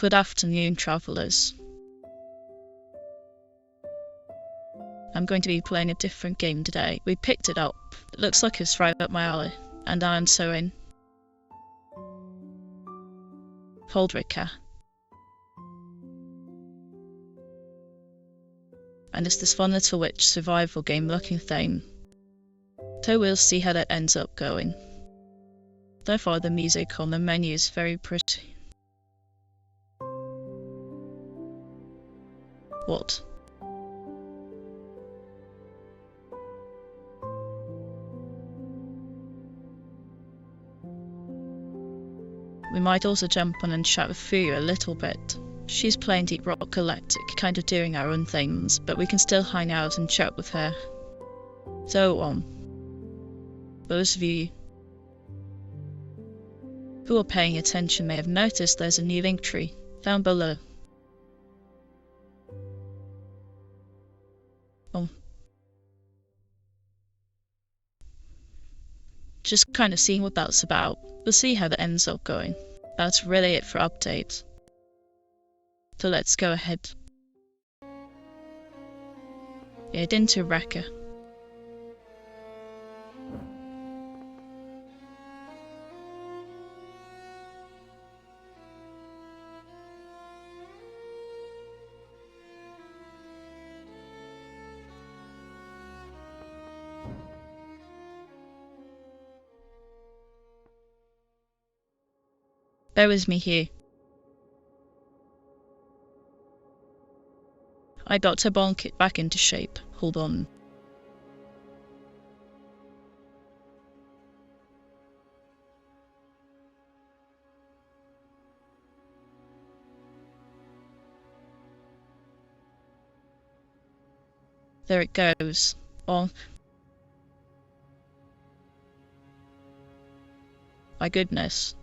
Good afternoon, travellers. I'm going to be playing a different game today. We picked it up. It looks like it's right up my alley, and I'm so in. Called Reka. And it's this fun little witch survival game looking thing. So we'll see how that ends up going. So far the music on the menu is very pretty. What? We might also jump on and chat with Fuyu a little bit. She's playing Deep Rock Galactic, kind of doing our own things, but we can still hang out and chat with her. So, those of you who are paying attention may have noticed there's a new link tree down below. Just kind of seeing what that's about. We'll see how that ends up going. That's really it for updates. So let's go ahead. Head into Reka. Bear with me here. I got to bonk it back into shape. Hold on. There it goes. Oh. My goodness.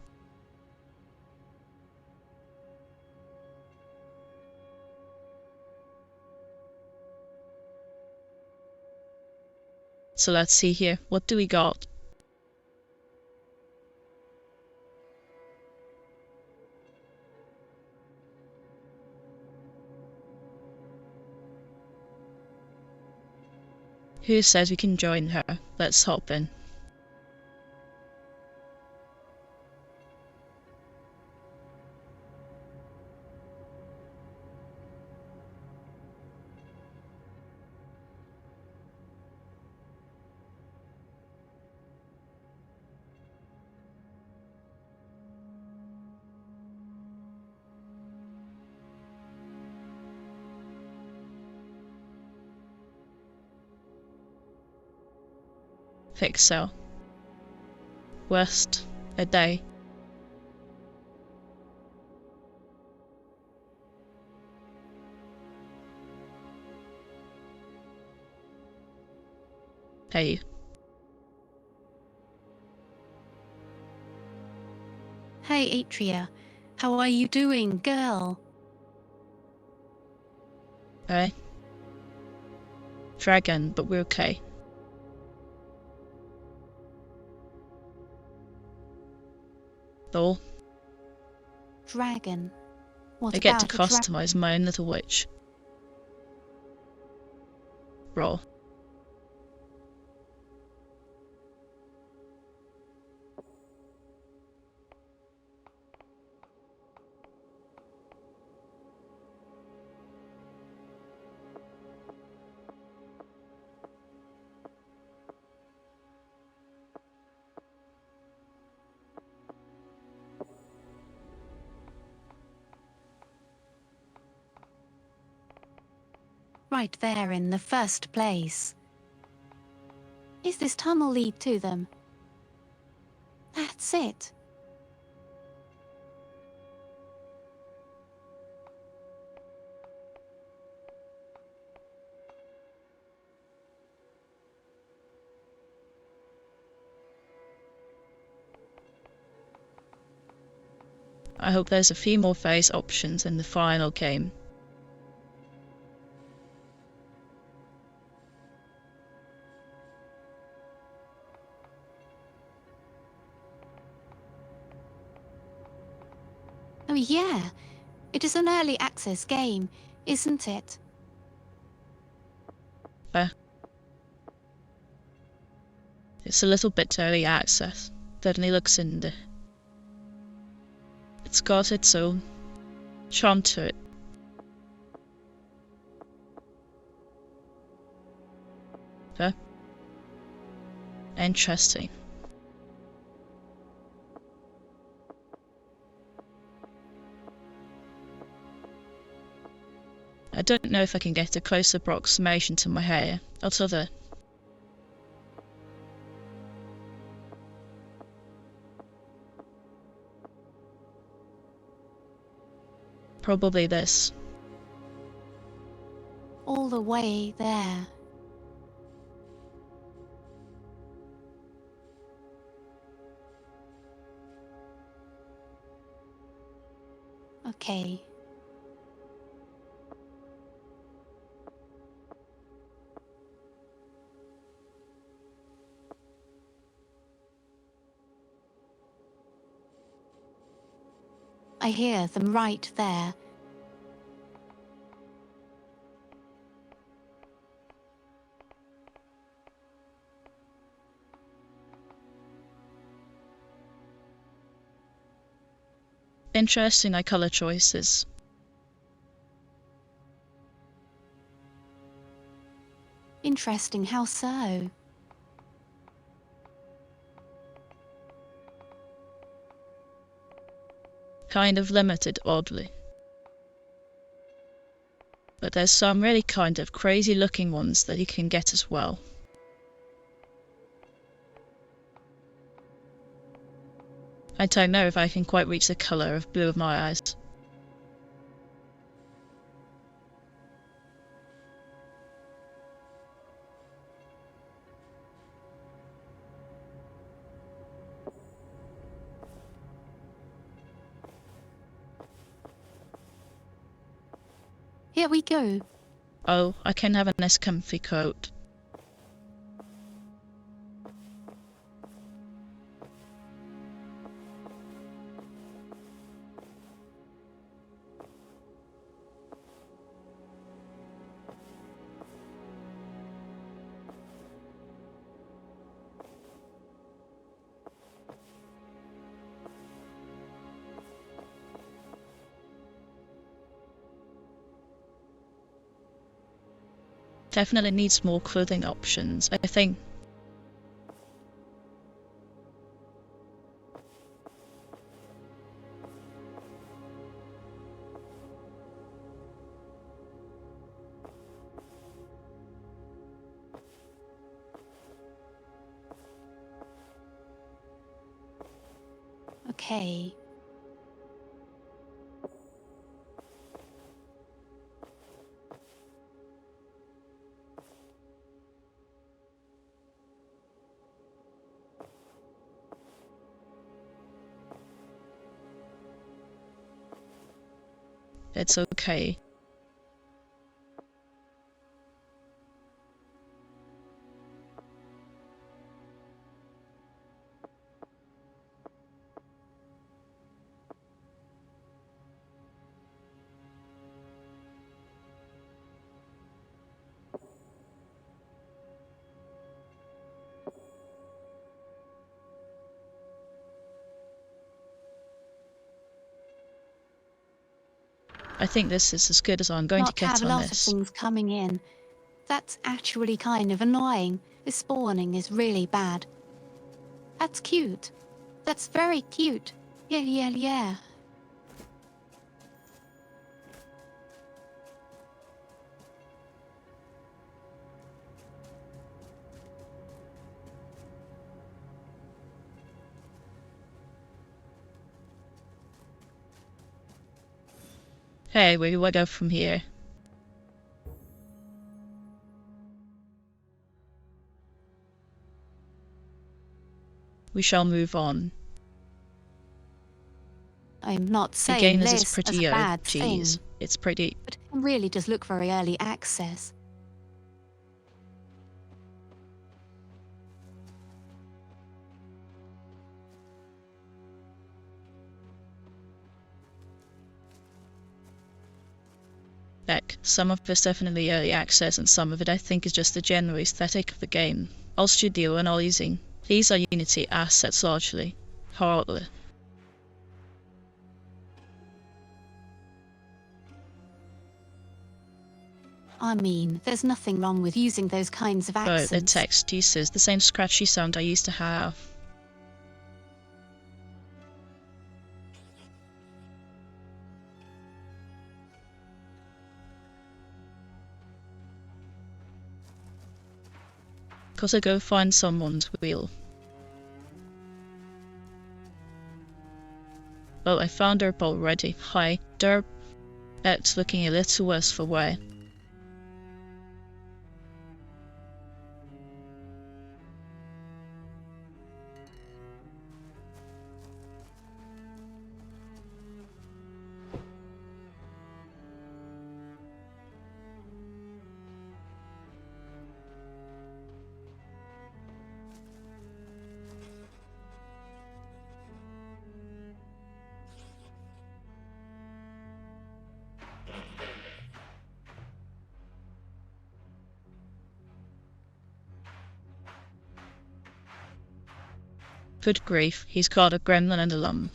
So let's see here. What do we got? Who says we can join her? Let's hop in. Fix so. Worst a day. Hey. Hey, Atria. How are you doing, girl? Alright. Dragon, but we're okay. Though. Dragon. What I get to about a customize my own little witch. Raw. right there in the first place? Is this tunnel lead to them? That's it. I hope there's a few more phase options in the final game. Oh yeah, It is an early access game, isn't it? It's a little bit early access. Certainly looks indie. It's got its own charm to it. Interesting. I don't know if I can get a close approximation to my hair. What's other? Probably this. All the way there. Okay. I hear them right there. Interesting eye colour choices. Interesting, how so? Kind of limited, oddly. But there's some really kind of crazy looking ones that you can get as well. I don't know if I can quite reach the colour of blue of my eyes. Here we go. Oh, I can have a nice comfy coat. Definitely needs more clothing options, I think. Okay. It's okay. I think this is as good as I'm going to Not have get a on lot of this. things coming in. That's actually kind of annoying. The spawning is really bad. That's cute. That's very cute. Yeah. Hey, where do I go from here? We shall move on. I'm not The saying game is this as pretty a bad geez. thing, It's pretty. but it really does look very early access. Some of it's definitely early access, and some of it I think is just the general aesthetic of the game. All studio and all using. These are Unity assets largely. Hardly. I mean, there's nothing wrong with using those kinds of But accents. the text uses the same scratchy sound I used to have. Gotta go find someone's wheel. Oh, I found Derp already. Hi, Derp. It's looking a little worse for wear. Good grief, he's caught a gremlin and a lump.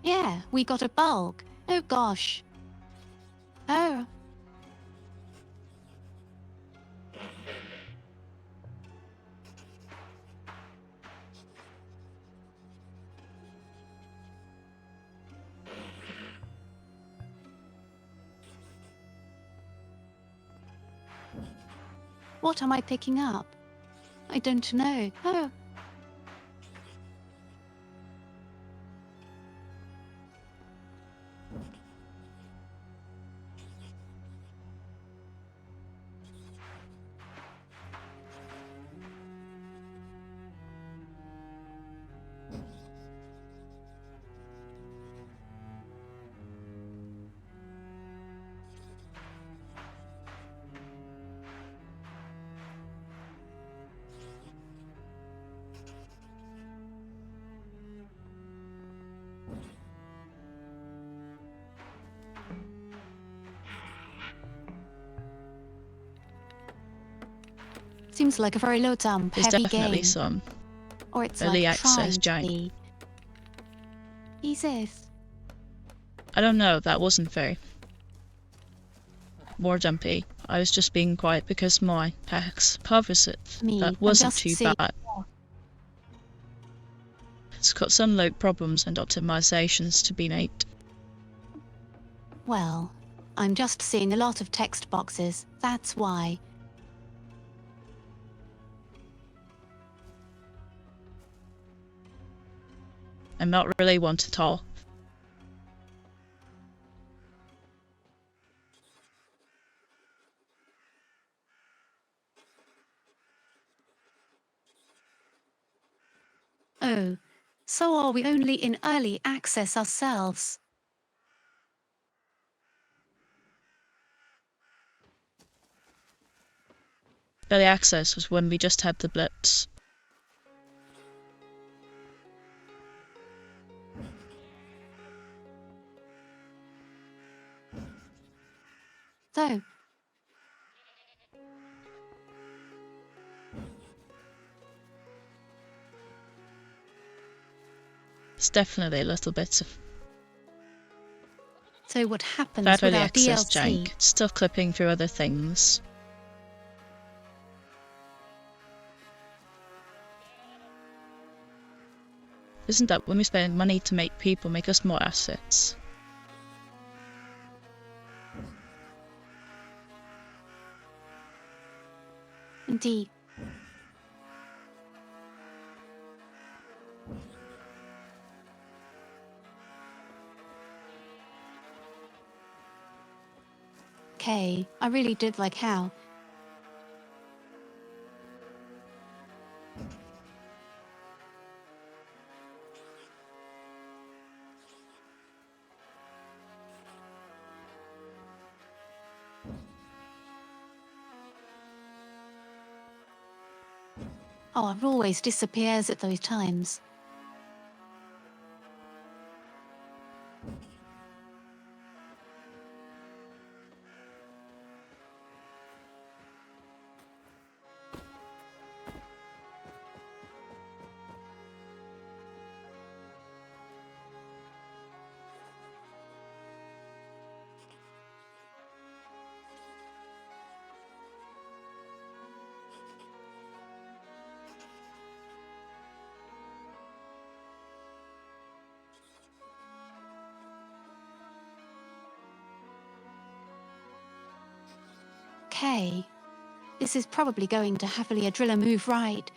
Yeah, we got a bulk. Oh gosh. Oh. What am I picking up? I don't know. Oh. Seems like a very low jump, There's heavy definitely game. some Or it's early like access trying to jank. be. Jesus. I don't know, that wasn't very more jumpy. I was just being quiet because my hex covers it. Me, That I'm wasn't just too seeing- bad. It's got some load problems and optimizations to be made. Well, I'm just seeing a lot of text boxes. That's why. I'm not really one to talk. Oh, so are we only in early access ourselves? Early access was when we just had the blitz. So, It's definitely a little bit of so what happens that with early our access DLC? jank. It's still clipping through other things. Isn't that when we spend money to make people make us more assets? Indeed. Okay, I really did like how. Oh, it always disappears at those times. Okay. This is probably going to heavily a driller move right.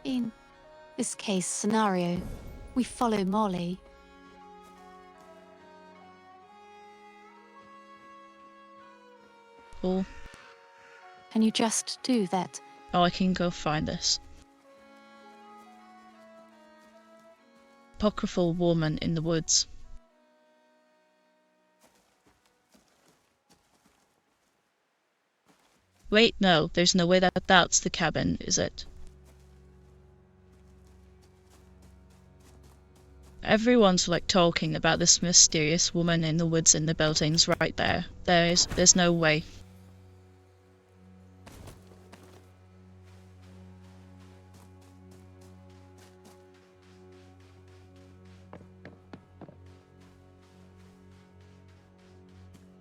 In this case scenario, we follow Molly. Oh, Can you just do that? I can go find this. Apocryphal woman in the woods. Wait, no, there's no way that's the cabin, is it? Everyone's like talking about this mysterious woman in the woods in the buildings right there. There's no way.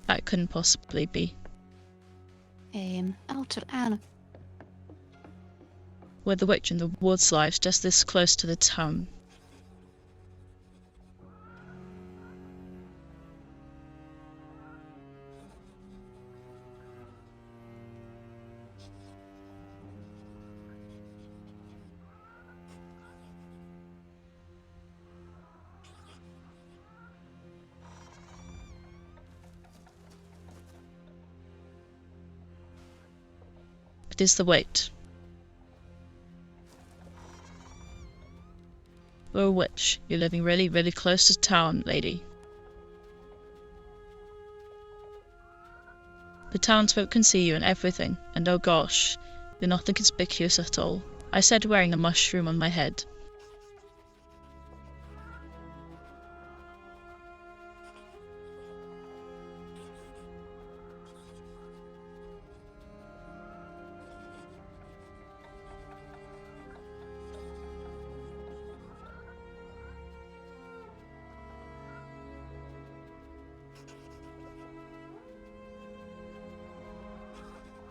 That couldn't possibly be. Out of Anna. Where the witch in the woods lives, just this close to the town. It is the witch. You're a witch. You're living really, really close to town, lady. The townsfolk can see you and everything, and oh gosh, you're not inconspicuous at all. I said wearing a mushroom on my head.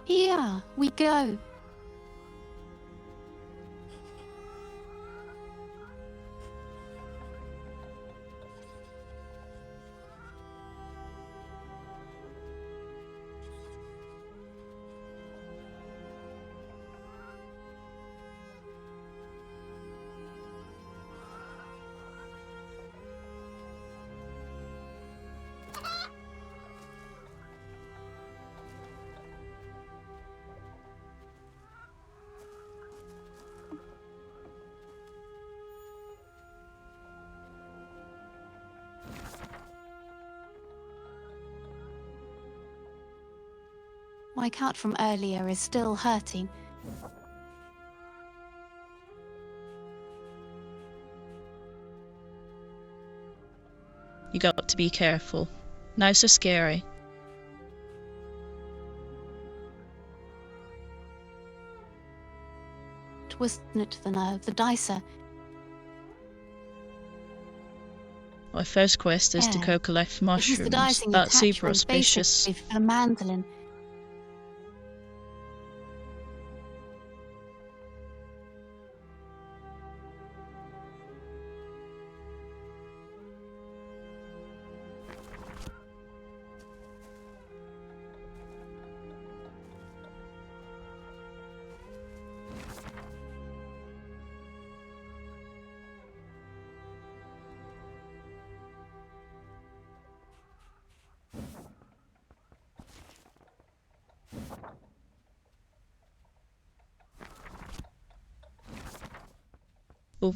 Here we go. My cut from earlier is still hurting. You got to be careful. Now so scary. Wasn't it the dicer? My first quest is to Yeah. go collect It was the mushrooms. dicing That's super attachment auspicious. basically for the mandolin. Oh,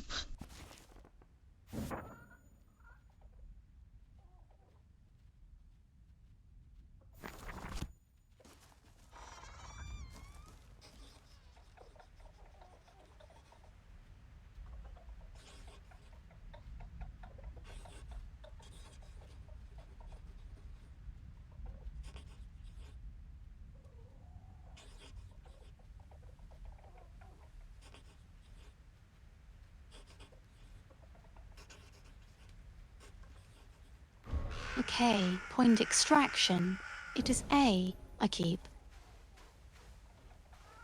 Okay, point extraction. It is A, I keep.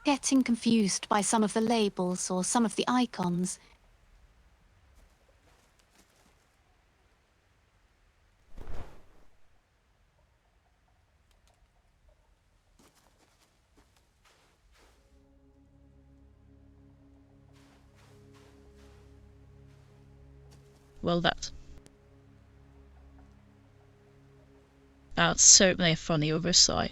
Getting confused by some of the labels or some of the icons. Well, that's certainly a funny oversight.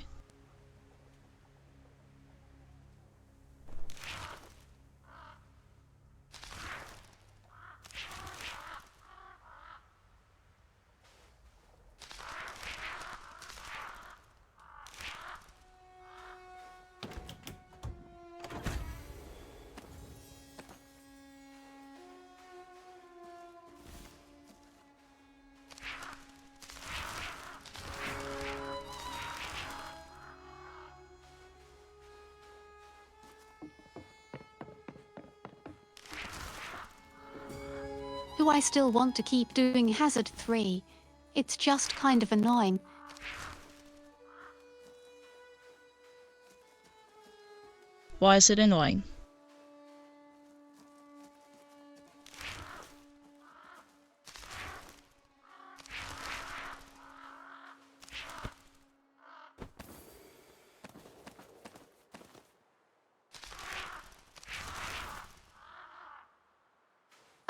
Do I still want to keep doing Hazard 3? It's just kind of annoying. Why is it annoying?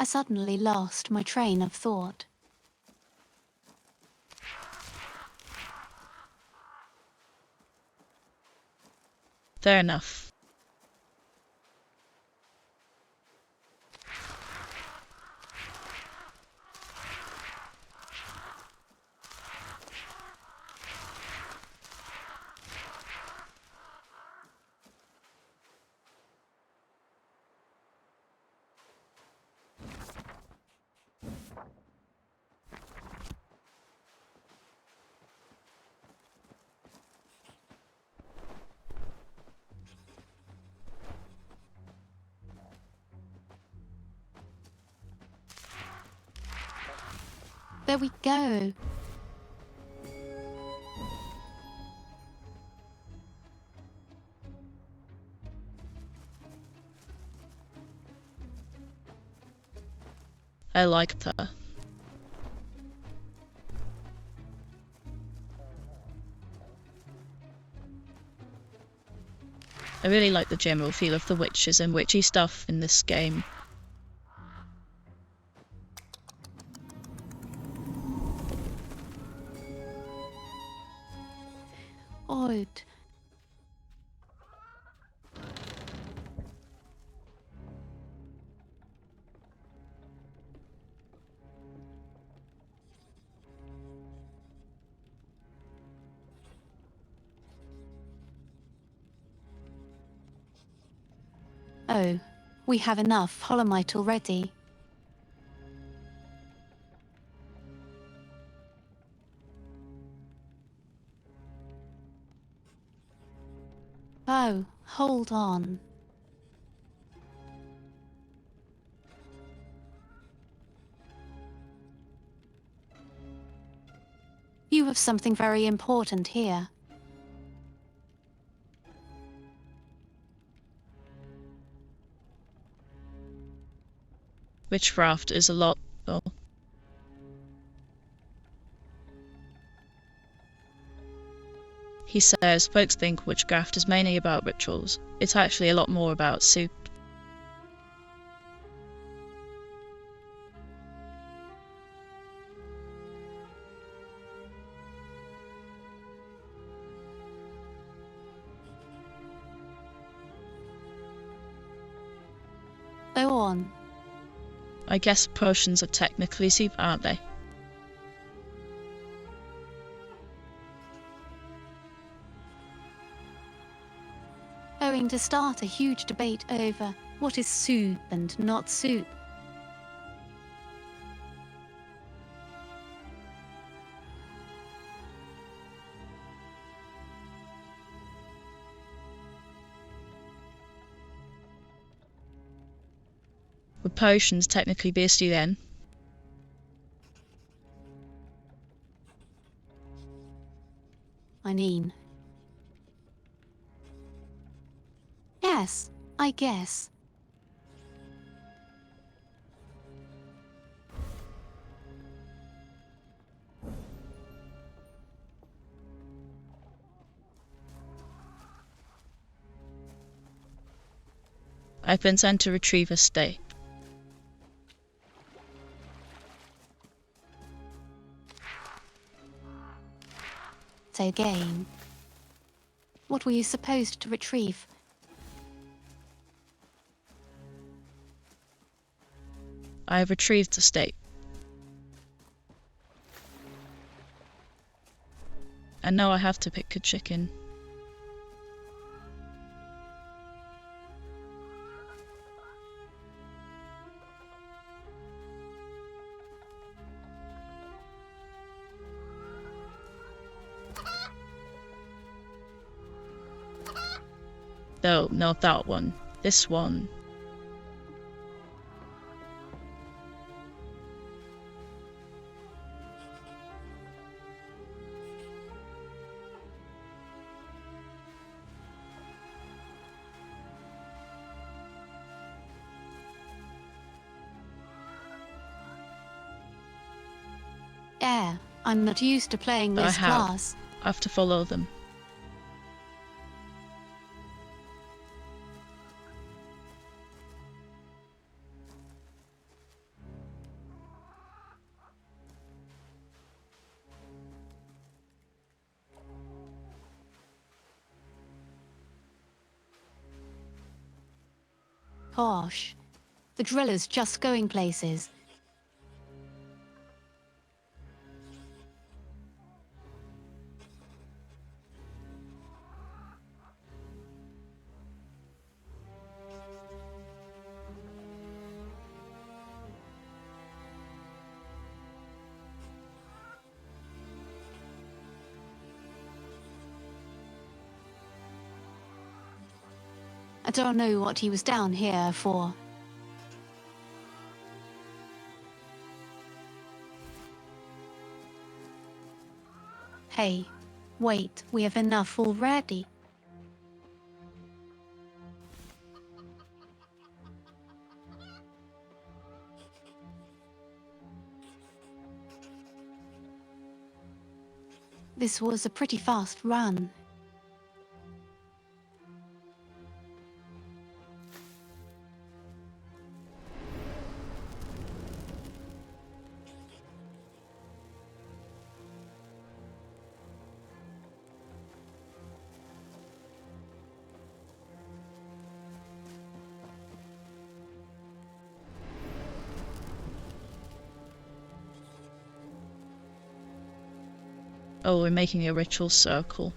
I suddenly lost my train of thought. Fair enough. There we go. I like that. I really like the general feel of the witches and witchy stuff in this game. Odd. Oh, we have enough holomite already. Oh, hold on. You have something very important here. Witchcraft is a lot, though. He says folks think witchcraft is mainly about rituals. It's actually a lot more about soup. Go on. I guess potions are technically soup, aren't they? Going to start a huge debate over what is soup and not soup. Would potions technically be a stew then? I mean. Yes, I guess. I've been sent to retrieve a stake. So again. What were you supposed to retrieve? I have retrieved the stake. And now I have to pick a chicken. No, not that one. This one. Yeah, I'm not used to playing this class. I have to follow them. Gosh, the driller's just going places. I don't know what he was down here for. Hey, wait, we have enough already. This was a pretty fast run. Oh, we're making a ritual circle.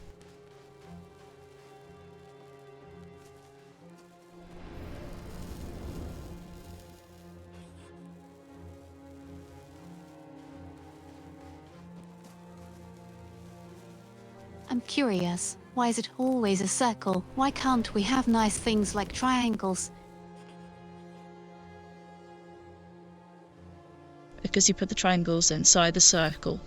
I'm curious, why is it always a circle? Why can't we have nice things like triangles? Because you put the triangles inside the circle.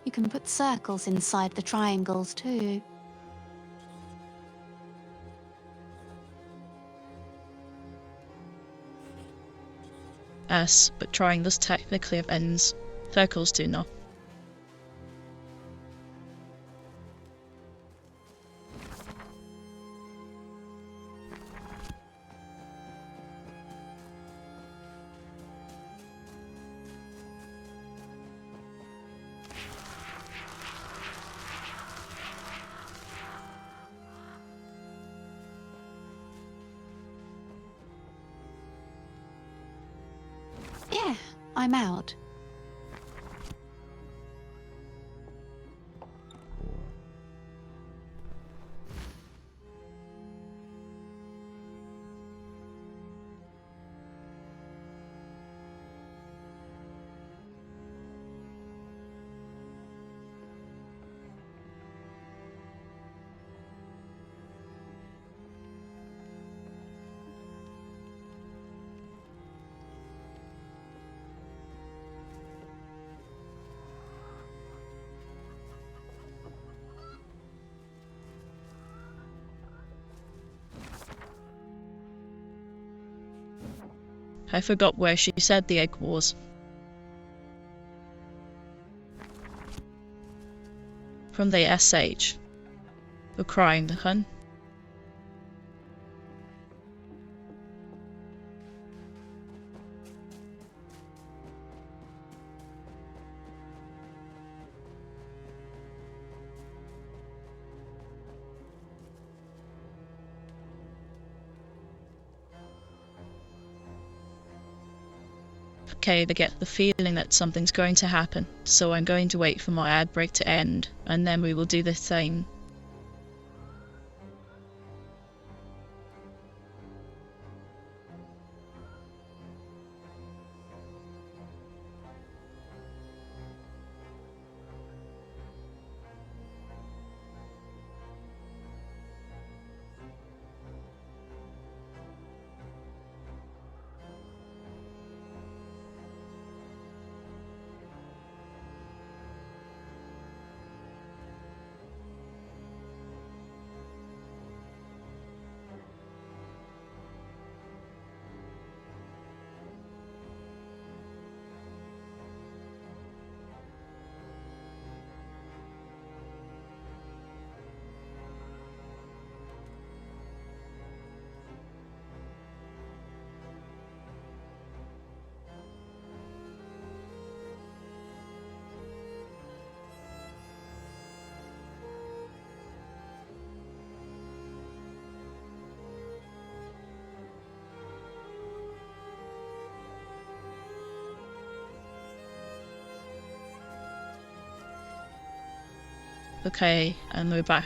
You can put circles inside the triangles too. Yes, but triangles technically have ends. Circles do not. Yeah, I'm out. I forgot where she said the egg was. From the SH. Ukraine, hun. Okay, I get the feeling that something's going to happen, so I'm going to wait for my ad break to end, and then we will do the same. Okay, and we're back.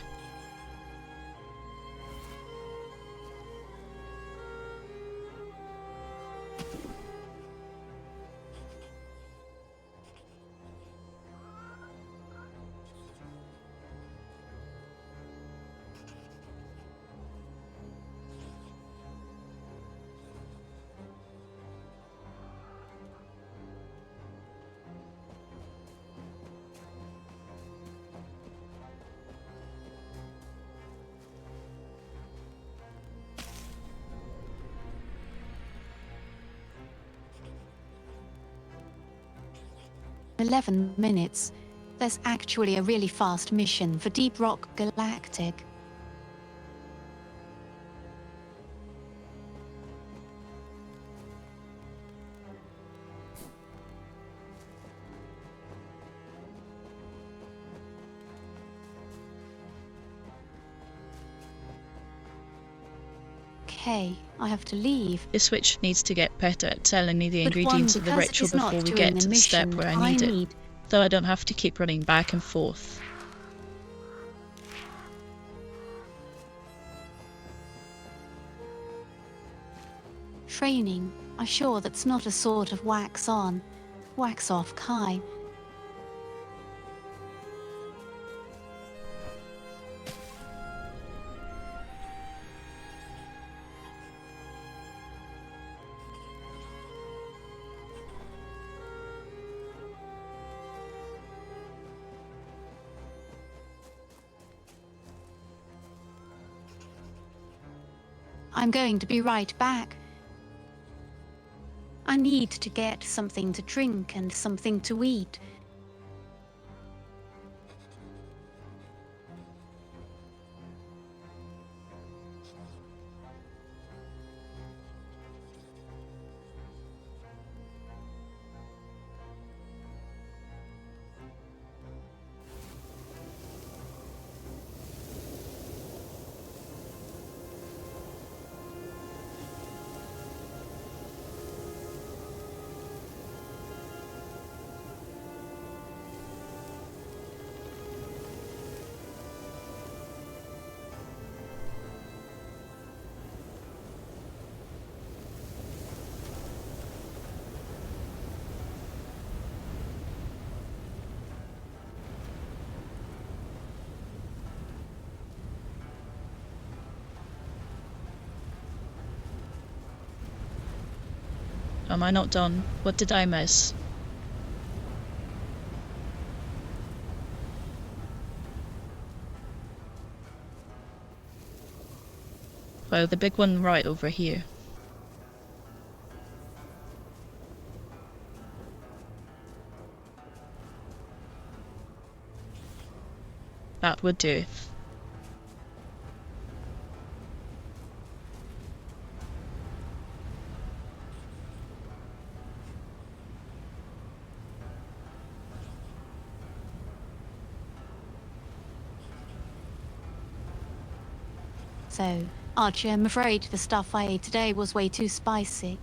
In 11 minutes. There's actually a really fast mission for Deep Rock Galactic. Okay, I have to leave. This switch needs to get better at telling me the But ingredients one, of the because ritual it's not before we doing get to the the step mission where I need it, need. so I don't have to keep running back and forth. Training. I'm sure that's not a sort of wax on, wax off kind. I'm going to be right back. I need to get something to drink and something to eat. Am I not done? What did I miss? Well, the big one right over here. That would do. So, Archie, I'm afraid the stuff I ate today was way too spicy.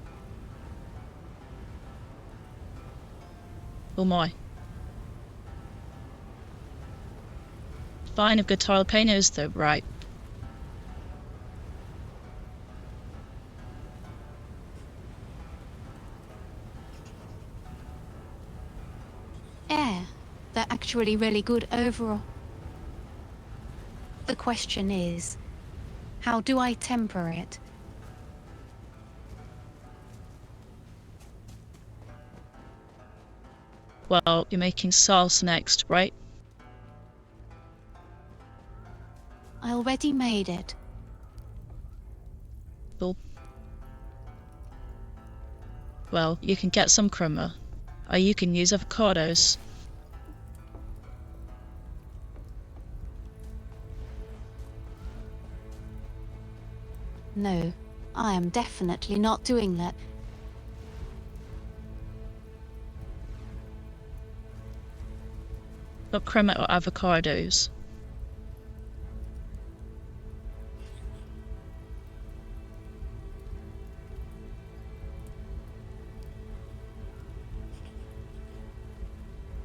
Oh my. Fine of good jalapenos though, right? Yeah, they're actually really good overall. The question is, how do I temper it? Well, you're making salsa next, right? I already made it. Cool. Well, you can get some crema. Or you can use avocados. No, I am definitely not doing that. Got crema or avocados?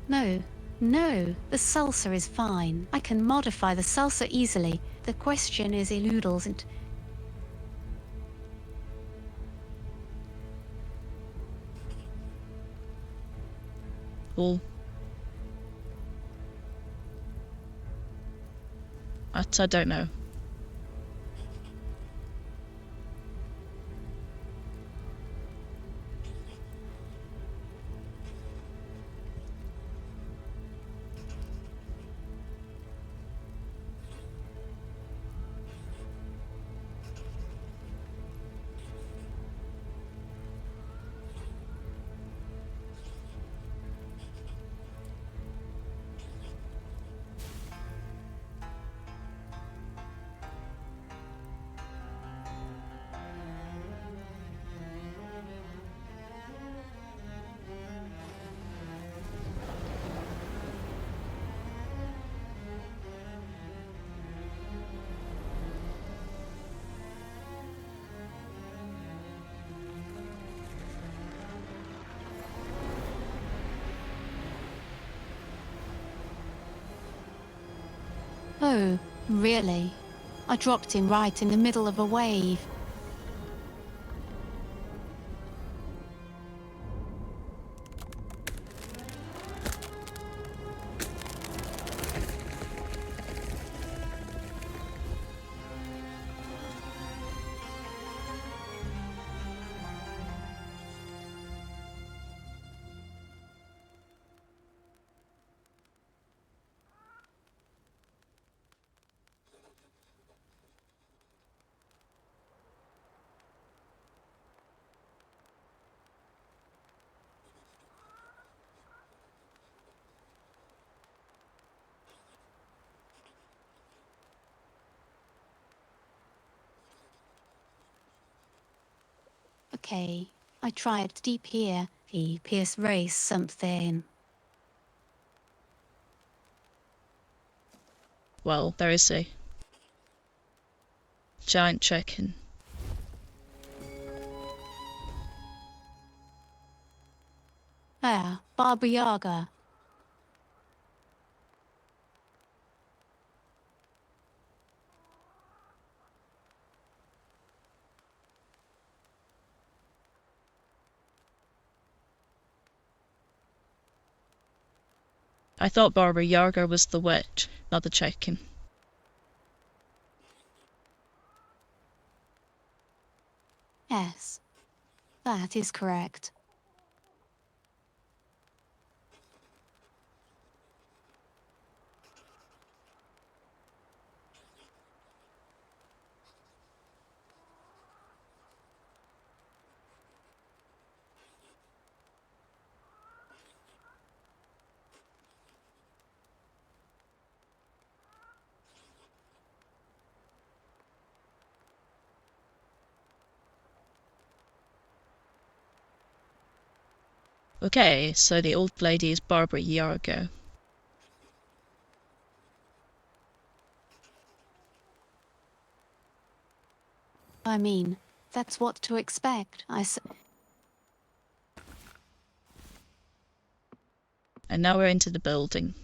No, no, the salsa is fine. I can modify the salsa easily. The question is noodles and... Cool. That I don't know. Oh, really? I dropped in right in the middle of a wave. Okay, I tried deep here. He pierce race something. Well, there is a giant chicken. Ah, Baba Yaga. I thought Barbara Yaga was the witch, not the chicken. Yes, that is correct. Okay, so the old lady is Barbara Yargo. I mean, that's what to expect. And now we're into the building.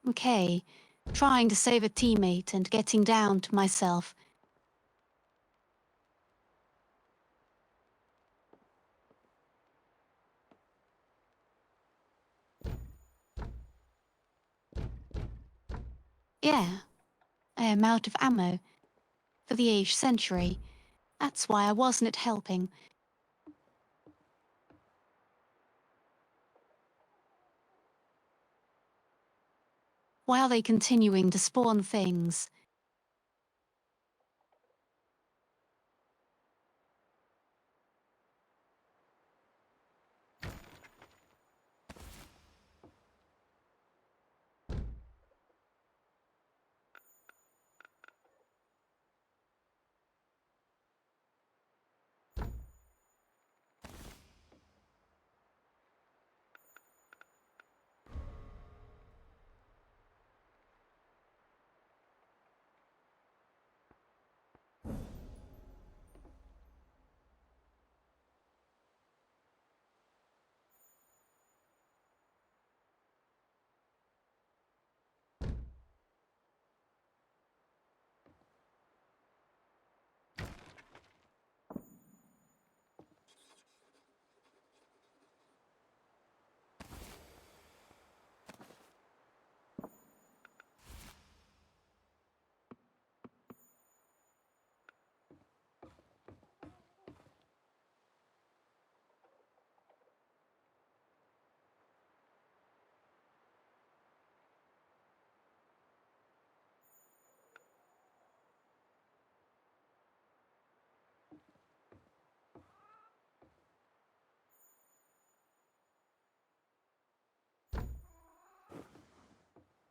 Okay, trying to save a teammate and getting down to myself. Yeah, I am out of ammo. For the age century. That's why I wasn't helping. Why are they continuing to spawn things?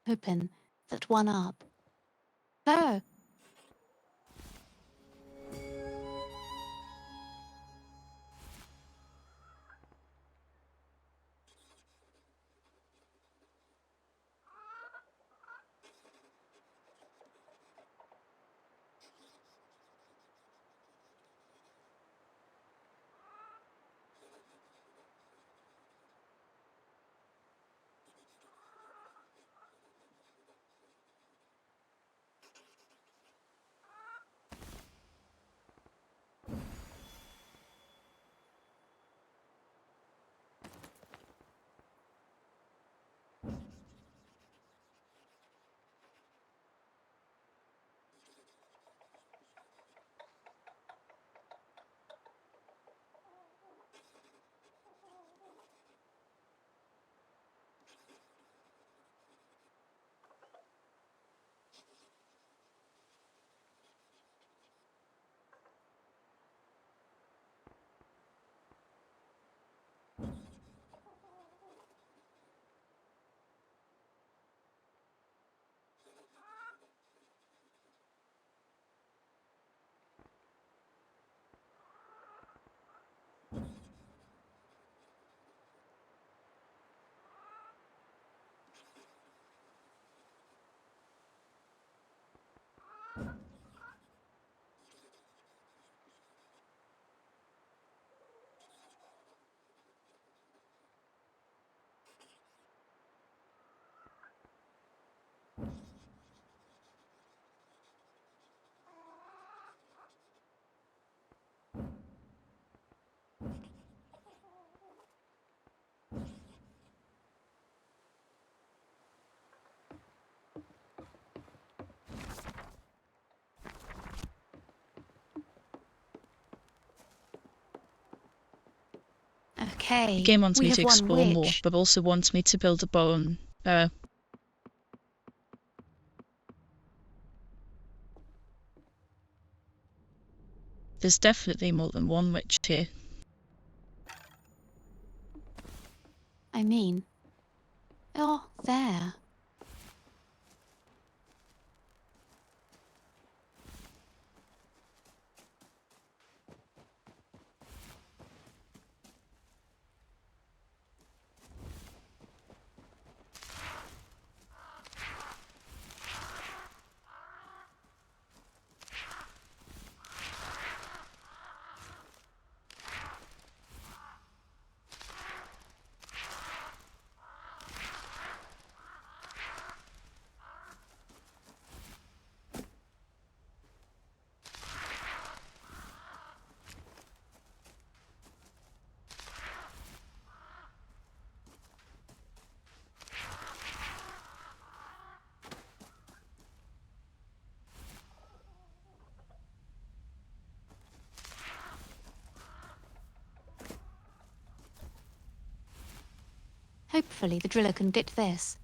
Hoping that one up. Oh, Okay, The game wants we me have to one explore more, witch. but also wants me to build a bone. There's definitely more than one witch here. I mean... Oh, there. Hopefully the driller can dit this.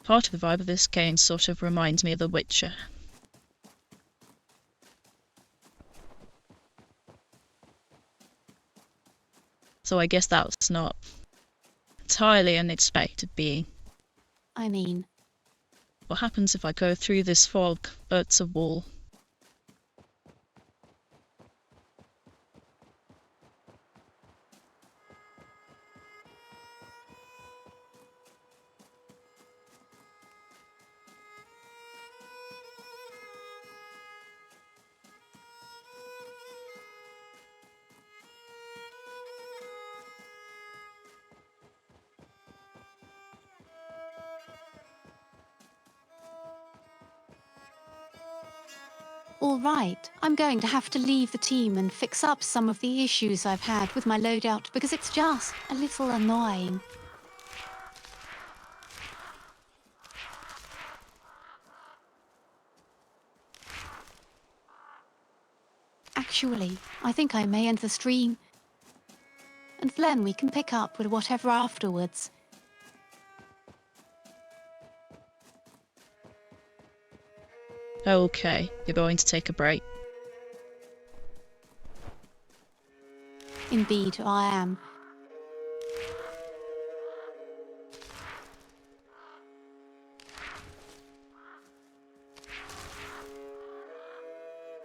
Part of the vibe of this game sort of reminds me of The Witcher. So I guess that's not entirely unexpected being. I mean... What happens if I go through this fog? It's a wall. All right, I'm going to have to leave the team and fix up some of the issues I've had with my loadout because it's just a little annoying. Actually, I think I may end the stream. And then we can pick up with whatever afterwards. Okay, you're going to take a break. Indeed, I am.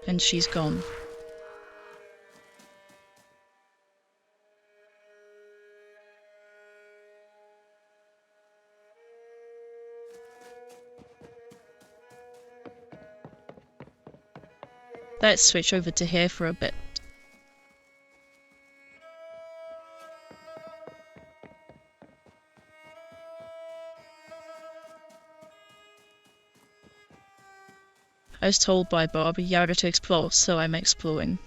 And she's gone. Let's switch over to here for a bit. I was told by Barbie Yara to explore, so I'm exploring.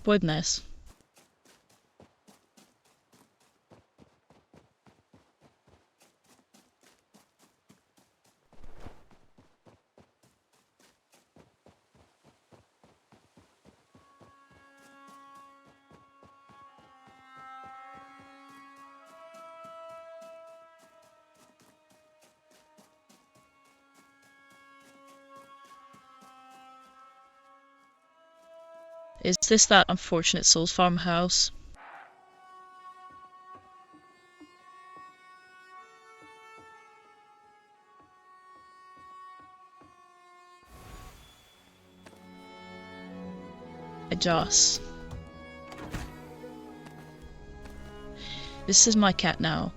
Goodness. Is this that unfortunate soul's farmhouse? Adjust. This is my cat now.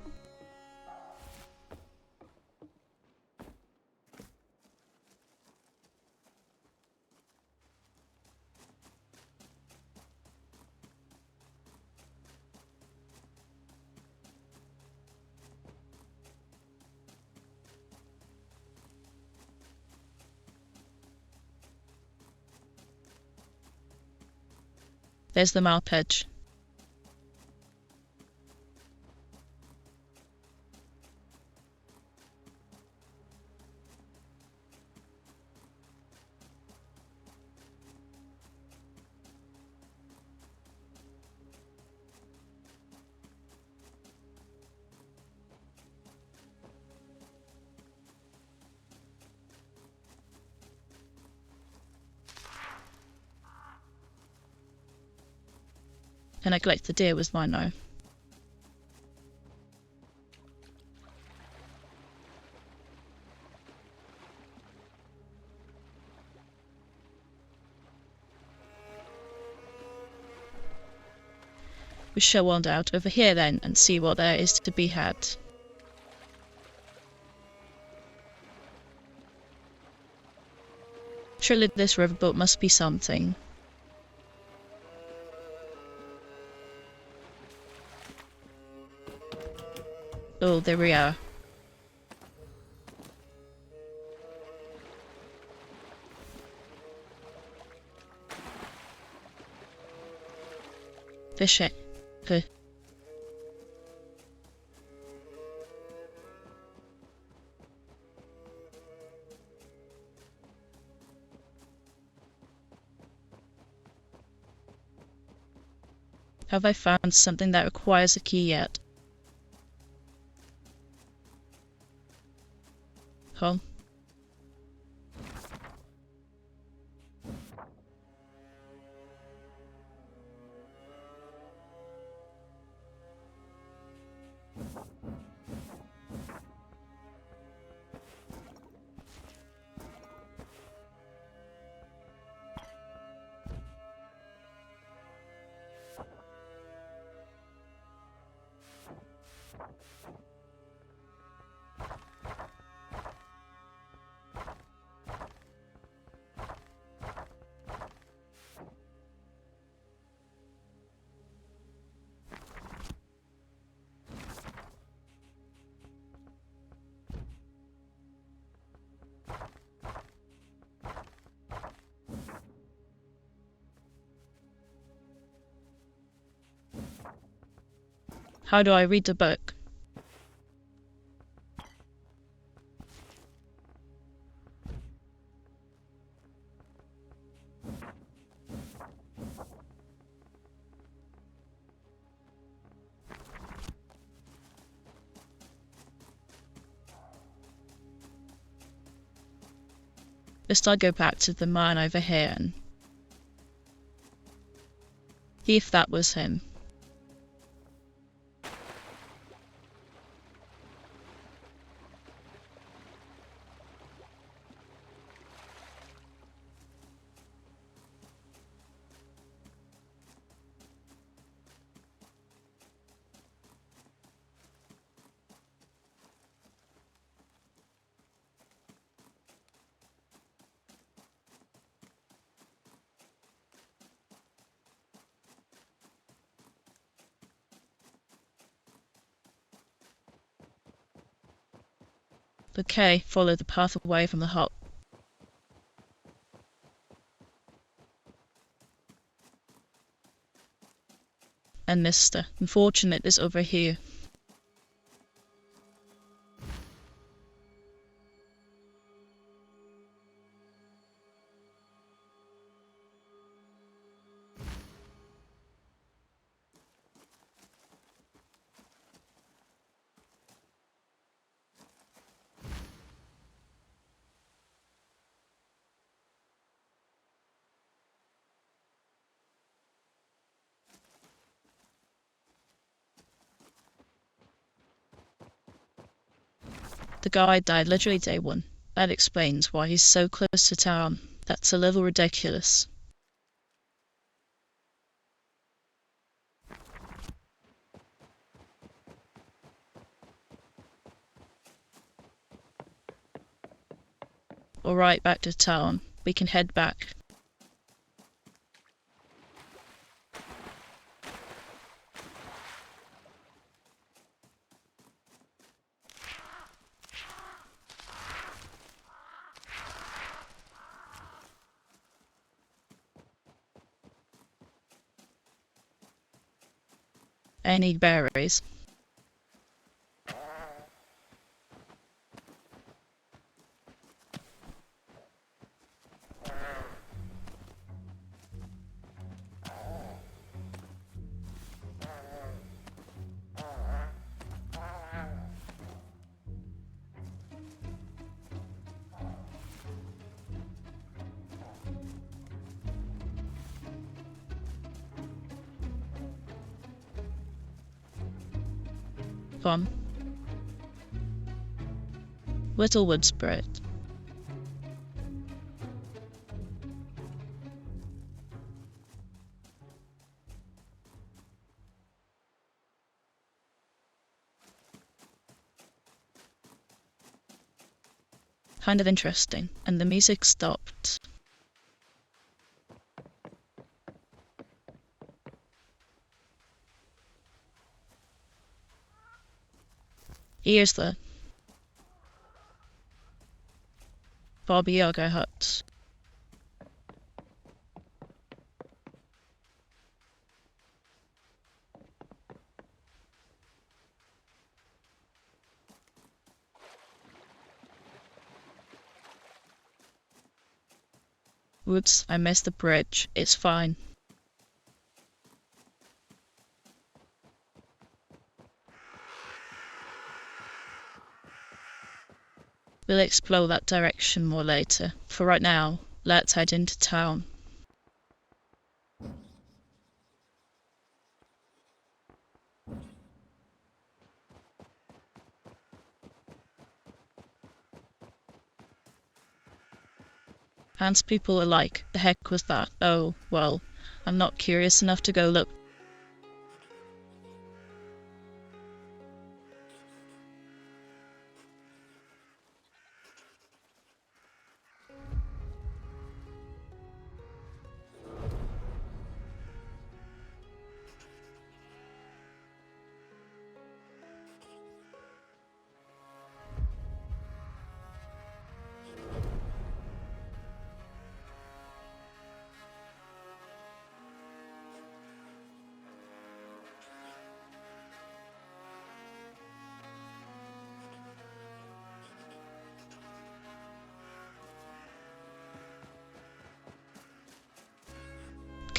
There's the Malpedge. And I collect the deer with mine now. We shall wander out over here then and see what there is to be had. Surely this riverboat must be something. Oh, there we are. Fish it. Have I found something that requires a key yet? Huh? How do I read the book? First I go back to the man over here and see if that was him. Okay, follow the path away from the hut. And Mister, unfortunate is over here. The guy died literally day one. That explains why he's so close to town. That's a little ridiculous. Alright, back to town. We can head back. I need berries. Fun. Whittlewood spirit. Kind of interesting, and the music stopped. Here's the Baba Yaga hut. Whoops, I missed the bridge. It's fine. We'll explore that direction more later. For right now, let's head into town. Hans people are like, the heck was that? Oh, well, I'm not curious enough to go look.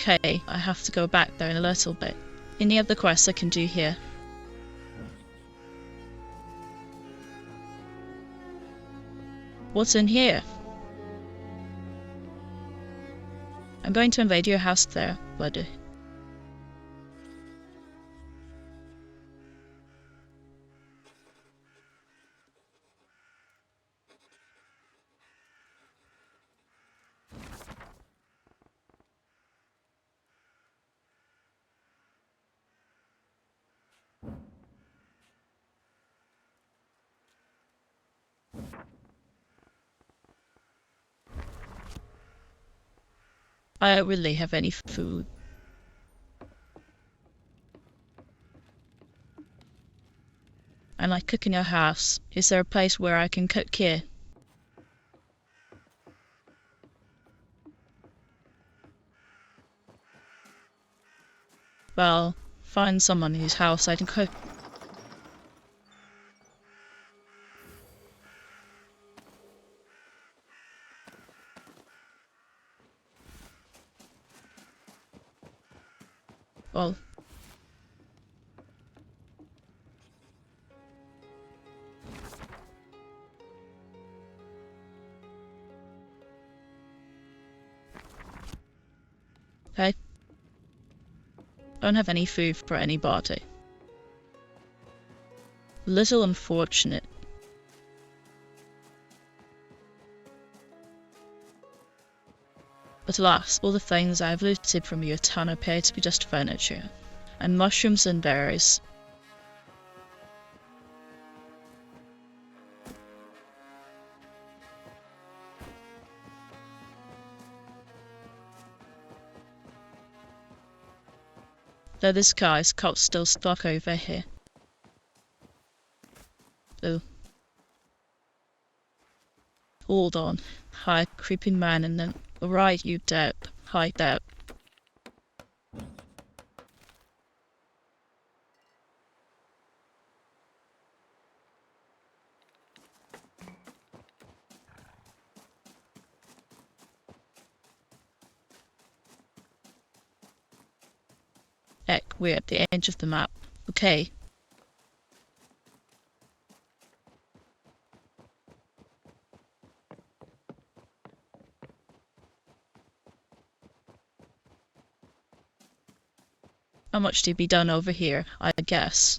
Okay, I have to go back there in a little bit. Any other quests I can do here? What's in here? I'm going to invade your house there, buddy. I don't really have any food. I like cooking your house. Is there a place where I can cook here? Well, find someone whose house I can cook. Well, okay. Don't have any food for anybody. Little unfortunate. But alas, all the things I have looted from your town appear to be just furniture, and mushrooms and berries. Though this guy's cop's still stuck over here. Oh. Hold on. Hi, creeping man, and then... Alright, you derp. Hi, derp. Heck, we're at the edge of the map. Okay. How much to be done over here, I guess.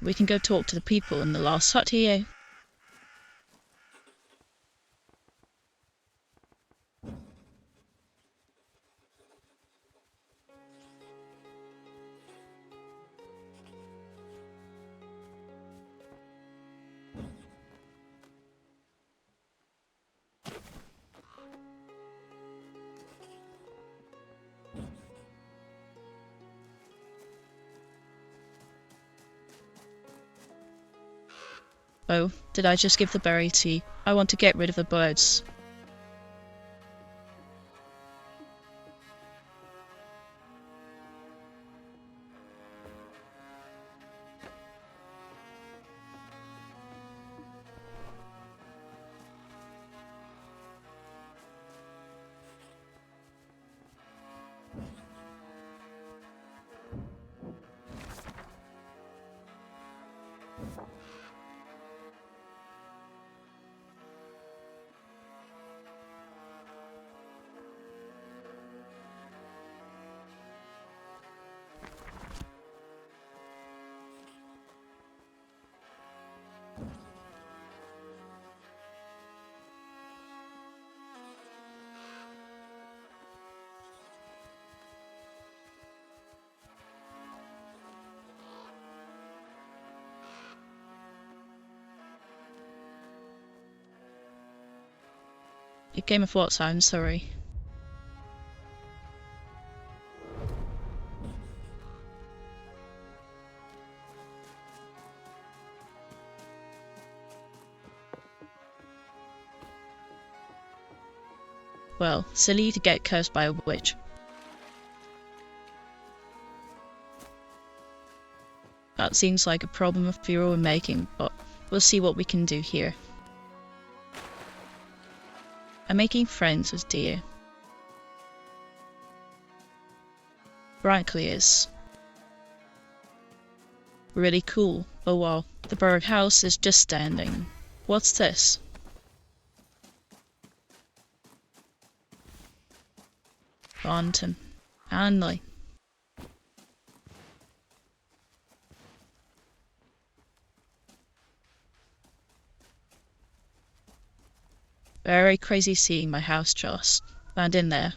We can go talk to the people in the last hut here. Oh, did I just give the berry tea? I want to get rid of the birds. A game of what, I'm sorry. Well, silly to get cursed by a witch. That seems like a problem of your own making, but we'll see what we can do here. I'm making friends with deer. Frankly, is really cool. Oh wow, the bird house is just standing. What's this? Thornton. Hanley. Very crazy seeing my house just land in there.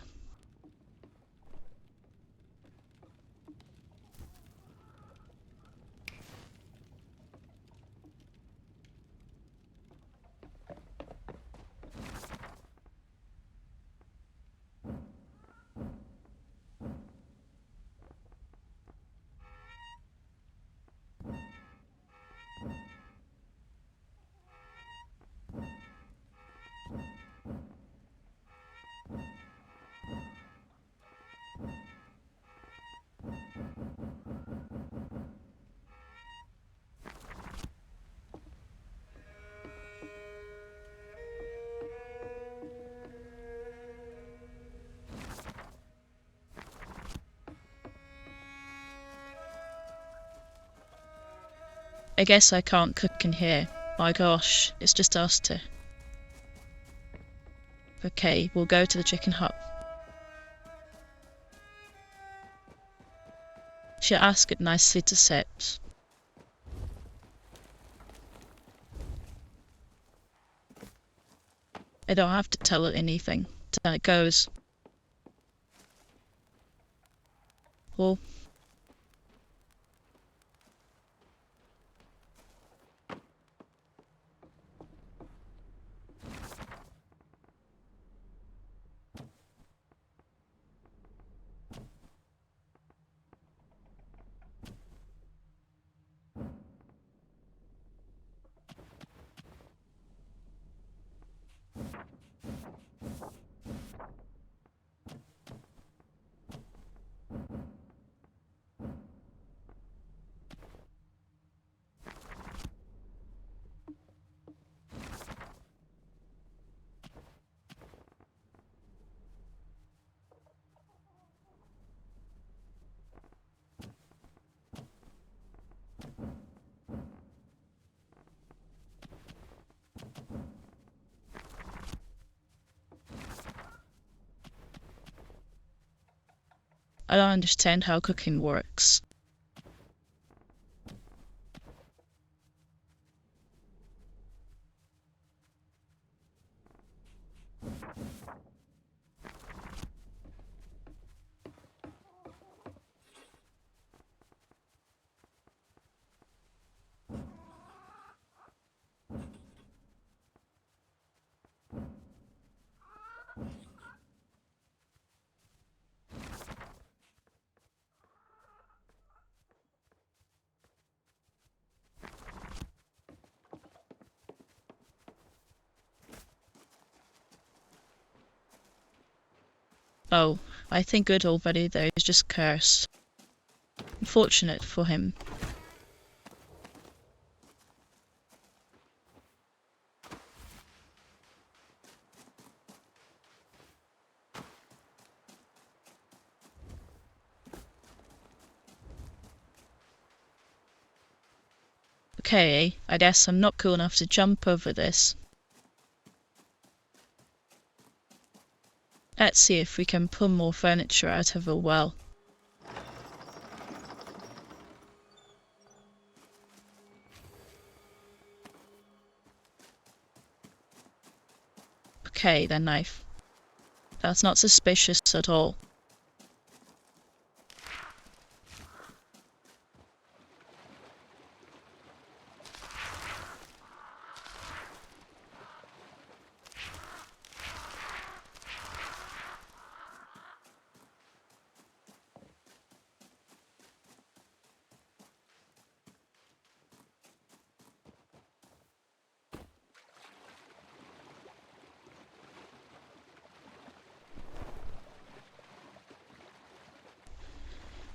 I guess I can't cook in here. My gosh, it's just us two. Okay, we'll go to the chicken hut. She'll ask it nicely to sit. I don't have to tell it anything. Then it goes. Well, I don't understand how cooking works. Oh, I think good already though is just cursed. Unfortunate for him. Okay, I guess I'm not cool enough to jump over this. Let's see if we can pull more furniture out of a well. Okay, then knife. That's not suspicious at all.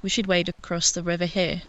We should wade across the river here.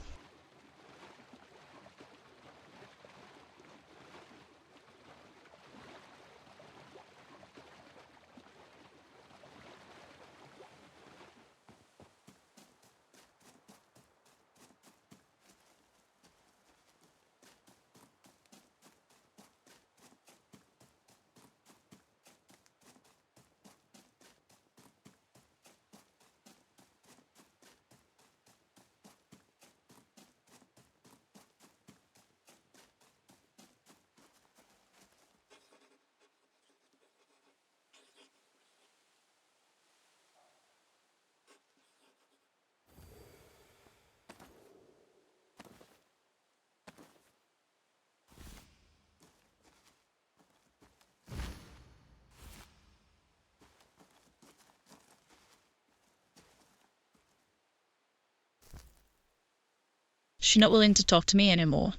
She's not willing to talk to me anymore.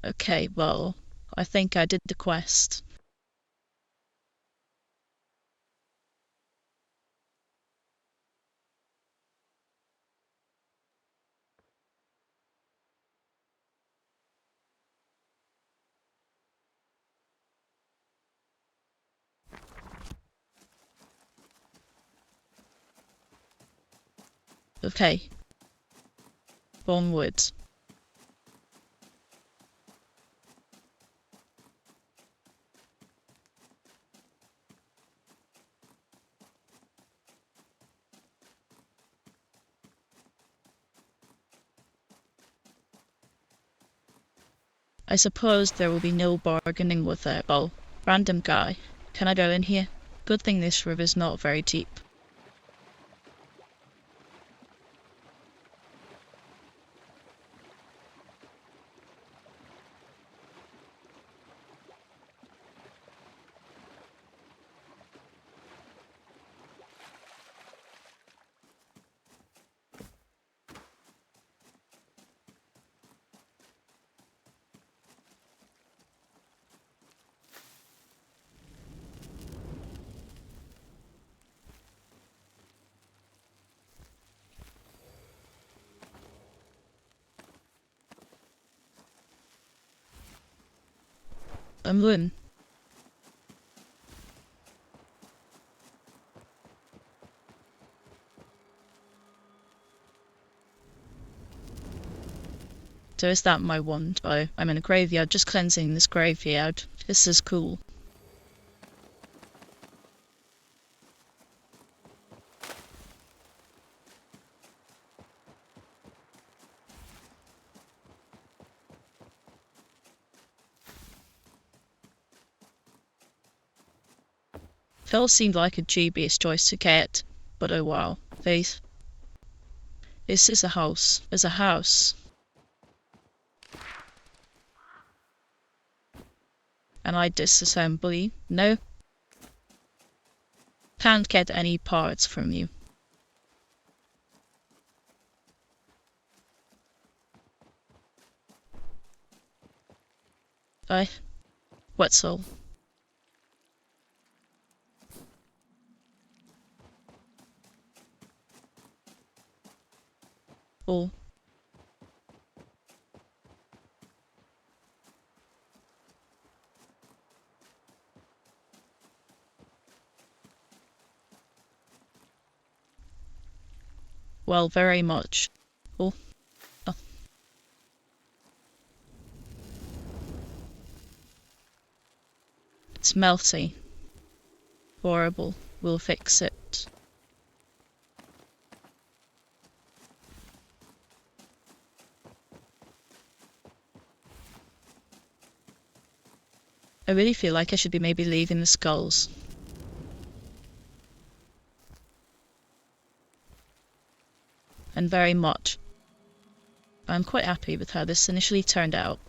Okay, well, I think I did the quest. Okay. Onwards. I suppose there will be no bargaining with it. Oh, random guy. Can I go in here? Good thing this river's not very deep. I'm in. So is that my wand? Oh, I'm in a graveyard, just cleansing this graveyard. This is cool. Phil seemed like a dubious choice to get, but oh wow. Faith. This is a house. It's a house. And I disassembly. No. Can't get any parts from you. Wetzel. Oh. Well, very much. Oh. Oh. It's melty. Horrible. We'll fix it. I really feel like I should be maybe leaving the skulls. And very much. I'm quite happy with how this initially turned out.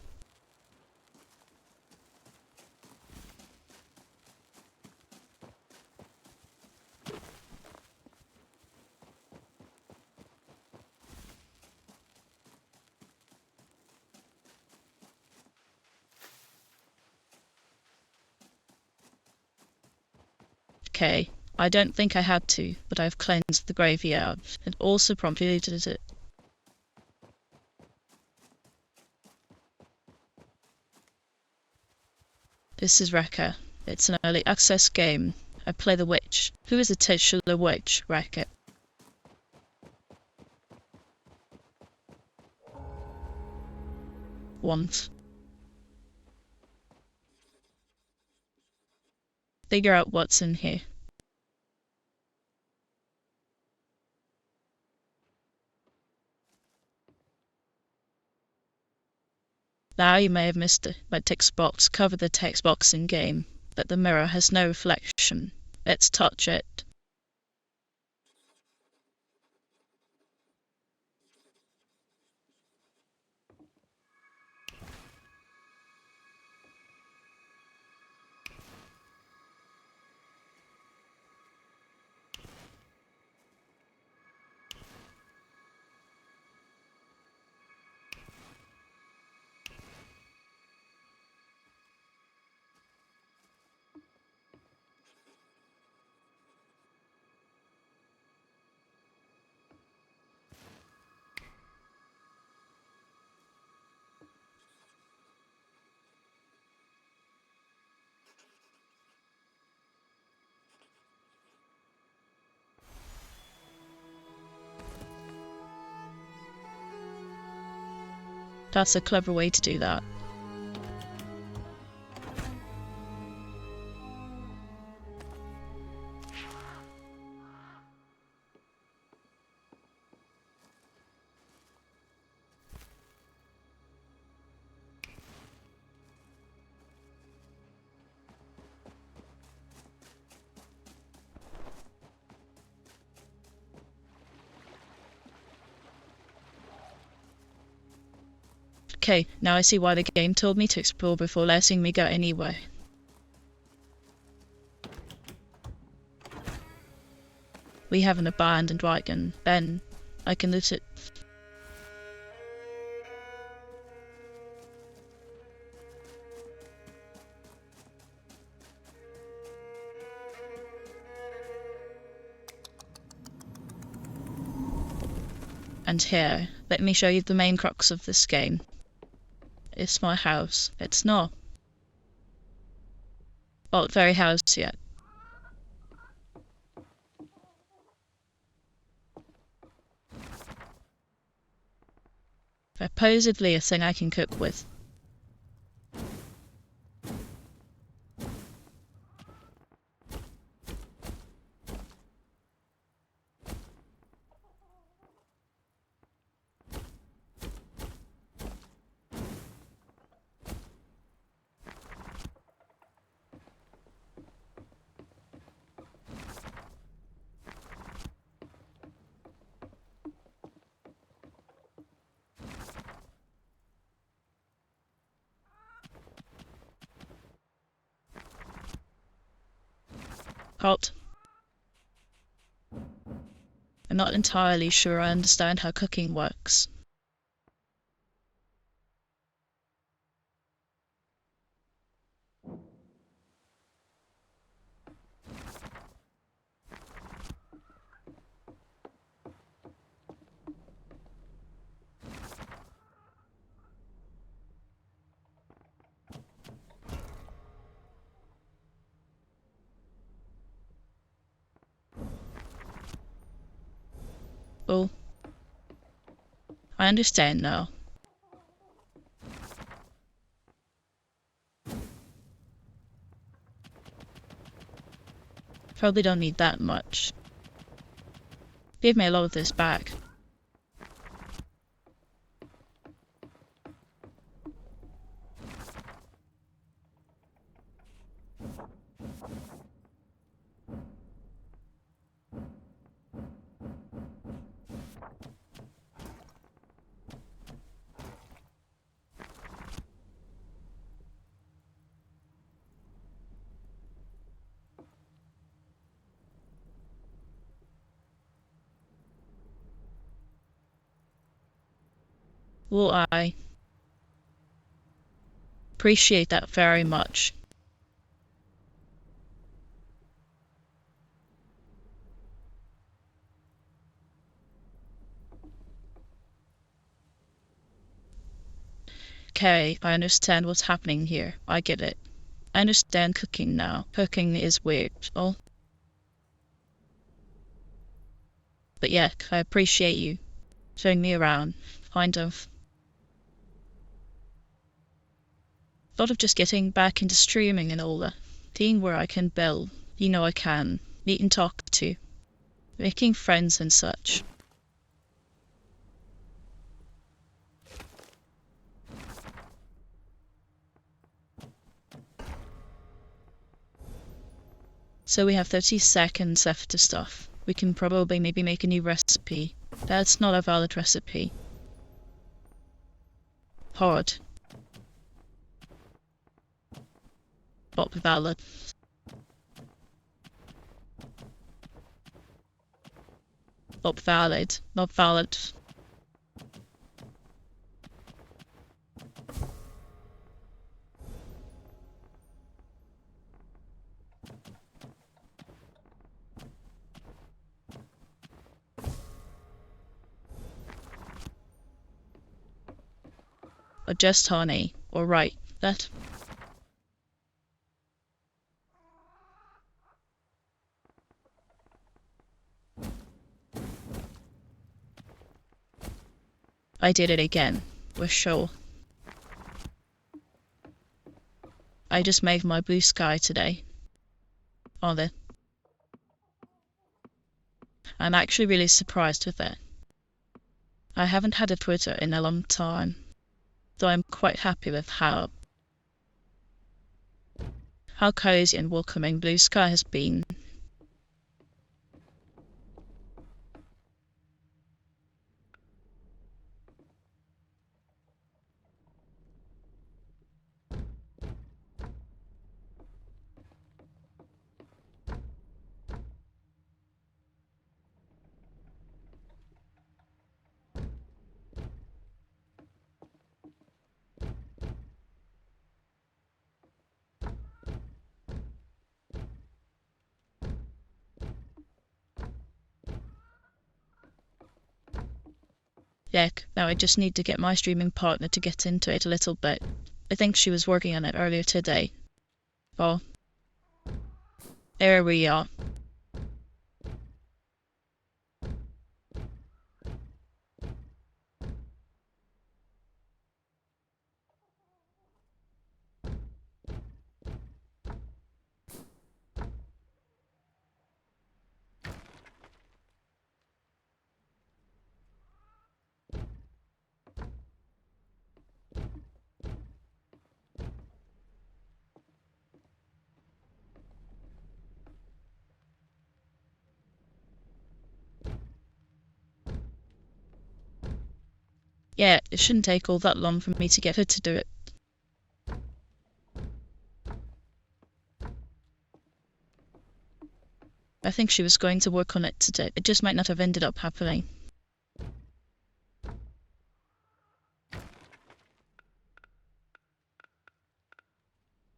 Okay, I don't think I had to, but I've cleansed the graveyard. It also promptly did it. This is Reka. It's an early access game. I play the witch. Who is the titular witch, Reka? Want. Figure out what's in here. Now you may have missed my text box. Cover the text box in game, but the mirror has no reflection. Let's touch it. That's a clever way to do that. Okay, now I see why the game told me to explore before letting me go anywhere. We have an abandoned wagon. Ben, I can loot it. And here, let me show you the main crux of this game. It's my house. It's not the very house yet. Supposedly a thing I can cook with. Halt. I'm not entirely sure I understand how cooking works. Oh, I understand now. Probably don't need that much. Give me a lot of this back. Well, I appreciate that very much. Okay, I understand what's happening here. I get it. I understand cooking now. Cooking is weird. Oh. But yeah, I appreciate you showing me around. Kind of. Thought of just getting back into streaming and all that. Seeing where I can build. You know I can. Meet and talk to. Making friends and such. So we have 30 seconds left to stuff. We can probably maybe make a new recipe. That's not a valid recipe. Hard. Not valid. Not valid. Not valid. Or just honey. Or right. That. I did it again. For sure. I just made my blue sky today. On it. I'm actually really surprised with it. I haven't had a Twitter in a long time, so I'm quite happy with how cozy and welcoming Blue Sky has been. Yeah, now I just need to get my streaming partner to get into it a little bit. I think she was working on it earlier today. Oh, there we are. Yeah, it shouldn't take all that long for me to get her to do it. I think she was going to work on it today. It just might not have ended up happening.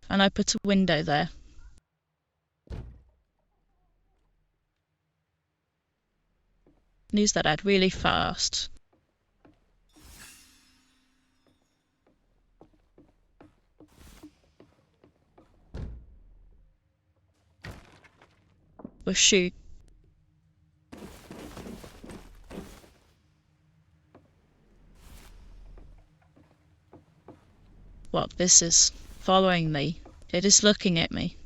And I put a window there. Use that ad really fast. Well, shoot. What, this is following me. It is looking at me.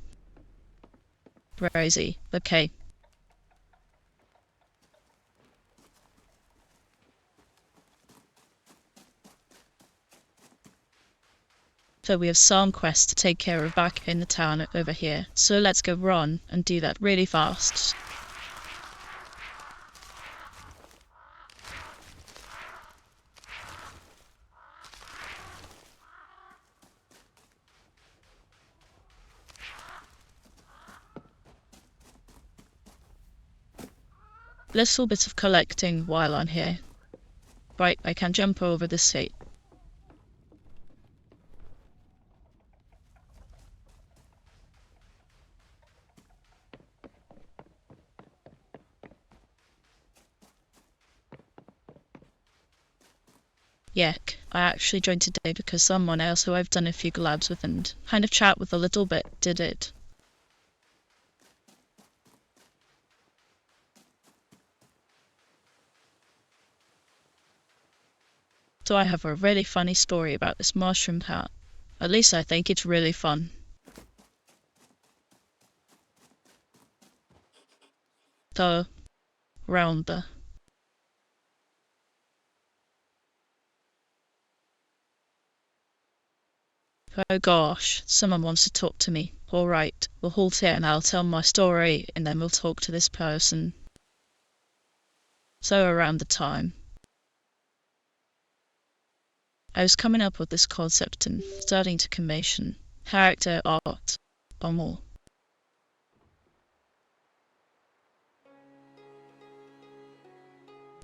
Where is he? Okay. So we have some quests to take care of back in the town over here. So let's go run and do that really fast. Little bit of collecting while I'm here. Right, I can jump over the seat. Yeah, I actually joined today because someone else who I've done a few collabs with and kind of chat with a little bit did it. So I have a really funny story about this mushroom hat. At least I think it's really fun. So, round the... Oh gosh, someone wants to talk to me. Alright, we'll halt here and I'll tell my story and then we'll talk to this person. So around the time, I was coming up with this concept and starting to commission character art or more.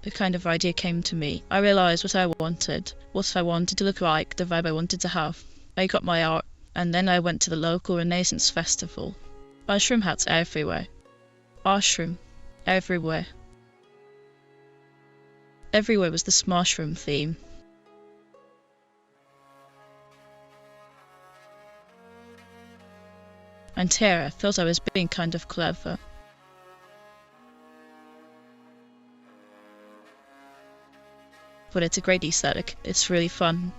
The kind of idea came to me. I realised what I wanted to look like, the vibe I wanted to have. I got my art, and then I went to the local Renaissance festival. Mushroom hats everywhere. Mushroom. Everywhere. Everywhere was this mushroom theme. And Tara thought I was being kind of clever. But it's a great aesthetic. It's really fun.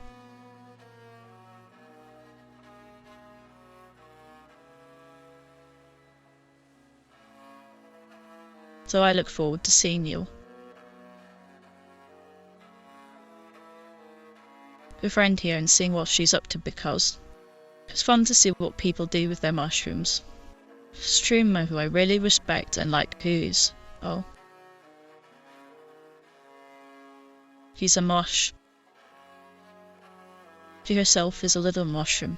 So I look forward to seeing you. A friend here and seeing what she's up to because it's fun to see what people do with their mushrooms. Streamer who I really respect and like who's, oh, he's a mush. She herself is a little mushroom.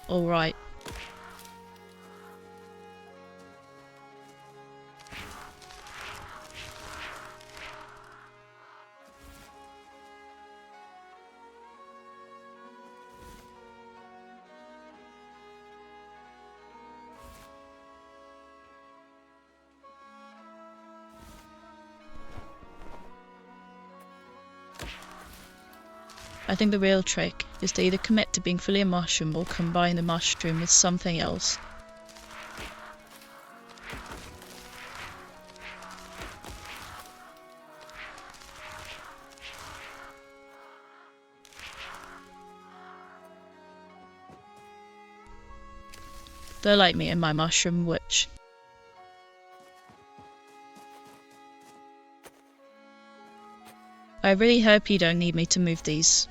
Alright. I think the real trick is to either commit to being fully a mushroom or combine the mushroom with something else. They're like me and my mushroom witch. I really hope you don't need me to move these.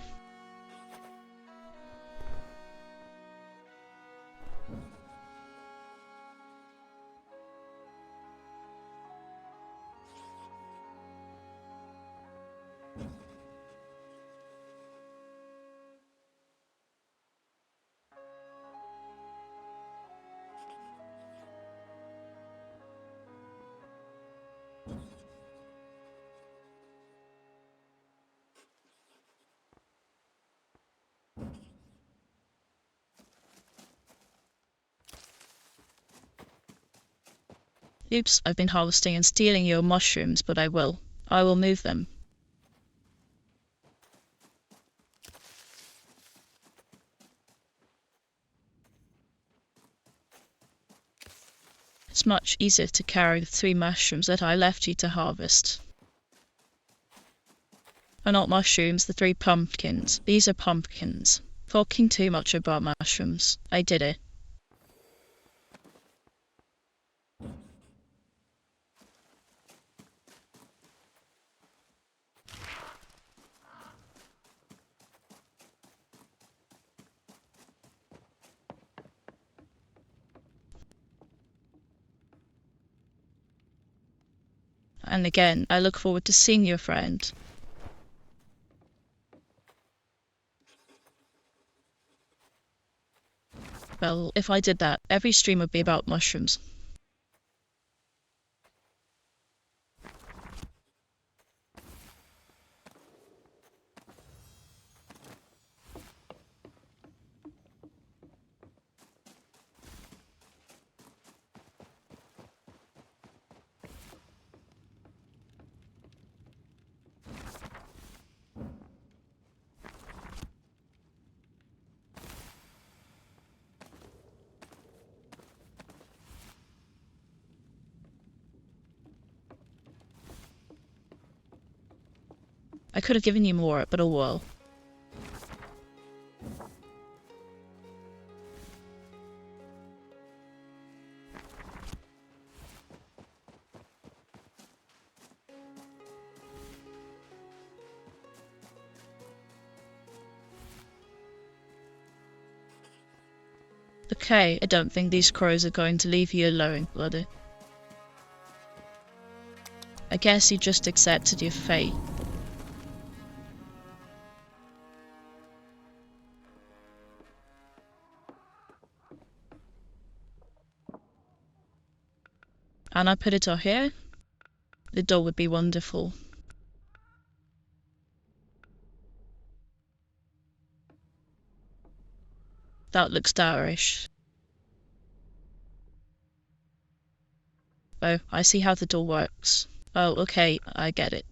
Oops, I've been harvesting and stealing your mushrooms, but I will. I will move them. It's much easier to carry the 3 mushrooms that I left you to harvest. Are not mushrooms, the 3 pumpkins. These are pumpkins. Talking too much about mushrooms. I did it. And again, I look forward to seeing your friend. Well, if I did that, every stream would be about mushrooms. I could have given you more, but oh well. Okay, I don't think these crows are going to leave you alone, Bloody. I guess you just accepted your fate. And I put it out here? The door would be wonderful. That looks dourish. Oh, I see how the door works. Oh, okay, I get it.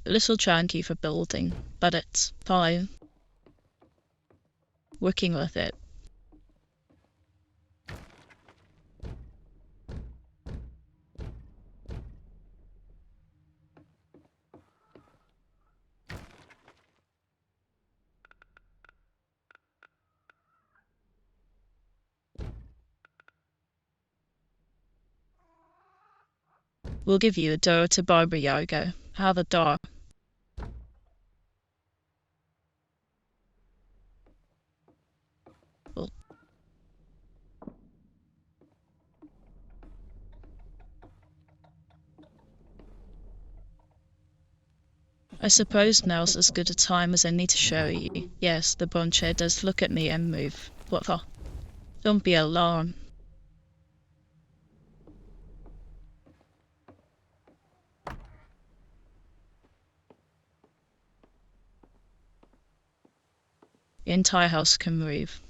A little chunky for building, but it's fine. Working with it. We'll give you a door to Barbara Yargo. How the door? Well, I suppose now's as good a time as any to show you. Yes, the bonchair does look at me and move. What for? Don't be alarmed. The entire house can move.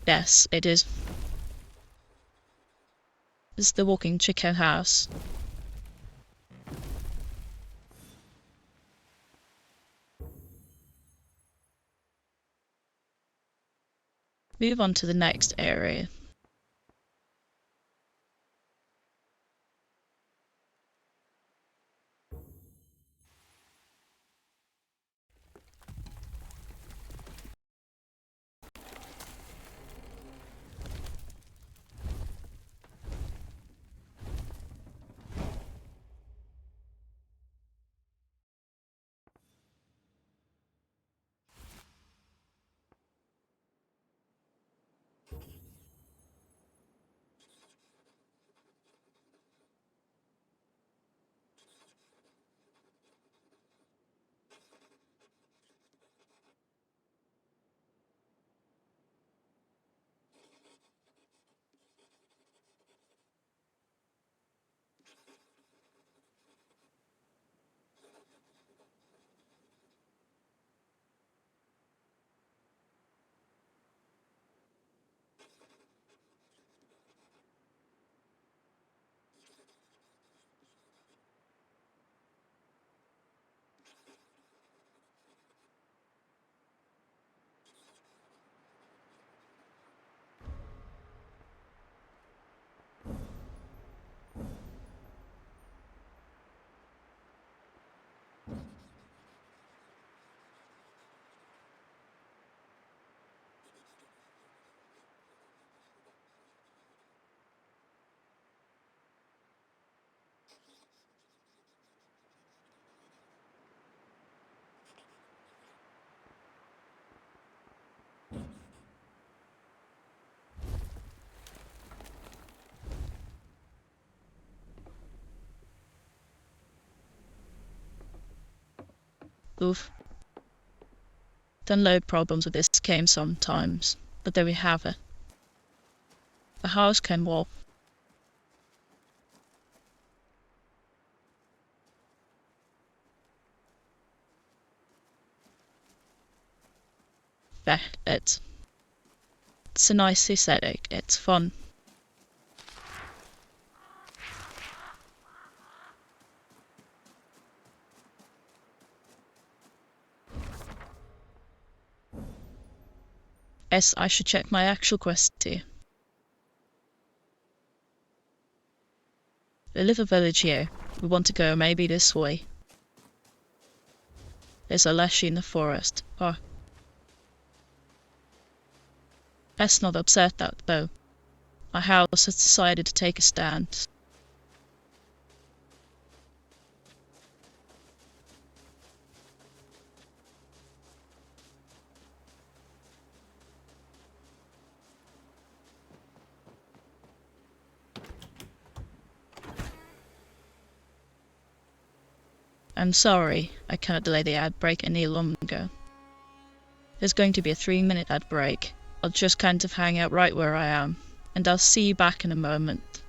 Yes, it is. It's the walking chicken house. Move on to the next area. Oof. Done load problems with this game sometimes, but there we have it. The house can walk. It's a nice aesthetic. It's fun. Yes, I should check my actual quest here. The little village here. We want to go maybe this way. There's a lashy in the forest. Oh. Let's not upset that, though. Our house has decided to take a stand. I'm sorry, I cannot delay the ad break any longer. There's going to be a 3-minute ad break. I'll just kind of hang out right where I am, and I'll see you back in a moment.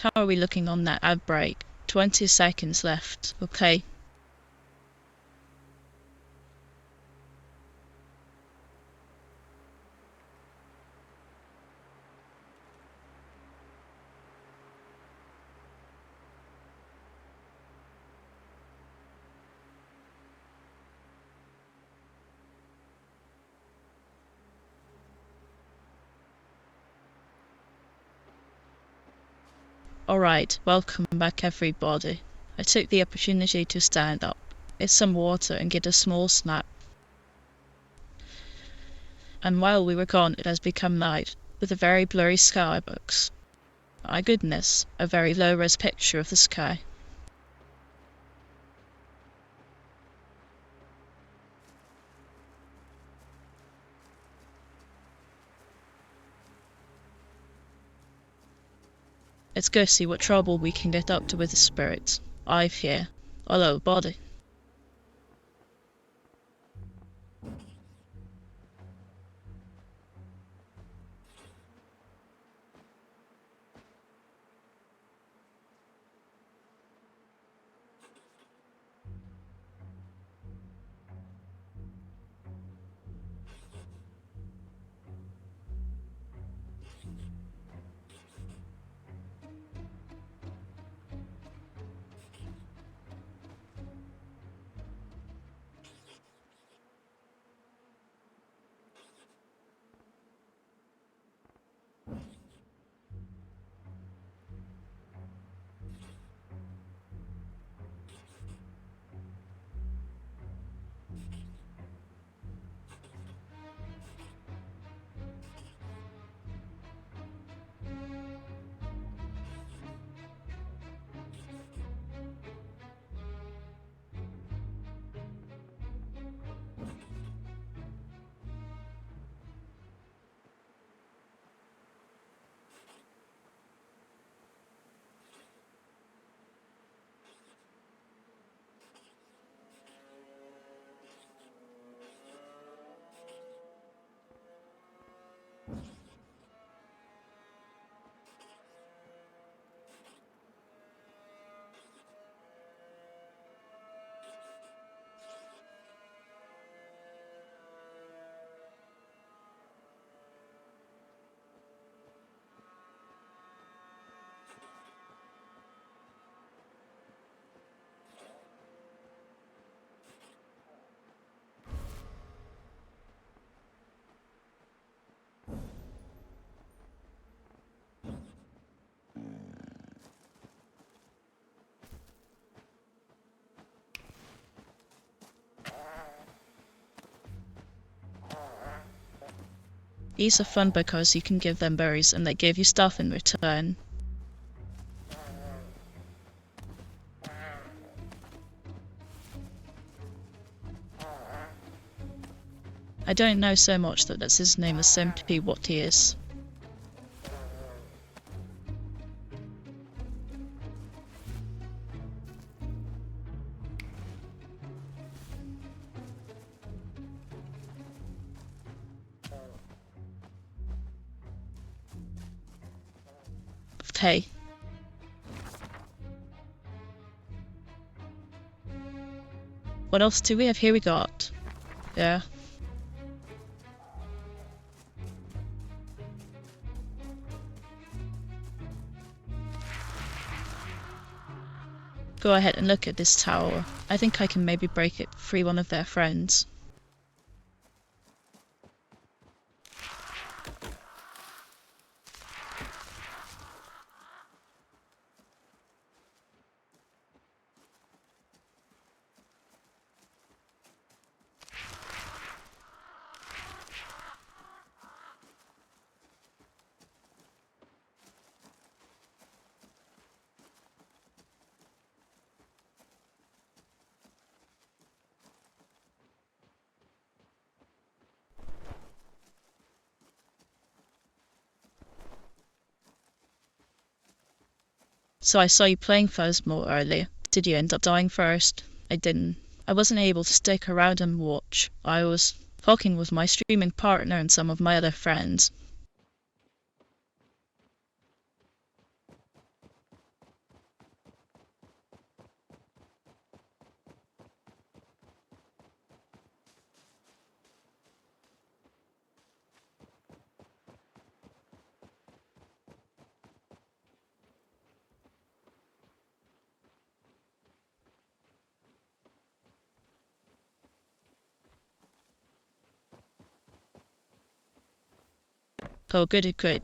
How are we looking on that ad break? 20 seconds left. Okay. Alright, welcome back everybody. I took the opportunity to stand up, get some water and get a small snack. And while we were gone it has become night, with a very blurry sky box. My goodness, a very low-res picture of the sky. Let's go see what trouble we can get up to with the spirits. I've here. Hello, body. These are fun because you can give them berries and they give you stuff in return. I don't know so much that that's his name as simply what he is. But hey. What else do we have here? We got... Yeah. Go ahead and look at this tower. I think I can maybe break it free one of their friends. So I saw you playing Fuzzmore earlier. Did you end up dying first? I didn't. I wasn't able to stick around and watch. I was talking with my streaming partner and some of my other friends. Oh, good.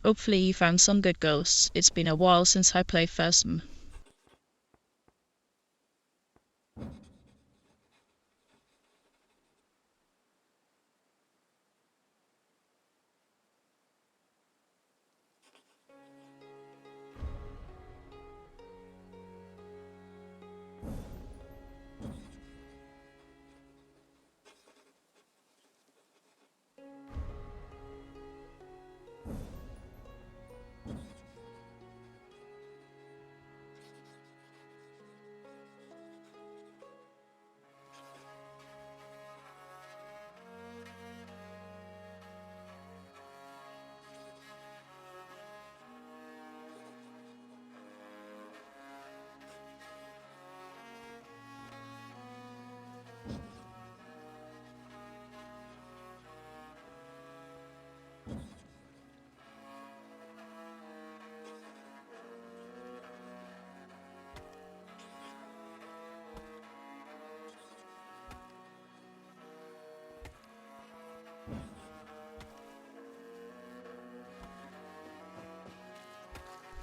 Hopefully you found some good ghosts. It's been a while since I played Phasm.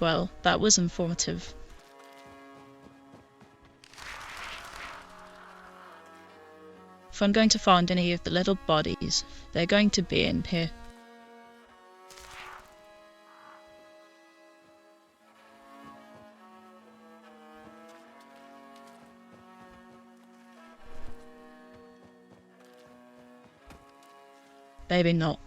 Well, that was informative. If I'm going to find any of the little bodies, they're going to be in here. Maybe not.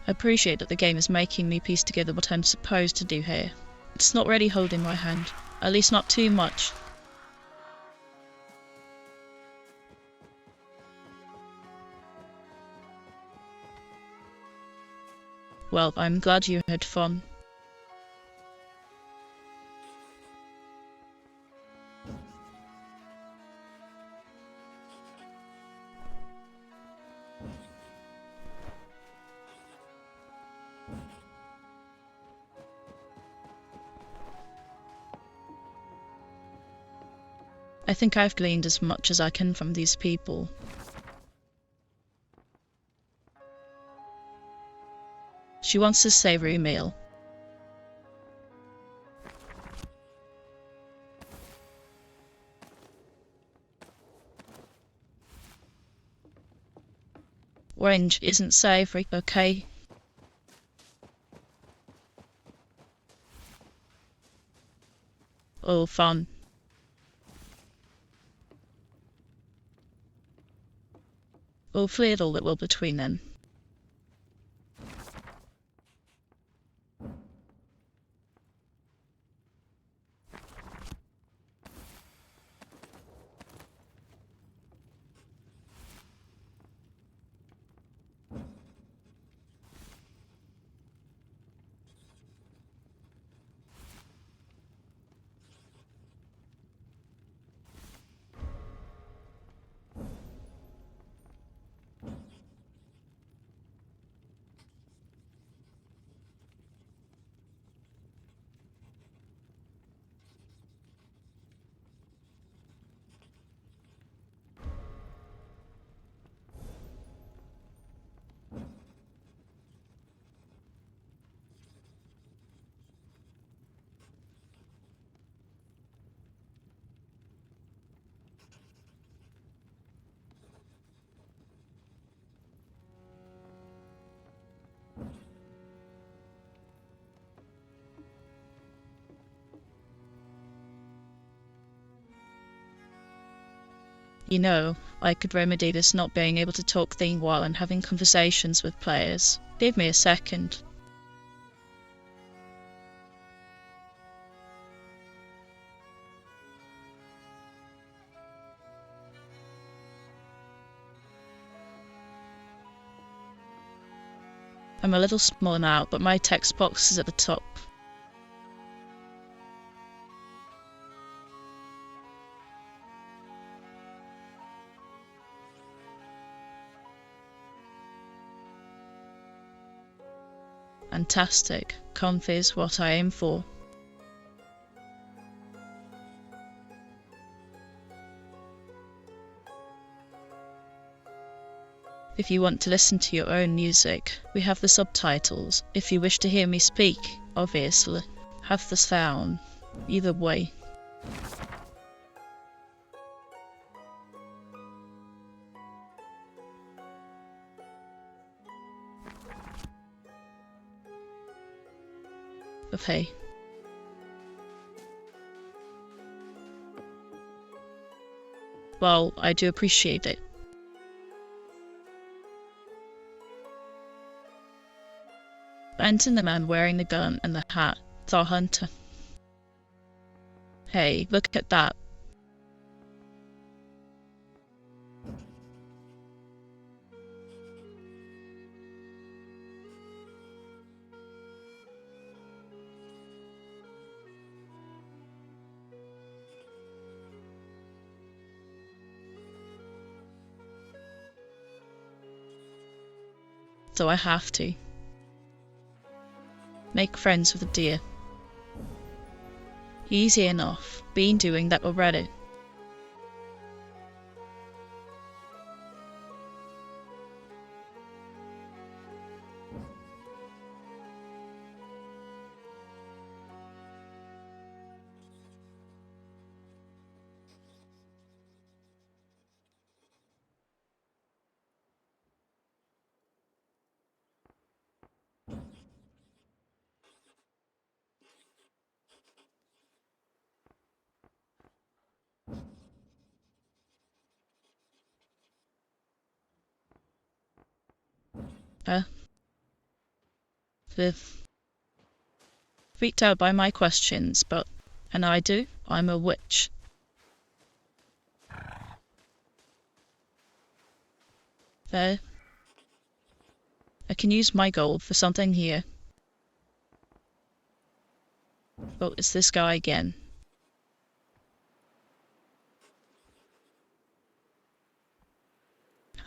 I appreciate that the game is making me piece together what I'm supposed to do here. It's not really holding my hand, at least not too much. Well, I'm glad you had fun. I think I've gleaned as much as I can from these people. She wants a savoury meal. Orange isn't savoury, okay? Oh, fun. We'll clear all that will between them. You know, I could remedy this not being able to talk thing while I'm having conversations with players. Give me a second. I'm a little small now, but my text box is at the top. Fantastic. Comfy is what I aim for. If you want to listen to your own music, we have the subtitles. If you wish to hear me speak, obviously, have the sound. Either way. Okay. Well, I do appreciate it. Benton, the man wearing the gun and the hat, saw Hunter. Hey, look at that. So I have to. Make friends with a deer. Easy enough. Been doing that already. With freaked out by my questions, but and I do. I'm a witch. There. I can use my gold for something here. Oh, it's this guy again.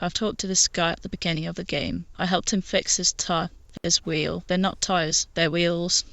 I've talked to this guy at the beginning of the game. I helped him fix his wheel. They're not tires, they're wheels.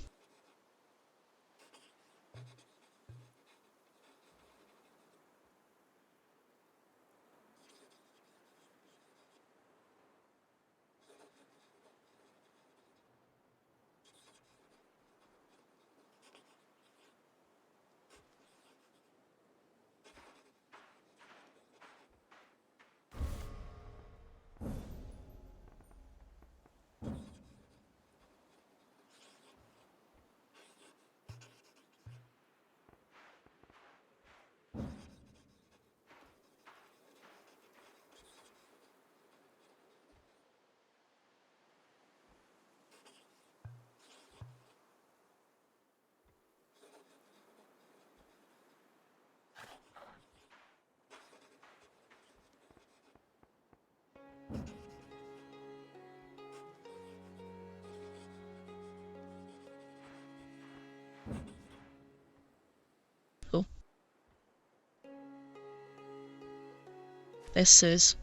This is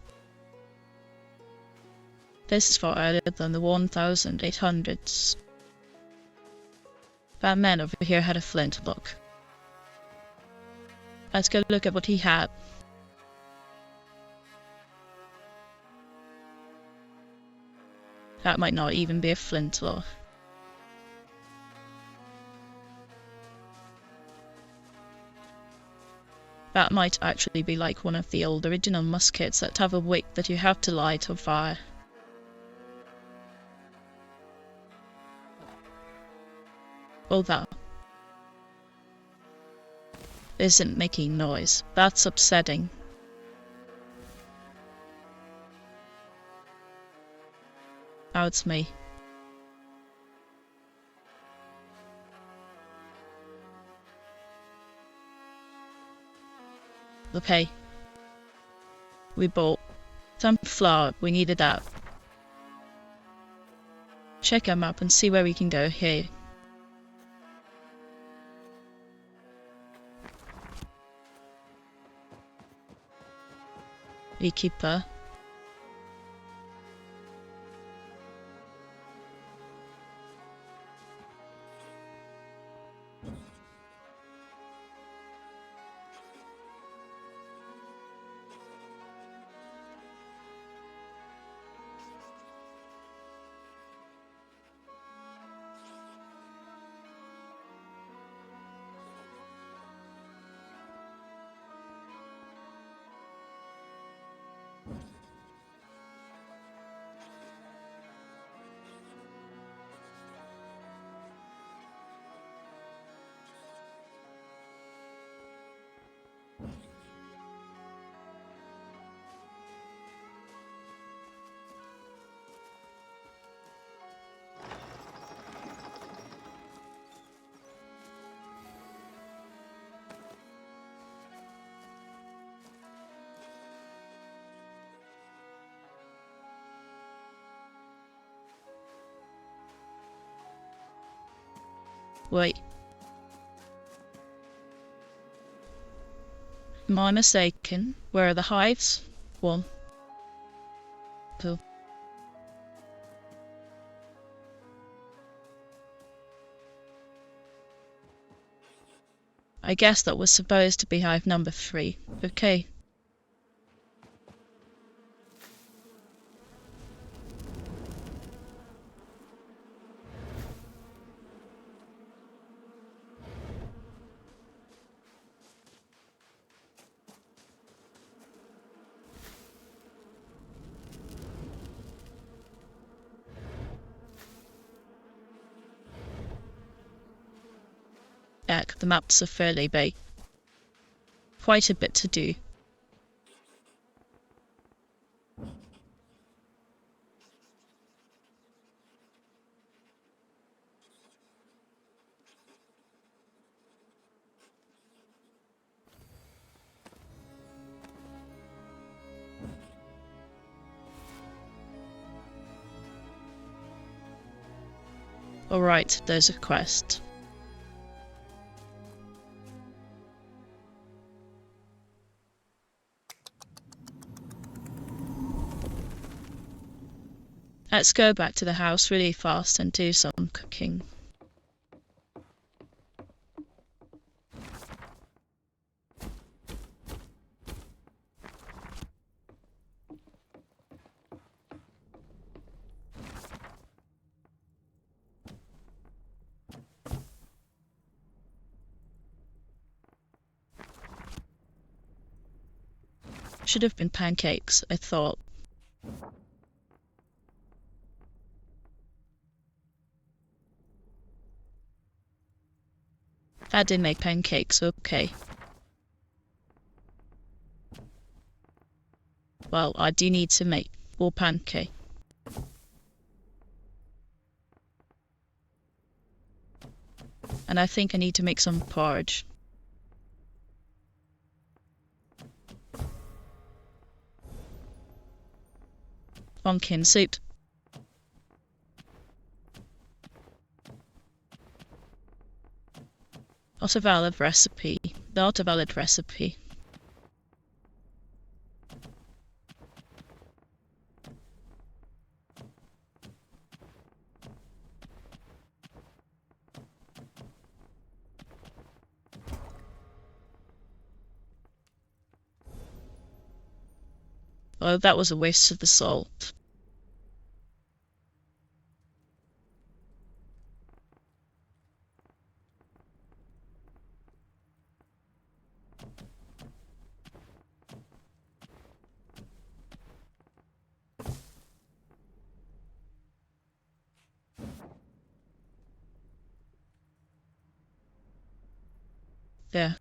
far earlier than the 1800s. That man over here had a flintlock. Let's go look at what he had. That might not even be a flintlock. That might actually be like one of the old original muskets that have a wick that you have to light on fire. Oh, that isn't making noise. That's upsetting. Now it's me. The pay. We bought some flour. We needed that. Check our map and see where we can go here. Beekeeper. Wait. Am I mistaken? Where are the hives? 1, 2. I guess that was supposed to be hive number 3. Okay. The maps are fairly big. Quite a bit to do. Alright, there's a quest. Let's go back to the house really fast and do some cooking. Should have been pancakes, I thought. That did make pancakes, okay. Well, I do need to make more pancake. And I think I need to make some porridge. Pumpkin soup. Not a valid recipe. Not a valid recipe. Oh, that was a waste of the salt. Yeah.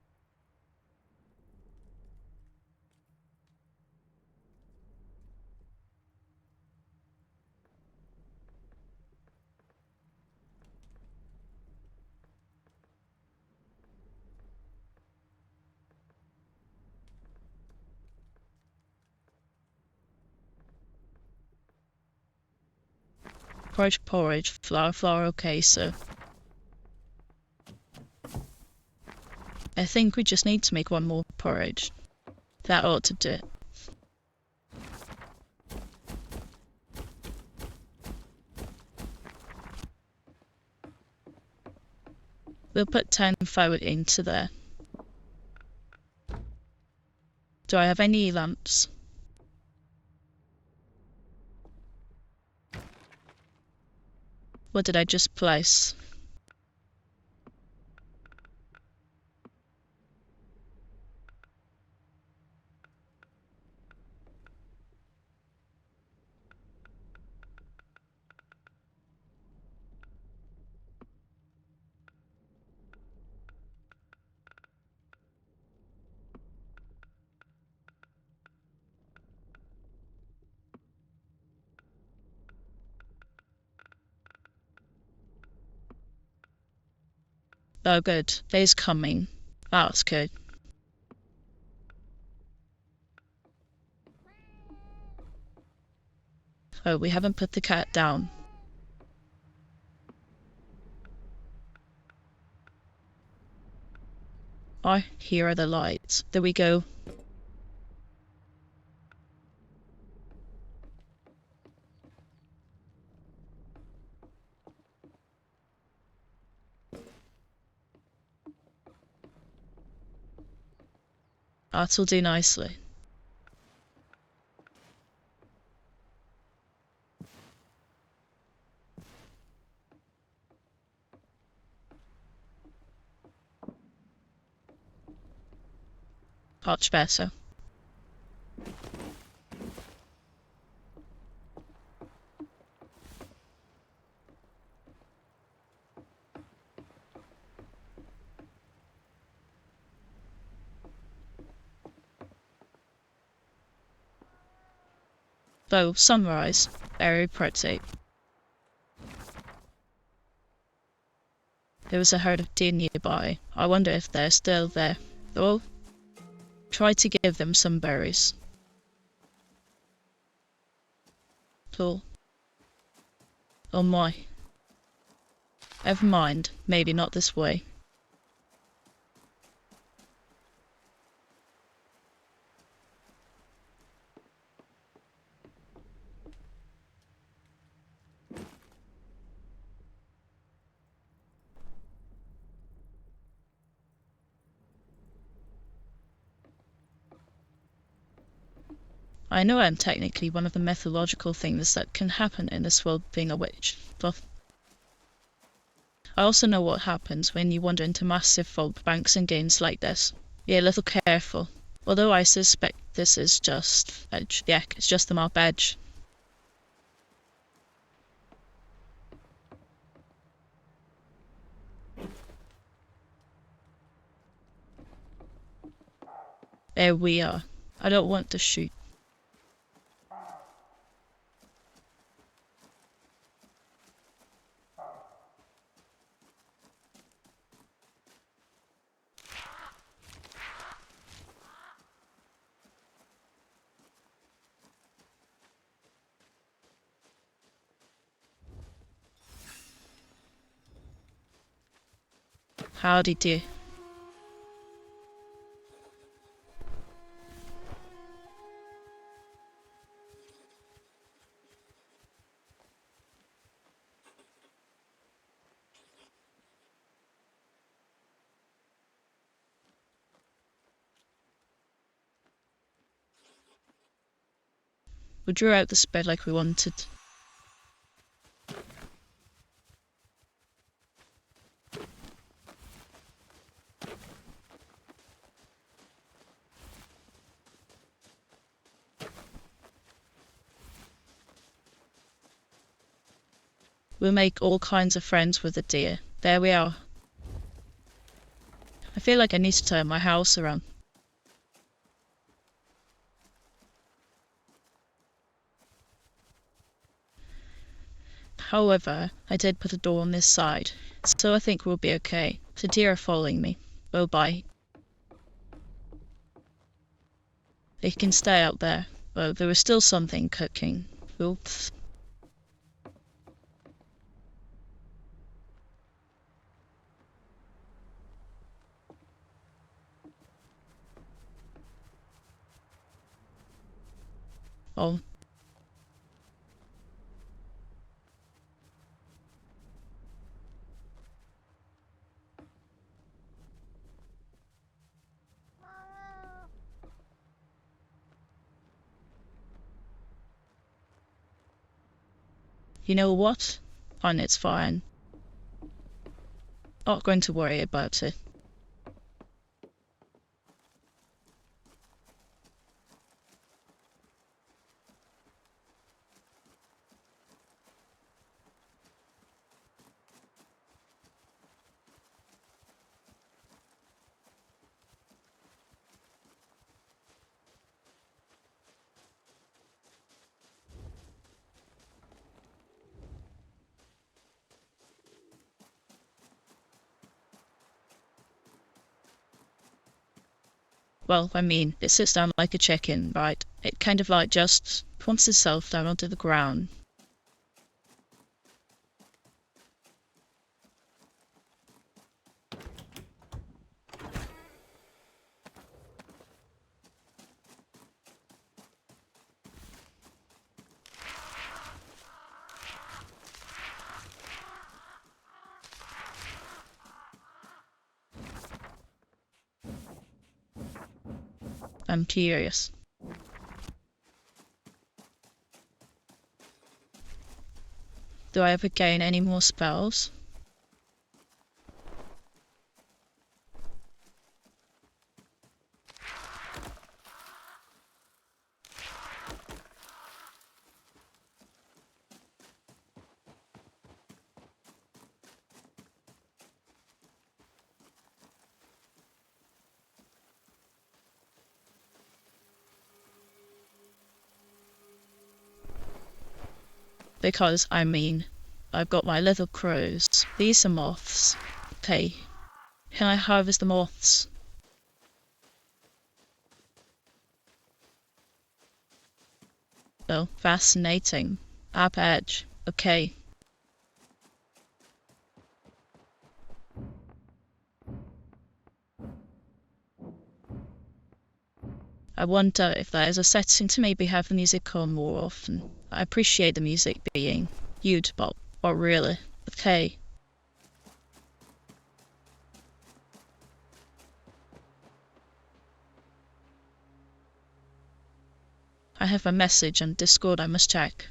Porridge, flour, okay, so I think we just need to make one more porridge. That ought to do it. We'll put 10 firewood into there. Do I have any lamps? What did I just place? Oh, good. Day's coming. That's good. Oh, we haven't put the cat down. Oh, here are the lights. There we go. That'll do nicely. Much better. So, sunrise. Very pretty. There was a herd of deer nearby. I wonder if they're still there. Oh, try to give them some berries. Cool. Oh my. Never mind. Maybe not this way. I know I'm technically one of the mythological things that can happen in this world being a witch, but I also know what happens when you wander into massive vault banks and gains like this. Be a little careful. Although I suspect this is just edge. Yeah, it's just the map edge. There we are. I don't want to shoot. Howdy dear. We drew out the spread like we wanted. We'll make all kinds of friends with the deer. There we are. I feel like I need to turn my house around. However, I did put a door on this side, so I think we'll be okay. The deer are following me. Oh, bye. They can stay out there. Oh, there was still something cooking. Oops. Oh. You know what? Fine, it's fine. Not going to worry about it. Well, I mean, it sits down like a chicken, right? It kind of like just plumps itself down onto the ground. I'm curious. Do I ever gain any more spells? Because, I mean, I've got my little crows. These are moths. Okay. Can I harvest the moths? Oh, fascinating. Up edge. Okay. I wonder if there is a setting to maybe have the music on more often. I appreciate the music being huge, but really. Okay. I have a message on Discord I must check.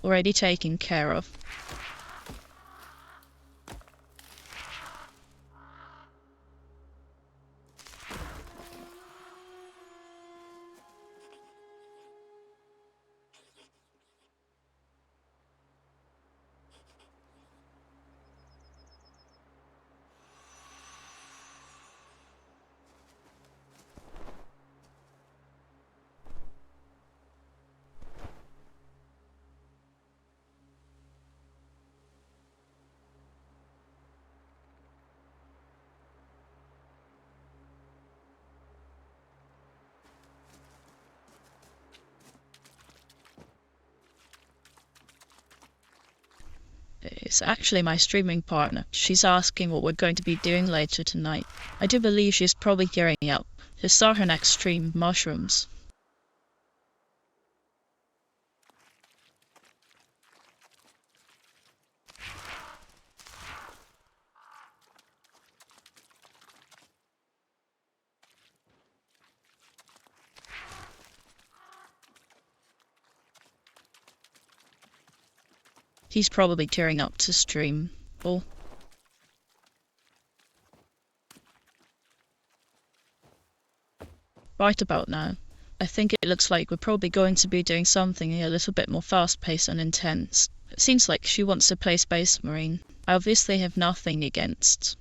Already taken care of. It's actually my streaming partner. She's asking what we're going to be doing later tonight. I do believe she's probably gearing up to start her next stream, mushrooms. He's probably gearing up to stream. Oh. Right about now, I think it looks like we're probably going to be doing something a little bit more fast-paced and intense. It seems like she wants to play Space Marine. I obviously have nothing against.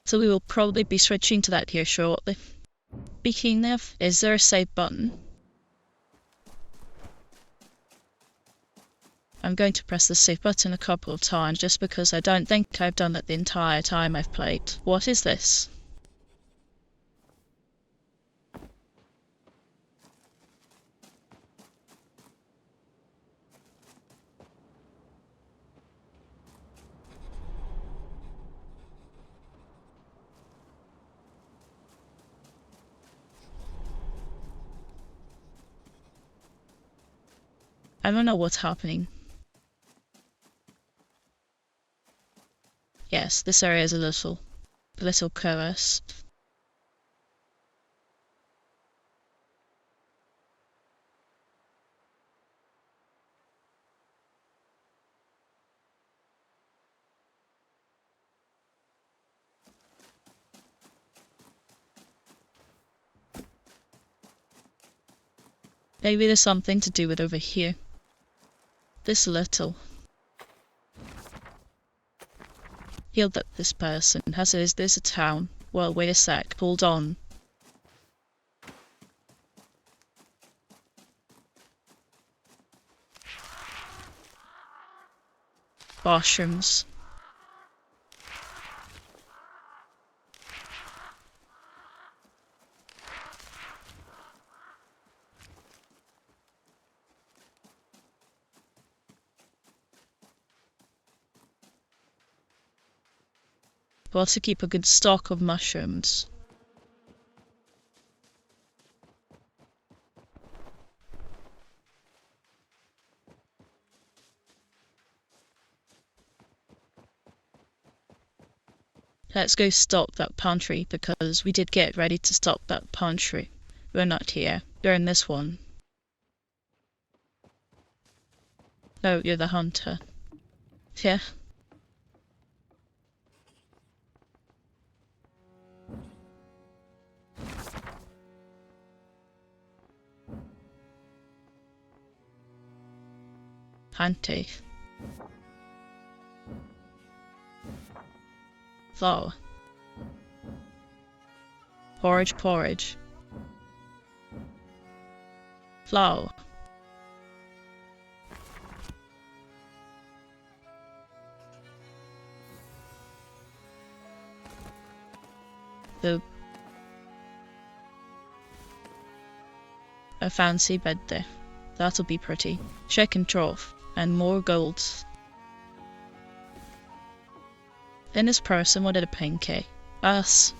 So we will probably be switching to that here shortly. Speaking of, is there a save button? I'm going to press the save button a couple of times just because I don't think I've done that the entire time I've played. What is this? I don't know what's happening. Yes, this area is a little cursed. Maybe there's something to do with over here. This little. Healed up this person. Is this a town? Well, wait a sec. Hold on. Washrooms. Well, to keep a good stock of mushrooms. Let's go stop that pantry because we did get ready to stop that pantry. We're not here. We're in this one. No, you're the hunter. Yeah. Hunty. Flour. Porridge. Flour. A fancy bed there. That'll be pretty. Second trough. And more gold. In this person wanted a pancake. Us.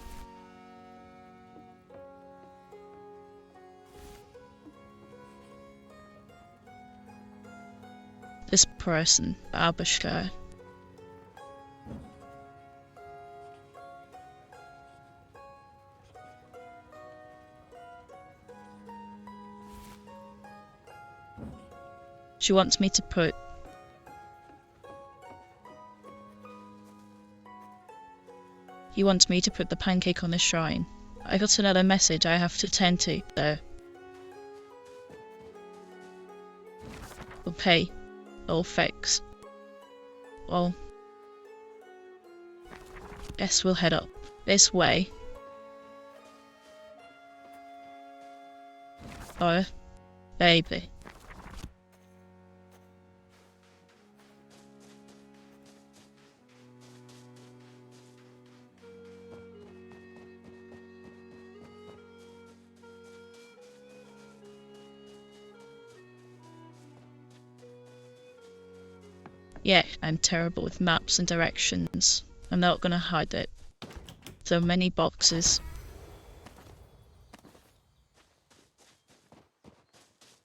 This person, Babushka. She wants me to put He wants me to put the pancake on the shrine. I got another message I have to attend to, though. We'll pay. All fix. Well, guess we'll head up this way. Oh, baby. Yeah, I'm terrible with maps and directions. I'm not gonna hide it. So many boxes.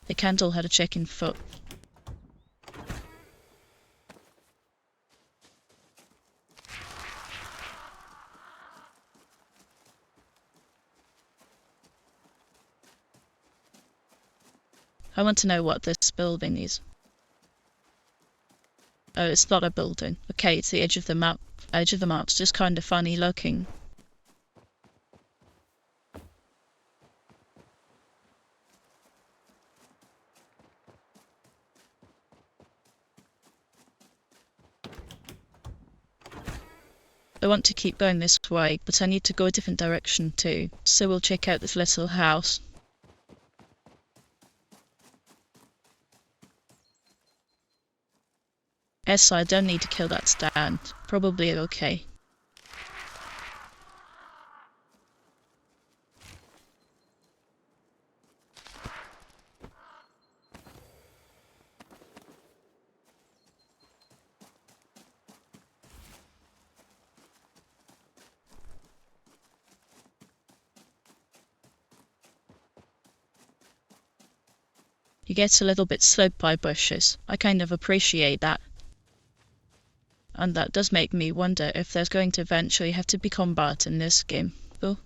The candle had a chicken foot. I want to know what this building is. Oh, it's not a building. Okay, it's the edge of the map. Edge of the map's just kind of funny looking. I want to keep going this way, but I need to go a different direction too. So we'll check out this little house. Yes, I don't need to kill that stand. Probably okay. You get a little bit sloped by bushes. I kind of appreciate that. And that does make me wonder if there's going to eventually have to be combat in this game. Oh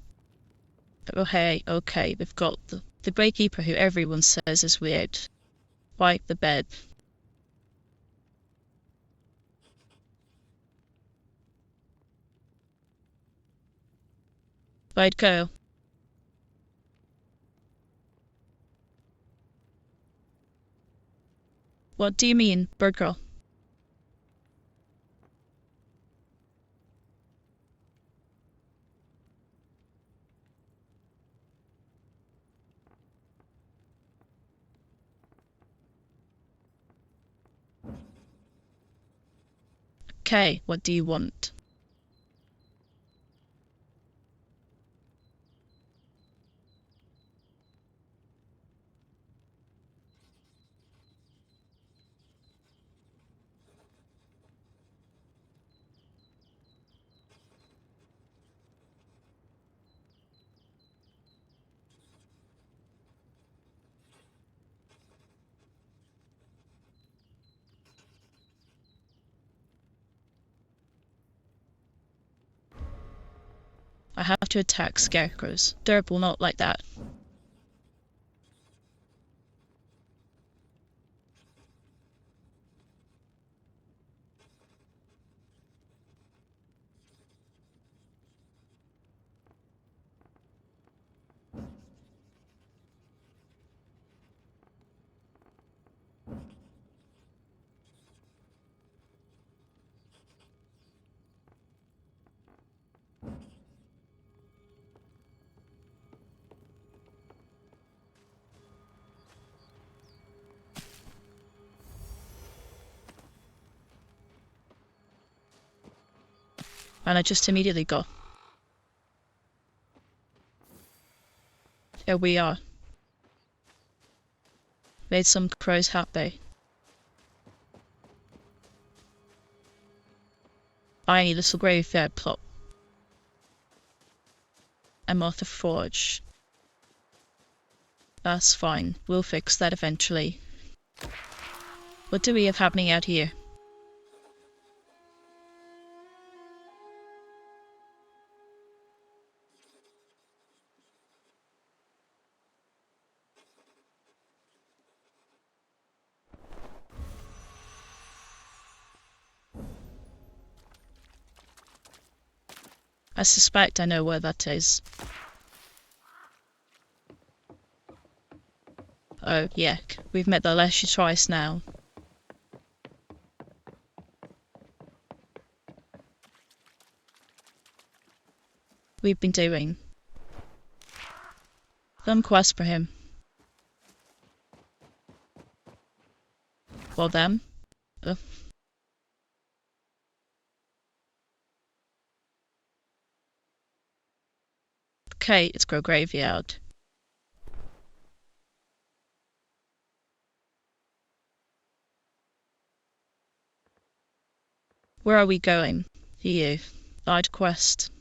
hey, okay, we've got the Greykeeper who everyone says is weird. Wipe the bed. Right, go. What do you mean, bird girl? Okay, what do you want? I have to attack scarecrows. Derp will not like that. And I just immediately go. Here we are. Made some crows happy. Tiny little graveyard plot. I'm off the forge. That's fine. We'll fix that eventually. What do we have happening out here? I suspect I know where that is. Oh, yuck. We've met the Leshy twice now. We've been doing some quest for him. For them? Uh, okay, it's Grow Graveyard. Where are we going? You. Side quest.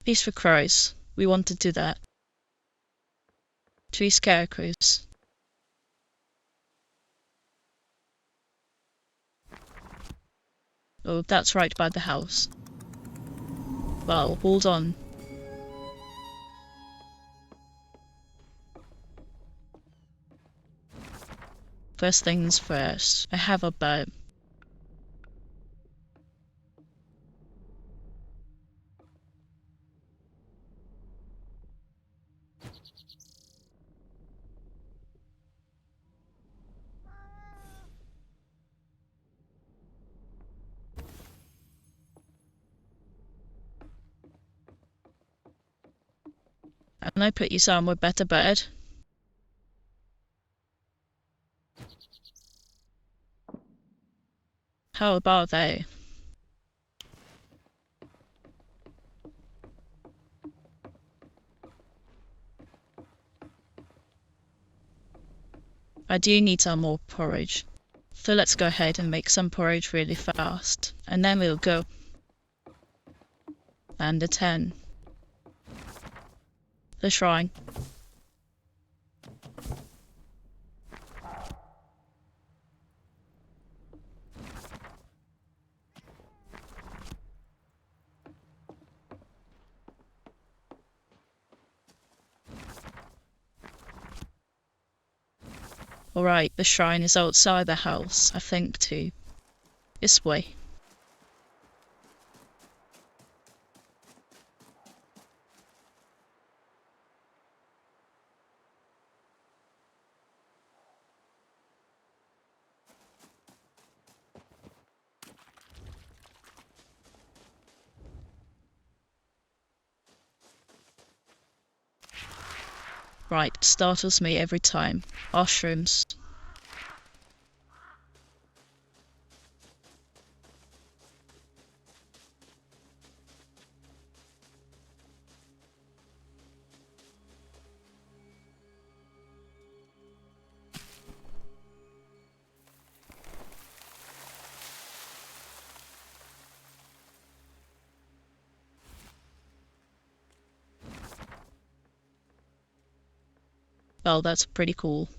Feast for crows. We want to do that. 3 scarecrows. Oh, that's right by the house. Well, hold on. First things first. I have a bow. And I put you somewhere better, bird. How about they? I do need some more porridge. So let's go ahead and make some porridge really fast. And then we'll go. And a 10. The shrine. Alright, the shrine is outside the house, I think too. This way. Right, startles me every time. Mushrooms. Well, that's pretty cool.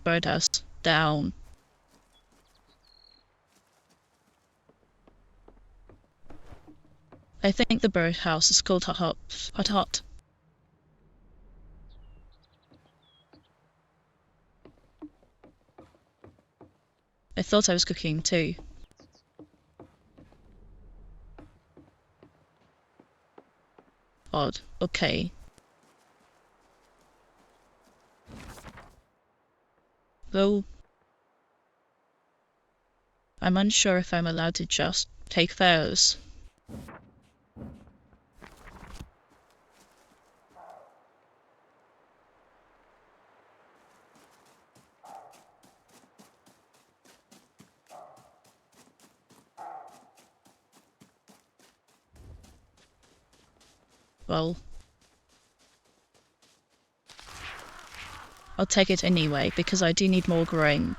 Birdhouse. Down. I think the birdhouse is called Hot Hot. Hot Hot. I thought I was cooking too. Odd. Okay. Though I'm unsure if I'm allowed to just take those. Well, I'll take it anyway, because I do need more grain.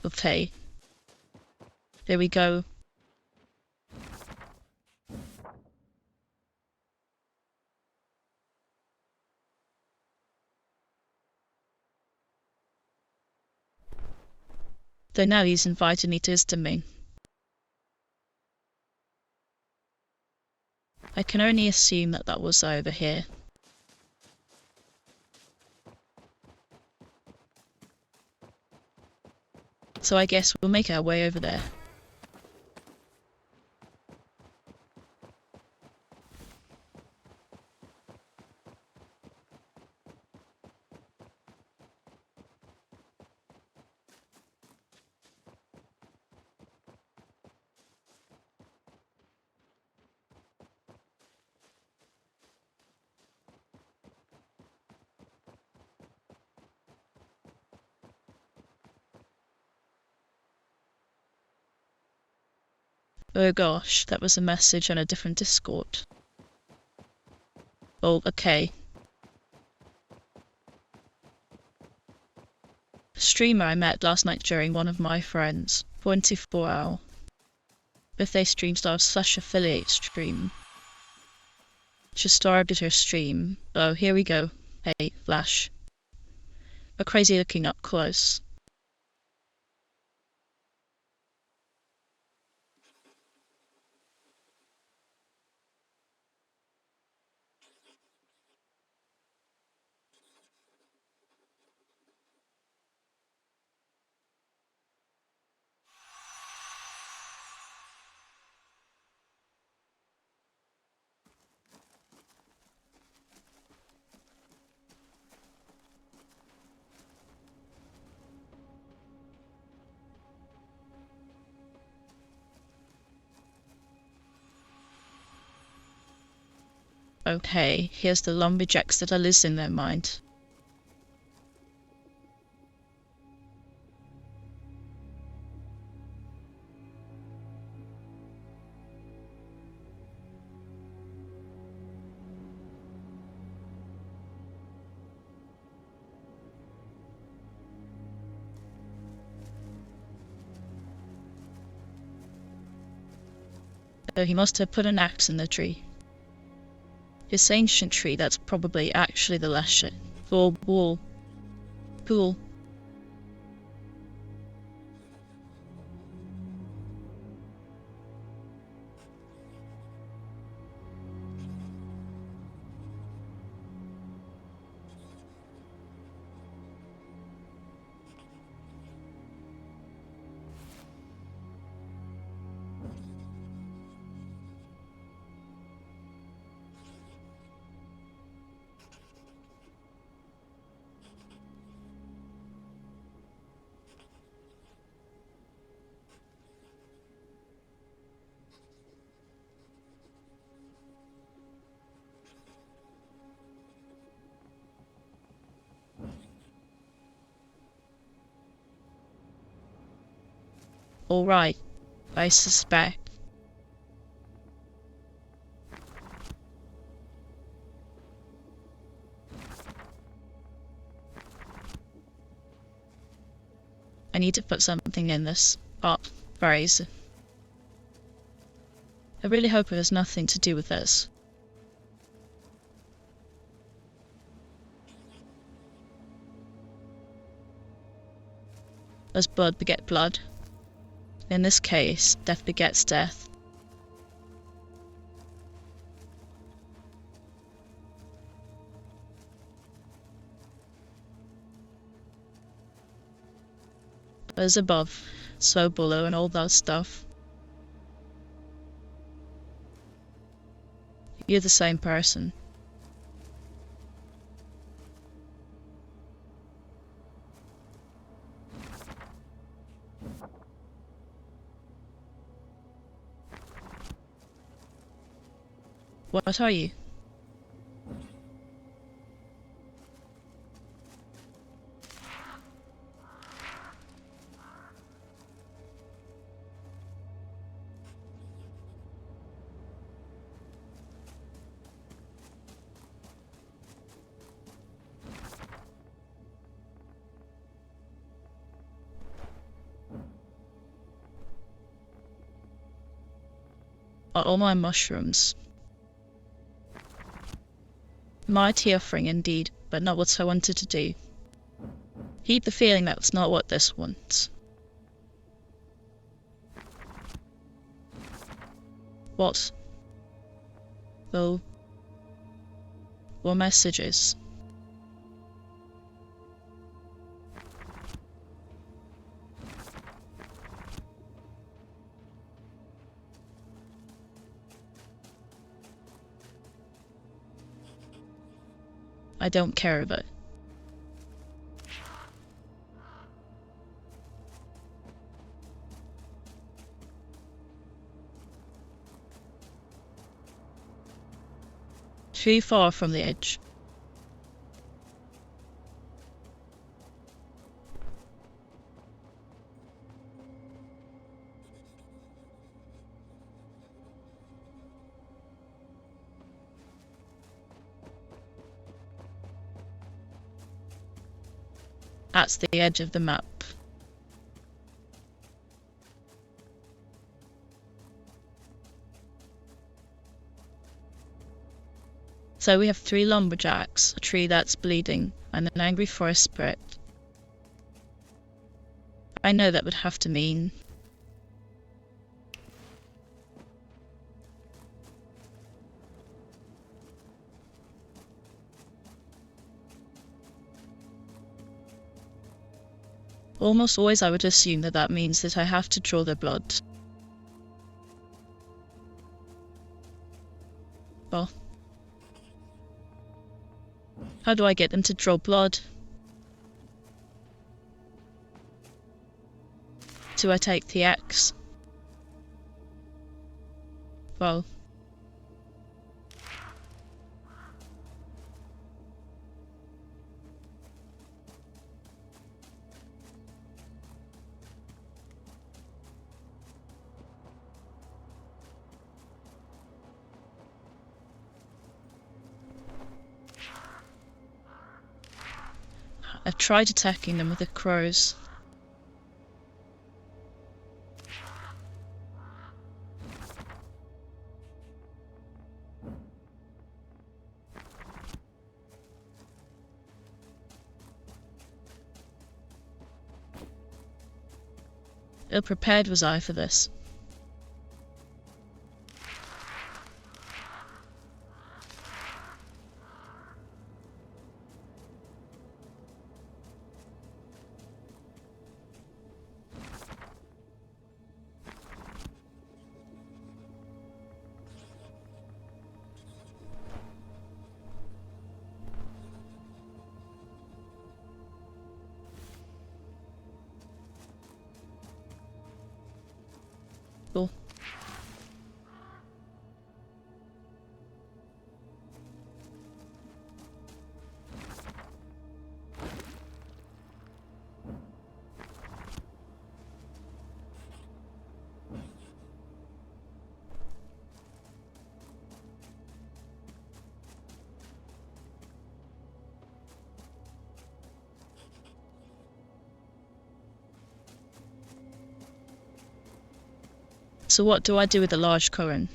Okay. There we go. So now he's invited me to his domain. I can only assume that that was over here. So I guess we'll make our way over there. Oh gosh, that was a message on a different Discord. Oh, okay. A streamer I met last night during one of my friends' 24-hour birthday stream /affiliate stream. She started her stream. Oh, here we go. Hey, Flash. A crazy looking up close. Okay, here's the lumberjacks that are losing their mind. So he must have put an axe in the tree. This ancient tree that's probably actually the last shit. Full wall. Cool. Alright, I suspect. I need to put something in this art phrase. I really hope it has nothing to do with this. Does blood beget blood? In this case, death begets death. As above, so below, and all that stuff. You're the same person. What are you? Are all my mushrooms? Mighty offering indeed, but not what I wanted to do. Keep the feeling that's not what this wants. What? Though? What messages? I don't care about. Too far from the edge. That's the edge of the map. So we have 3 lumberjacks, a tree that's bleeding, and an angry forest spirit. I know that would have to mean... Almost always I would assume that that means that I have to draw their blood. Well, how do I get them to draw blood? Do I take the axe? Well... I've tried attacking them with the crows. Ill prepared was I for this. Cool. So what do I do with the large current?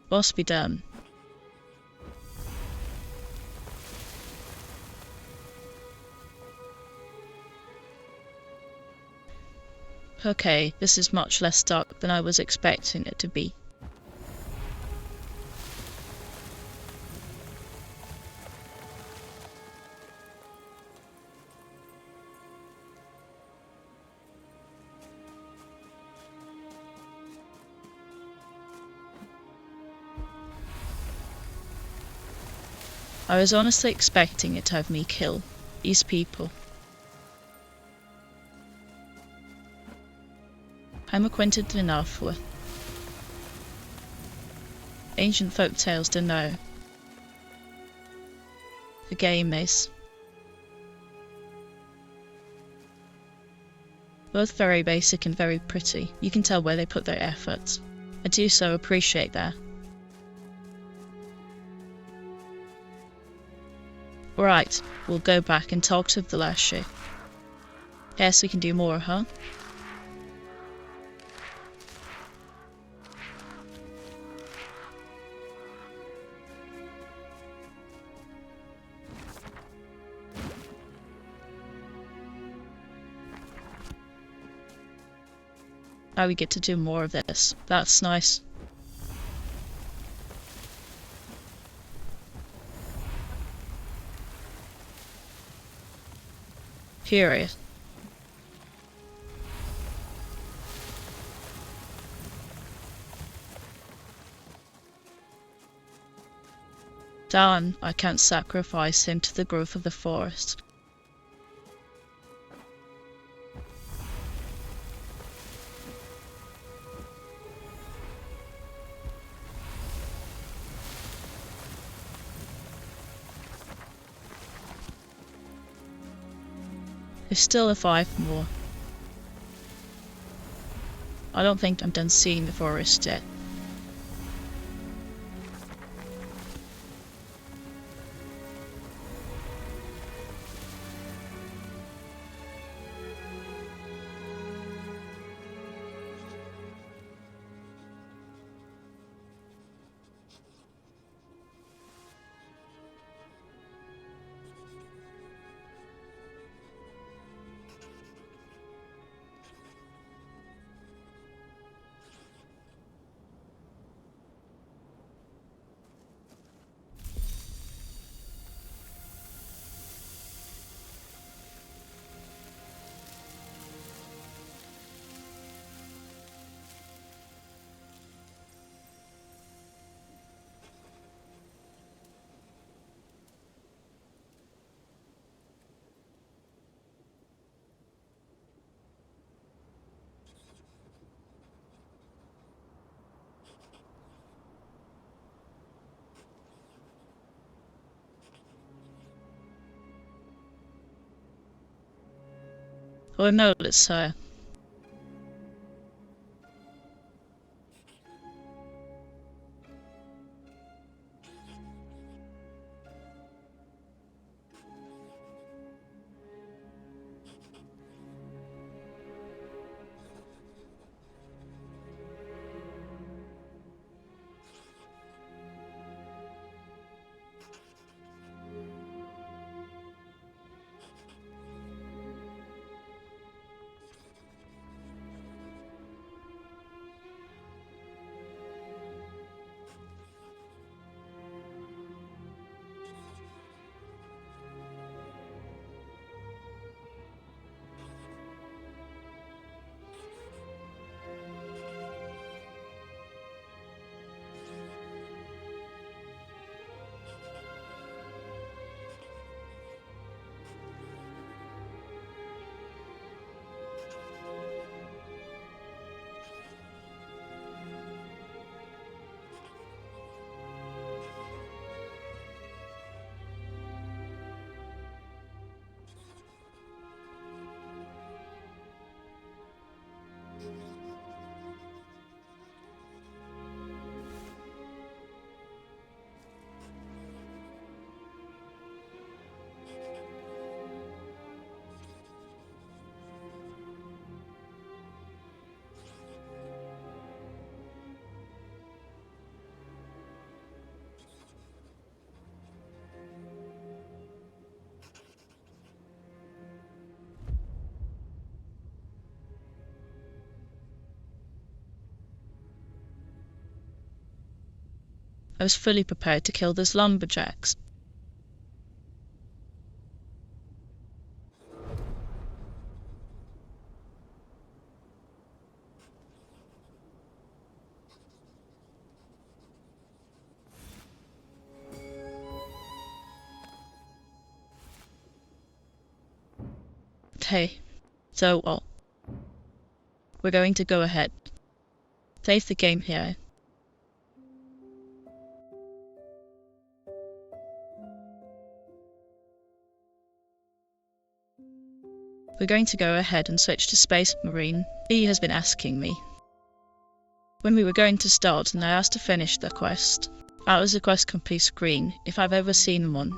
Must be done. Okay, this is much less dark than I was expecting it to be. I was honestly expecting it to have me kill these people. I'm acquainted enough with ancient folk tales to know the game is both very basic and very pretty. You can tell where they put their effort. I do so appreciate that. Right, we'll go back and talk to the Lashy. Yes, we can do more, huh? Now we get to do more of this. That's nice. Curious. Darn, I can't sacrifice him to the growth of the forest. There's still 5 more. I don't think I'm done seeing the forest yet. Oh no, it's I was fully prepared to kill those lumberjacks. Hey, so well, we're going to go ahead. Save the game here. We're going to go ahead and switch to Space Marine. He has been asking me when we were going to start, and I asked to finish the quest. That was a quest complete screen, if I've ever seen one.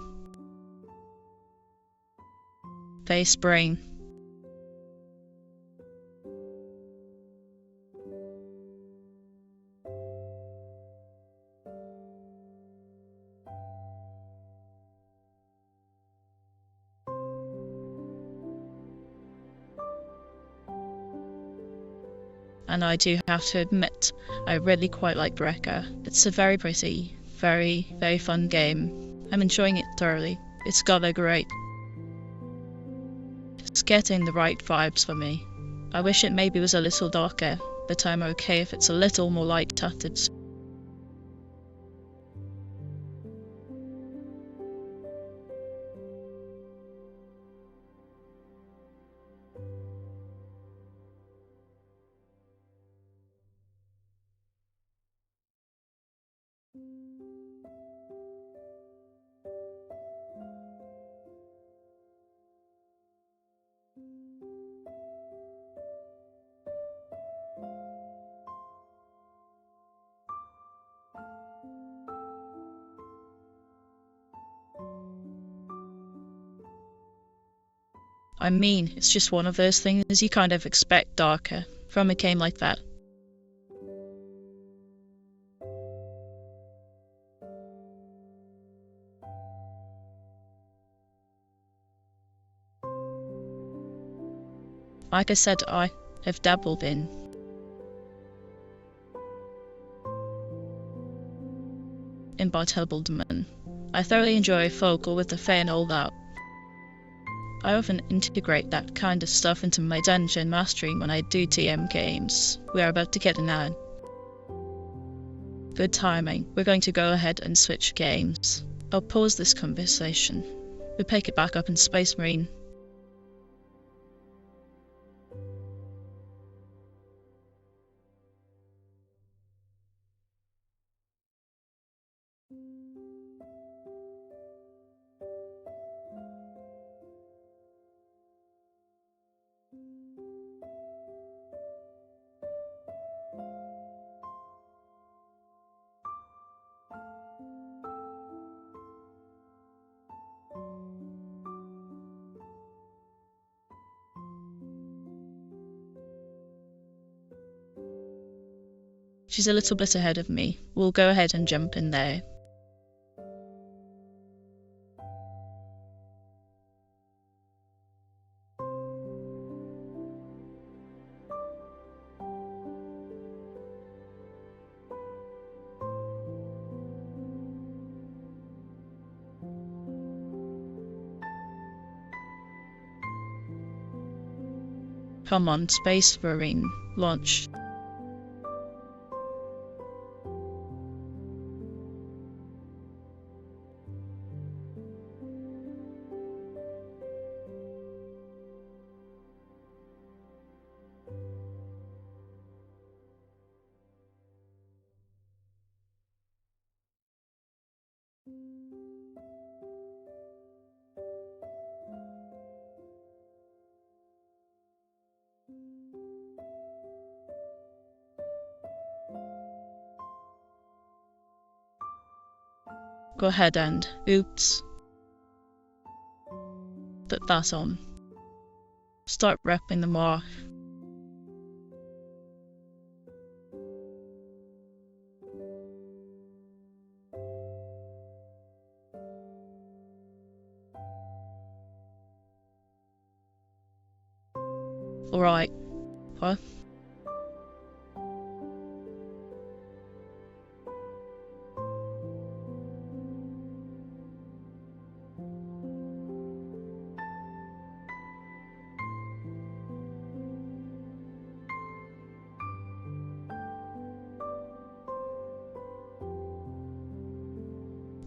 Face brain. and I do have to admit, I really quite like Reka. It's a very pretty, very, very fun game. I'm enjoying it thoroughly. It's got a great... It's getting the right vibes for me. I wish it maybe was a little darker, but I'm okay if it's a little more light-hearted. I mean, it's just one of those things you kind of expect darker from a game like that. Like I said, I have dabbled in Bartelbelderman. I thoroughly enjoy Focal with the Fae and all that. I often integrate that kind of stuff into my dungeon mastering when I do TM games. We are about to get an ad. Good timing. We're going to go ahead and switch games. I'll pause this conversation. We'll pick it back up in Space Marine. She's a little bit ahead of me. We'll go ahead and jump in there. Come on, Space Marine, launch. Go ahead and, oops. Put that on. Start wrapping them off. Alright. What?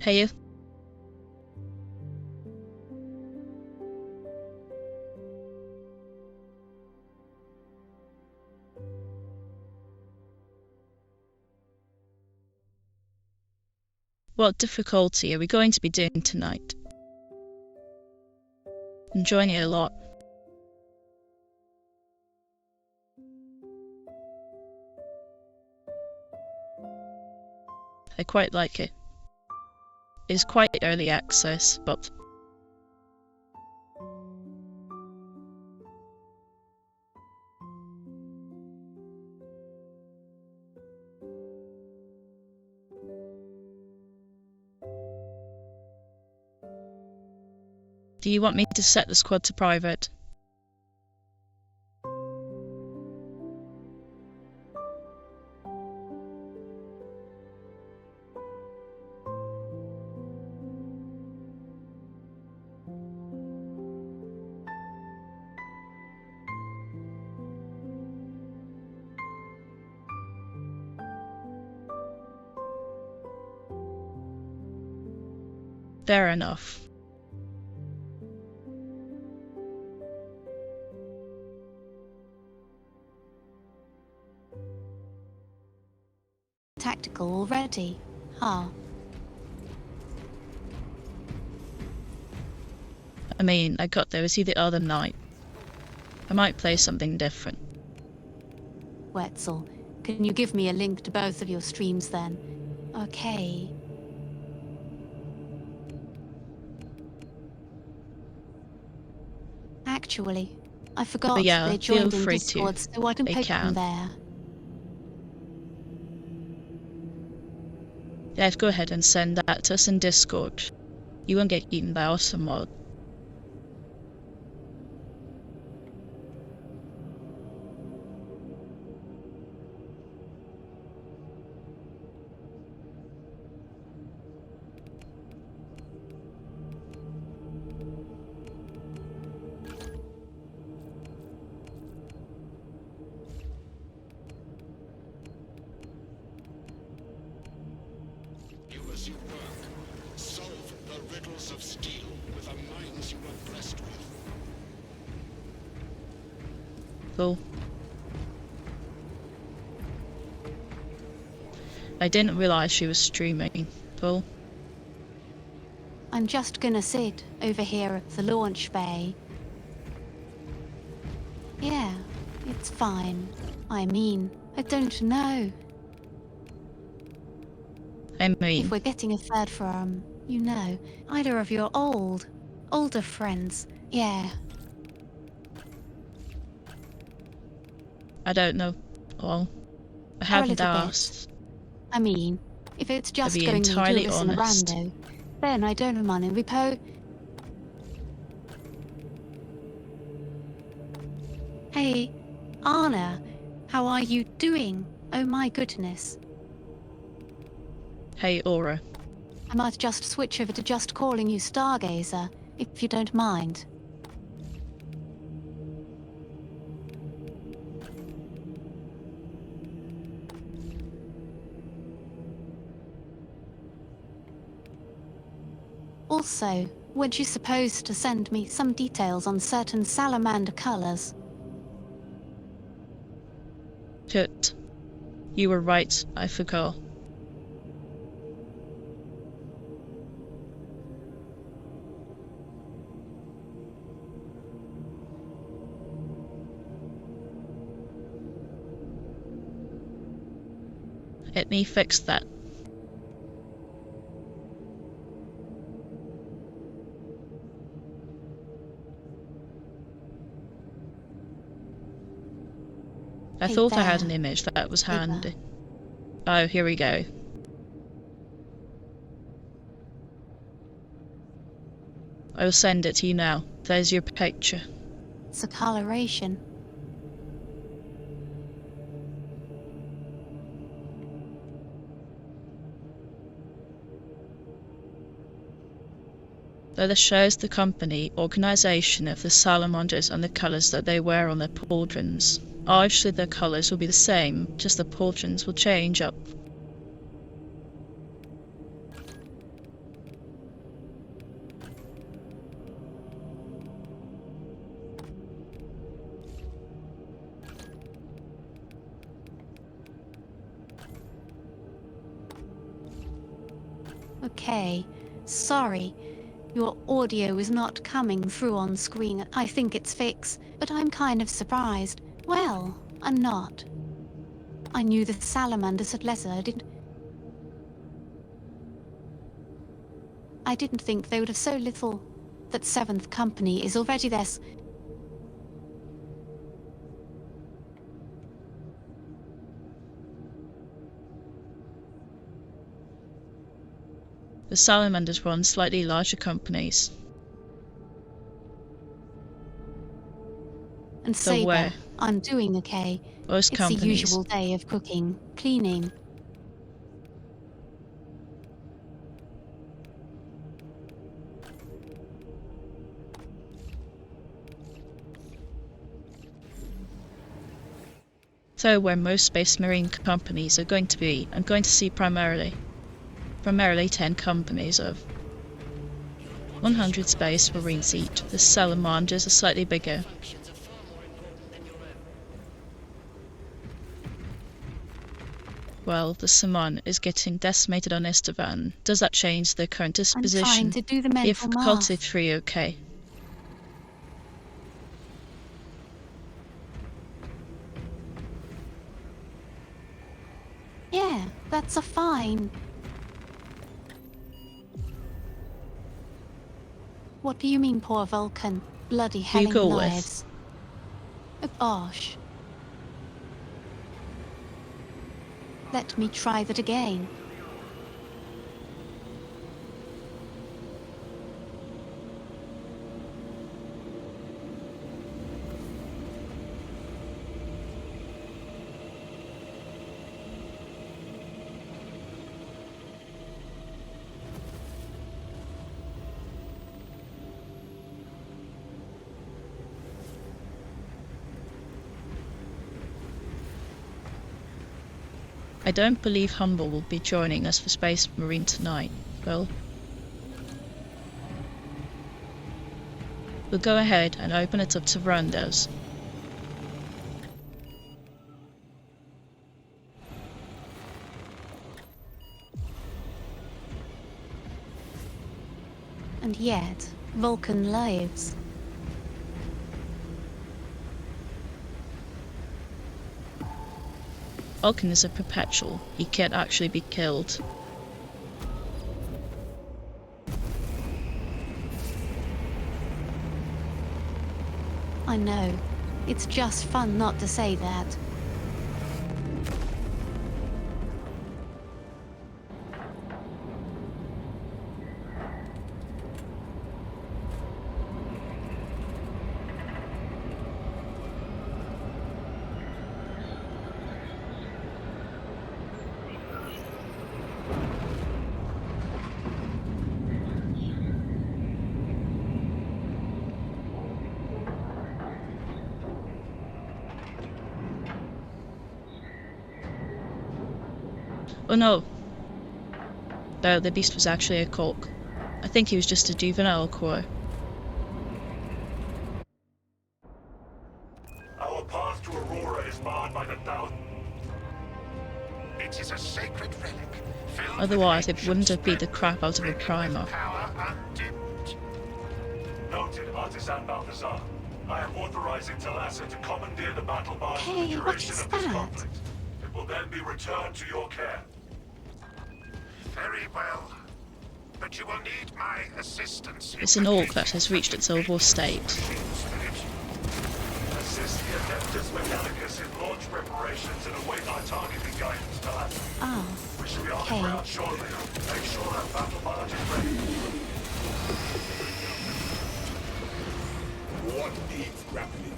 Hey you. What difficulty are we going to be doing tonight? Enjoying it a lot. I quite like it. It's quite early access, but do you want me to set the squad to private? Fair enough. Tactical already, huh? I mean, I got there with you the other night. I might play something different. Wetzel, can you give me a link to both of your streams then? Okay. Actually, I forgot But yeah, they feel joined in free to. Discord, so I can They pick can. from there. Yeah, go ahead and send that to us in Discord. You won't get eaten by awesome mod. You as you work, solve the riddles of steel with the minds you are blessed with. Cool. I didn't realise she was streaming. Cool. I'm just gonna sit over here at the launch bay. Yeah, it's fine. I mean, I don't know. I If mean, we're getting a third from, you know, either of your older friends, yeah. I don't know. Well, I Or a haven't little bit. asked. I mean, if it's just be going to be two entirely of us and a honest. rando, then I don't mind in repo. Hey, Anna, how are you doing? Oh my goodness. Hey, Aura. I might just switch over to just calling you Stargazer, if you don't mind. Also, weren't you supposed to send me some details on certain salamander colors? Shit. You were right, I forgot. Let me fix that. I Hey thought I had there, an image that was Reka. handy. Oh, here we go. I will send it to you now. There's your picture. It's a coloration. So this shows the company organisation of the salamanders and the colours that they wear on their pauldrons. Obviously their colours will be the same, just the pauldrons will change up. Okay, sorry. Your audio is not coming through on screen. I think it's fixed, but I'm kind of surprised. Well, I'm not. I knew the salamanders had lesser, I didn't think they would have so little. That Seventh Company is already this. The salamanders run slightly larger companies. And So Saber, where? I'm doing okay. Those It's the companies. usual day of cooking, cleaning. So where most space marine companies are going to be, I'm going to see primarily 10 companies of. 100 space marine seat. The salamanders are slightly bigger. Functions are far more important than your own. Well, the Saman is getting decimated on Estevan. Does that change the current I'm disposition? trying to do the mental If math. faculty 3 okay. Yeah, that's a fine. What do you mean, poor Vulcan? Bloody Who you helling go with? lives. Oh gosh. Let me try that again. I don't believe Humble will be joining us for Space Marine tonight, Will. We'll go ahead and open it up to randos. And yet, Vulcan lives. Vulcan is a perpetual. He can't actually be killed. I know. It's just fun not to say that. Oh no! No, the beast was actually a cork. I think he was just a juvenile core. Our path to Aurora is barred by the Tao. It is a sacred relic. Filled with Otherwise, it ancient wouldn't have beat the splendor, crap out of a brimming with primer. Power undimmed. Noted, Artisan Balthazar. I am authorizing Talassa to commandeer the battle barge for Hey, the what duration is of this that? conflict. It will then be returned to your care. Very well. But you will need my assistance. It's an orc that has reached its overall state. Assist the Adeptus Mechanicus in launch preparations and await our targeting guidance, Talassa. Ah, We shall be on okay. the ground shortly. Make sure that battle barge is ready. What needs grappling?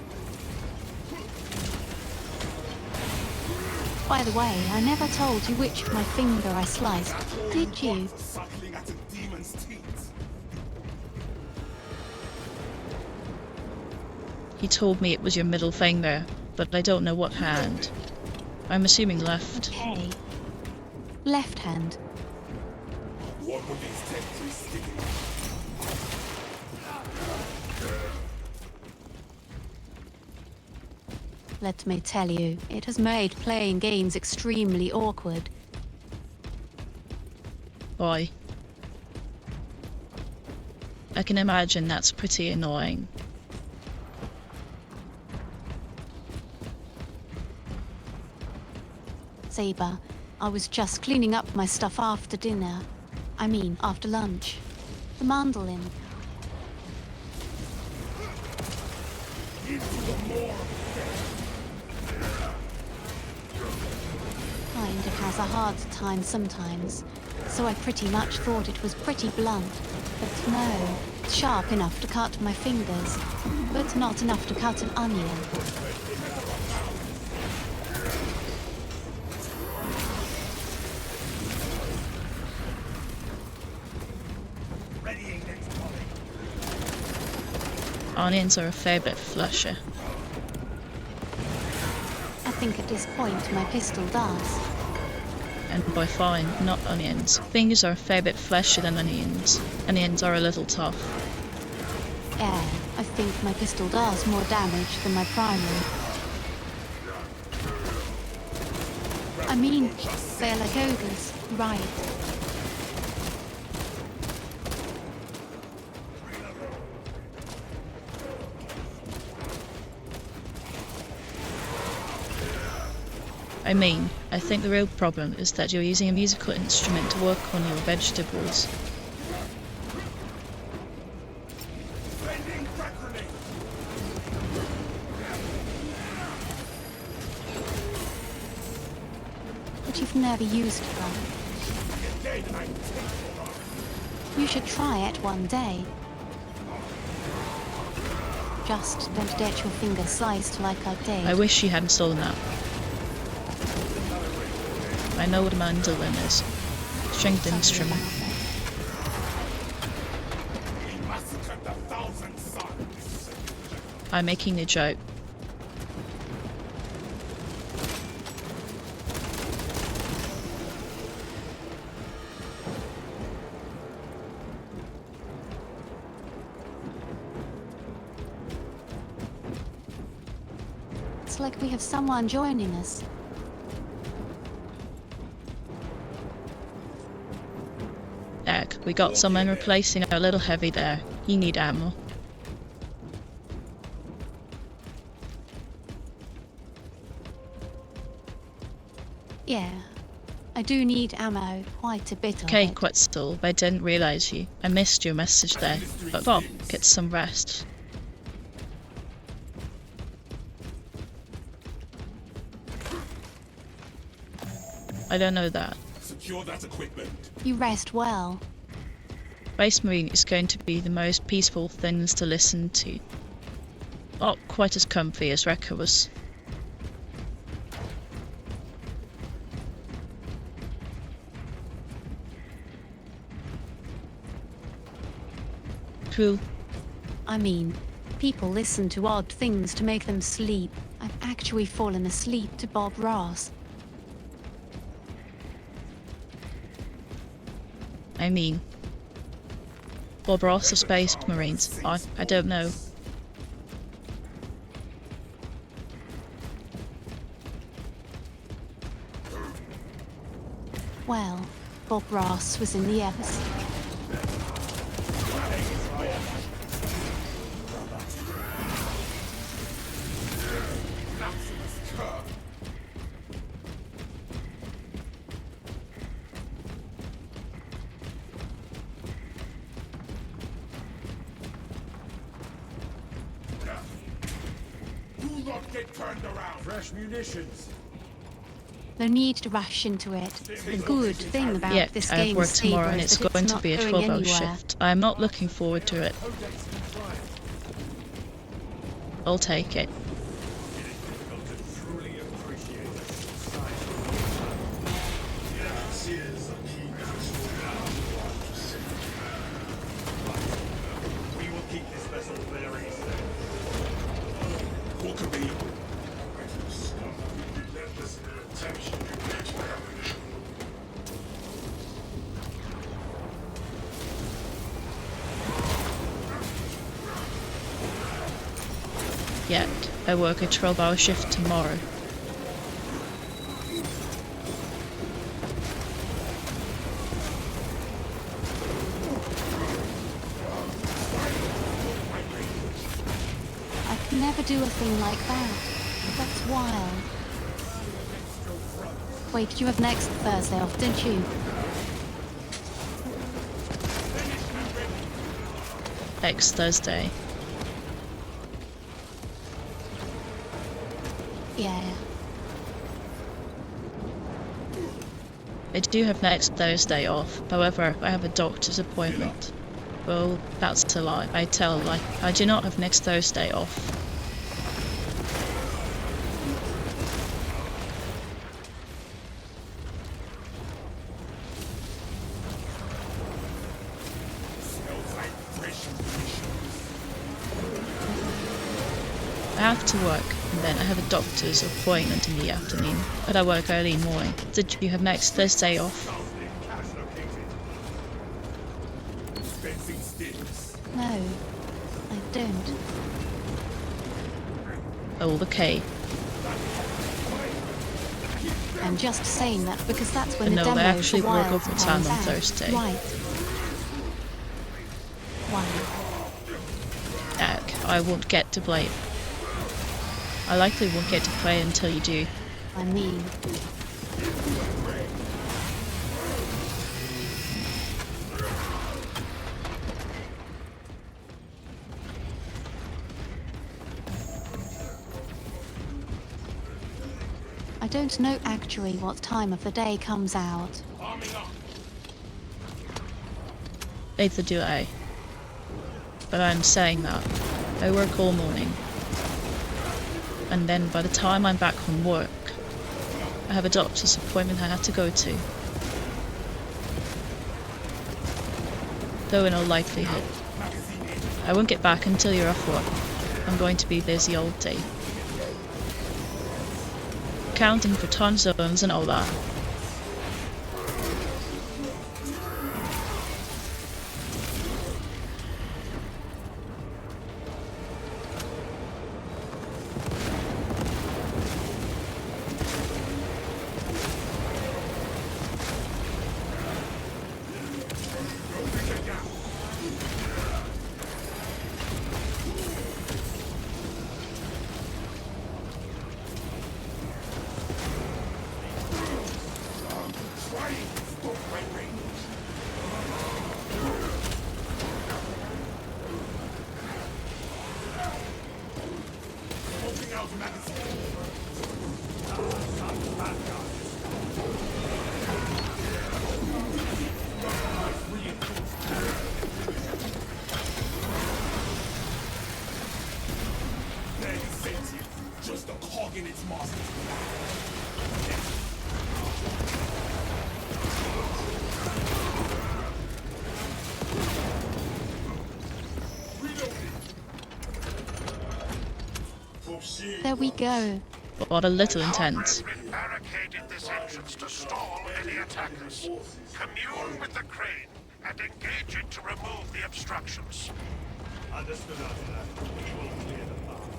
By the way, I never told you which of my finger I sliced, did you? Suckling at a demon's teeth. He told me it was your middle finger, but I don't know what hand. I'm assuming left. Okay. Left hand. What were these tentacles sticking? Let me tell you, it has made playing games extremely awkward. Boy. I can imagine that's pretty annoying. Saber, I was just cleaning up my stuff after dinner. I mean, after lunch. The mandolin. Kind of has a hard time sometimes, so I pretty much thought it was pretty blunt. But no, sharp enough to cut my fingers, but not enough to cut an onion. Onions are a fair bit flusher. I think at this point my pistol does. and by fine, not onions. Fingers are a fair bit fleshier than onions. Onions are a little tough. Yeah, I think my pistol does more damage than my primary. I mean, they're like ogres, right? I think the real problem is that you're using a musical instrument to work on your vegetables. But you've never used one. You should try it one day. Just don't get your fingers sliced like I did. I wish you hadn't stolen that. I know what a mandolin is. Stringed instrument. I'm making a joke. It's like we have someone joining us. Egg, we got someone replacing our little heavy there. You need ammo. Yeah, I do need ammo, quite a bit of Okay, it. Quetzal, I didn't realise you. I missed your message there. But Bob, get some rest. I don't know that. Secure that equipment. You rest well. Space Marine is going to be the most peaceful things to listen to. Not quite as comfy as Reka was. True. I mean, people listen to odd things to make them sleep. I've actually fallen asleep to Bob Ross. I mean, Bob Ross of Space Marines. I don't know. Well, Bob Ross was in the episode. Do not get turned around. Fresh munitions. No need to rush into it. The good thing about Yeah, this I have game work is tomorrow and Saber, it's is that going to not be a going 12-hour anywhere. shift. I am not looking forward to it. I'll take it. We will keep this vessel very safe. What could be? Relentless attention to ammunition. Yet, I work a 12-hour shift tomorrow. I could never do a thing like that. That's wild. Wait, you have next Thursday off, didn't you? Next Thursday. Yeah. I do have next Thursday off. However, I have a doctor's appointment. Well, that's a lie. I tell a lie. I do not have next Thursday off. I have to work. and then I have a doctor's appointment in the afternoon, but I work early in the morning. Did you have next Thursday off? No, I don't. Oh, okay. I'm just saying that because that's when But the no, demo they actually for work Wilds overtime comes on out. Thursday. Right. Why? I won't get to play it. I likely won't get to play it until you do. I mean, I don't know actually what time of the day comes out. Neither do I. But I'm saying that. I work all morning. And then by the time I'm back from work, I have a doctor's appointment I have to go to. Though in all likelihood, I won't get back until you're off work. I'm going to be busy all day. Counting for time zones and all that. Just a cog in its master's There we go. What a little intense. We've barricaded this entrance to stall any attackers. Commune with the crane and engage it to remove the obstructions. Understood, Arthur. We will clear the path.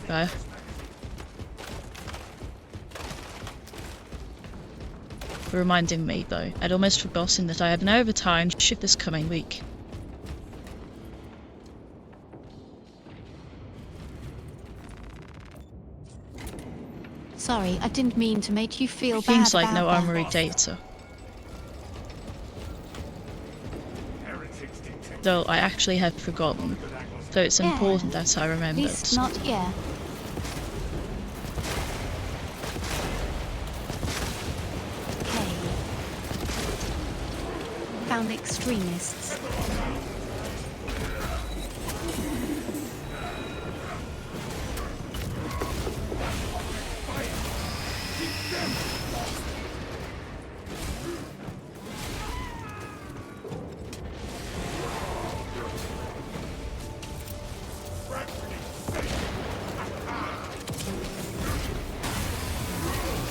Okay. Reminding me though, I'd almost forgotten that I have an overtime shift this coming week. Sorry, I didn't mean to make you feel bad Seems like about no that. armory data. Though I actually had forgotten. So it's Yeah. important that I At remembered. least not here. Okay. Found extremists.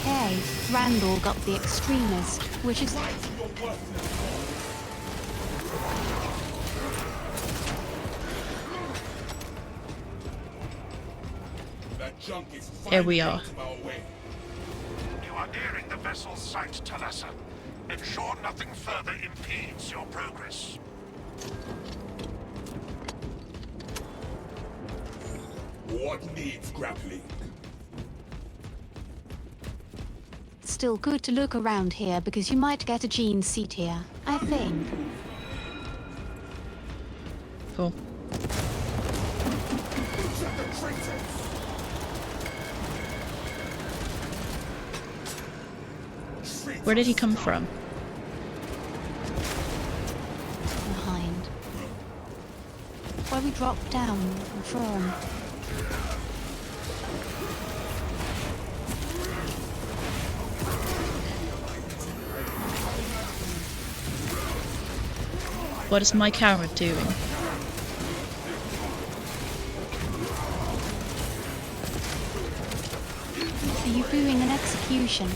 Okay, Randall got the extremist, which is... That junk is Here we are. You are nearing the vessel's site, Talassa. Ensure nothing further impedes your progress. What needs grappling? Still good to look around here because you might get a Gene seat here, I think. Cool. Where did he come from? Behind. Where we dropped down from. What is my camera doing? execution.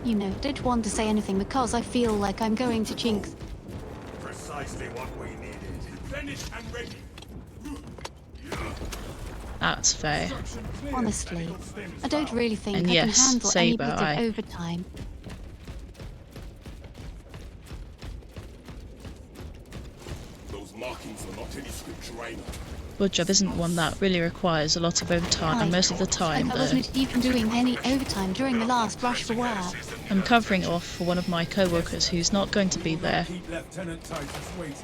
You know, didn't want to say anything because I feel like I'm going to jinx. Precisely what we needed. Finished and ready. That's fair. Honestly, I don't really think And I yes, can handle any Saber, bit of aye. overtime. Those markings are not any scripture either. Wood job isn't one that really requires a lot of overtime, and most of the time I wasn't even doing any overtime during the last rush for work. I'm covering off for one of my co-workers who's not going to be there. Keep Lieutenant Titus waiting.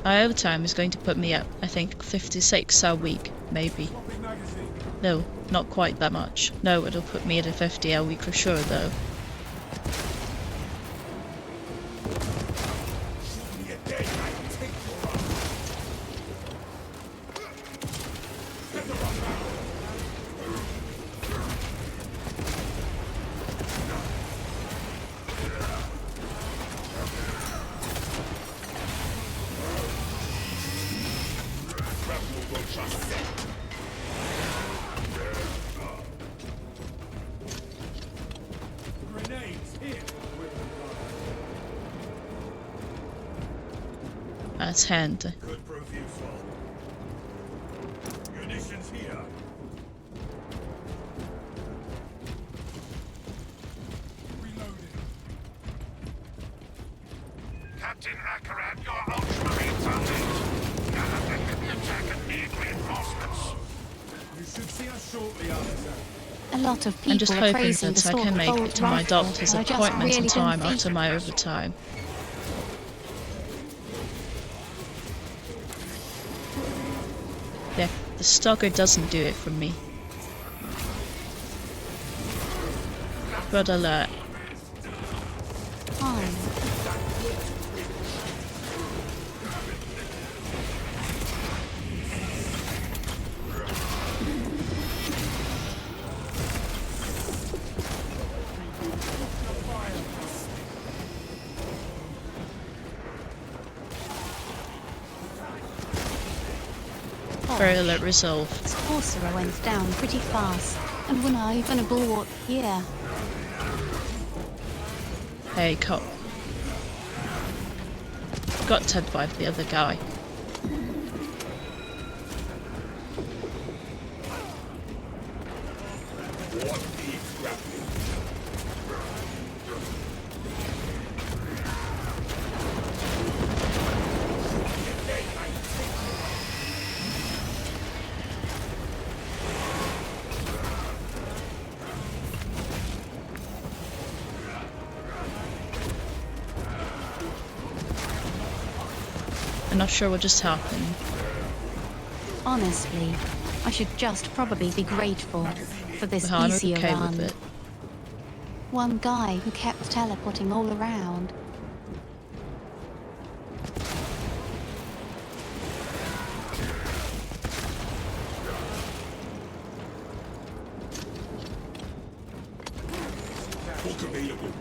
My overtime is going to put me at, I think, 56 a week, maybe. No, not quite that much. No, it'll put me at a 50 a week for sure, though. That's hand. Could prove useful. Munitions here. Captain Akaran, your Ultramarines are late. You're affected the attack and need reinforcements. You should see us shortly after. A lot of people I'm just are hoping praising the that I sort can of make bold it to my rifle, doctor's and I just appointment really in time don't after think- my overtime. Yeah, the stalker doesn't do it for me. Red alert. Fine. Very alert resolve. Sorcerer went down pretty fast, and we're not even a bulwark here. Hey, cop. Got to revive the other guy. What needs grappling? I'm not sure what just happened. Honestly, I should just probably be grateful for this I'm easier okay run. with it. One guy who kept teleporting all around. Book available.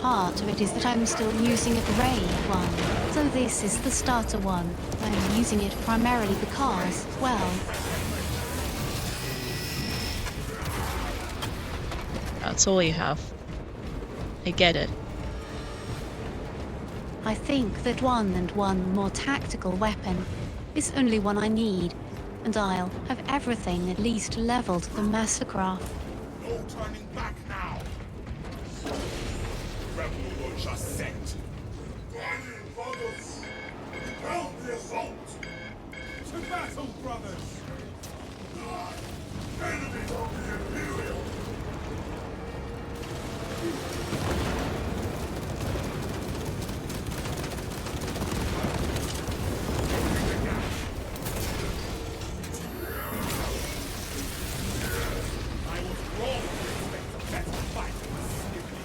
part of it is that I'm still using a grey one. So this is the starter one. I'm using it primarily because, well, That's all you have. I get it. I think that one more tactical weapon is only one I need, and I'll have everything at least leveled the mastercraft. No turning back now. Rebel launcher set. Help the assault. To battle, brothers. Enemy of the Imperial.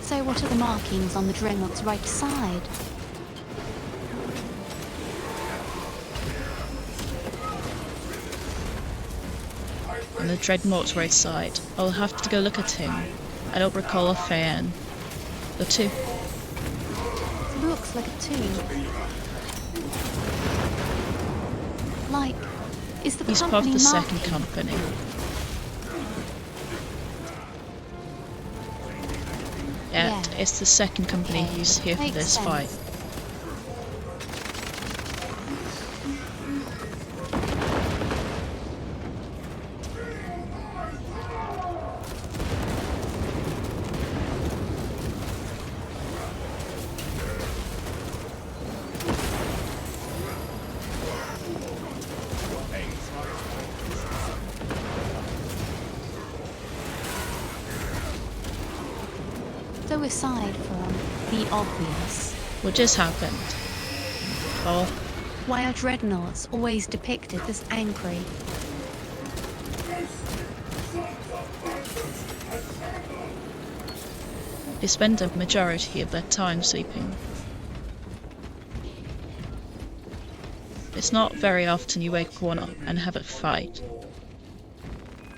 So what are the markings on the Dreadnought's right side? On the Dreadnought's right side. I'll have to go look at him. I don't recall a fan. The two. Looks like a 2. Like, is the He's part company of the marking? second company. Yeah, Yeah. it's the second company Okay, who's here for makes this sense. fight. So aside from the obvious, What just happened? Oh, why are Dreadnoughts always depicted as angry? they spend a majority of their time sleeping. It's not very often you wake one up and have a fight.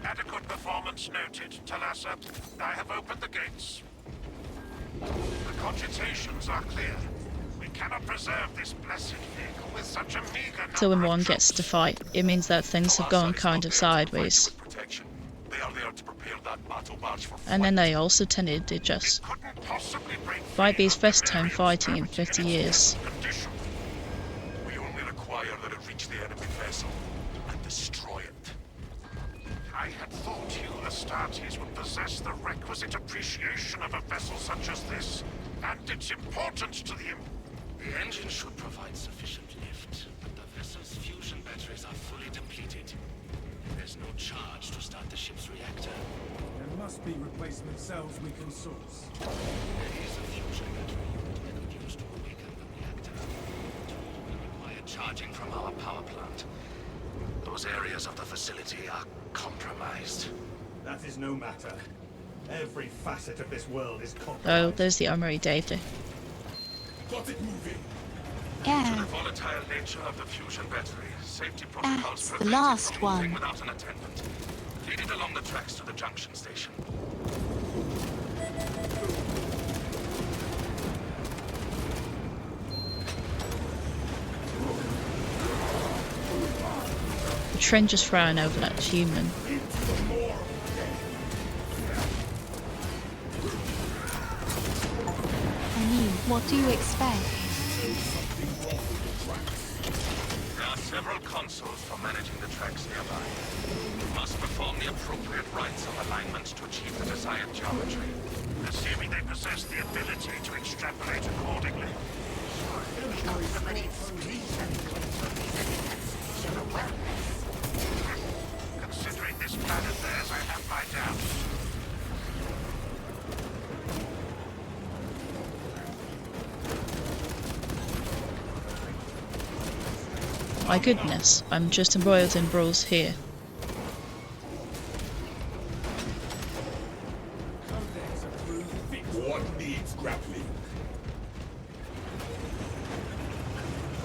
Adequate performance noted, Talassa. I have opened the gates. The cogitations are clear. We cannot preserve this blessed vehicle with such a meager number So when of one gets to troops. fight, it means that things have gone kind of sideways. They are there to prepare that battle barge for And then flight. they also tended to just Couldn't possibly bring might be his fear of first the time various fighting in damage 50 its years. condition. We only require that it reach the enemy vessel and destroy it. I had thought you Astartes would possess the requisite appreciation of a vessel such as this, and its importance to the The engine should provide sufficient lift, but the vessel's fusion batteries are fully depleted. There's no charge to start the ship's reactor. There must be replacement cells we can source. There is a fusion battery that could use to awaken the reactor. It will require charging from our power plant. Those areas of the facility are compromised. That is no matter. Every facet of this world is Oh, compromised. there's the armory data. Got it moving. The Yeah, volatile nature of the fusion battery, safety protocols that's the prevent it last from moving one. without an attendant. Lead it along the tracks to the junction station. The train just ran over that human. I mean, what do you expect? There are several consoles for managing the tracks nearby. You must perform the appropriate rites of alignment to achieve the desired geometry. assuming they possess the ability to extrapolate accordingly. Considering this plan of theirs, I have my doubts. My goodness, I'm just embroiled in brawls here. What needs grappling?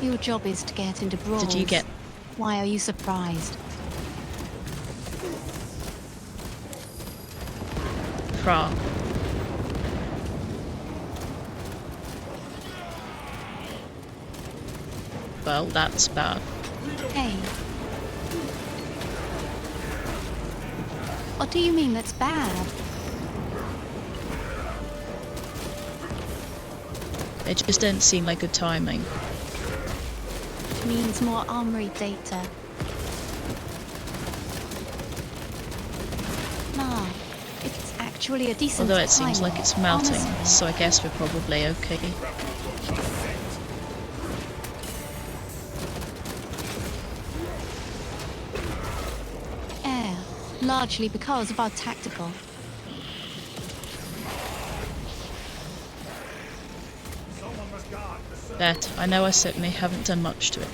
Your job is to get into brawls. Did you get... Why are you surprised? Fra? Well, that's bad. Hey. What do you mean that's bad? It just didn't seem like good timing. It means more armory data. Nah, it's actually a decent Although it seems timing, like it's melting, honestly. so I guess we're probably okay. Air, largely because of our tactical. Someone must guard the circle. That, I know I certainly haven't done much to it.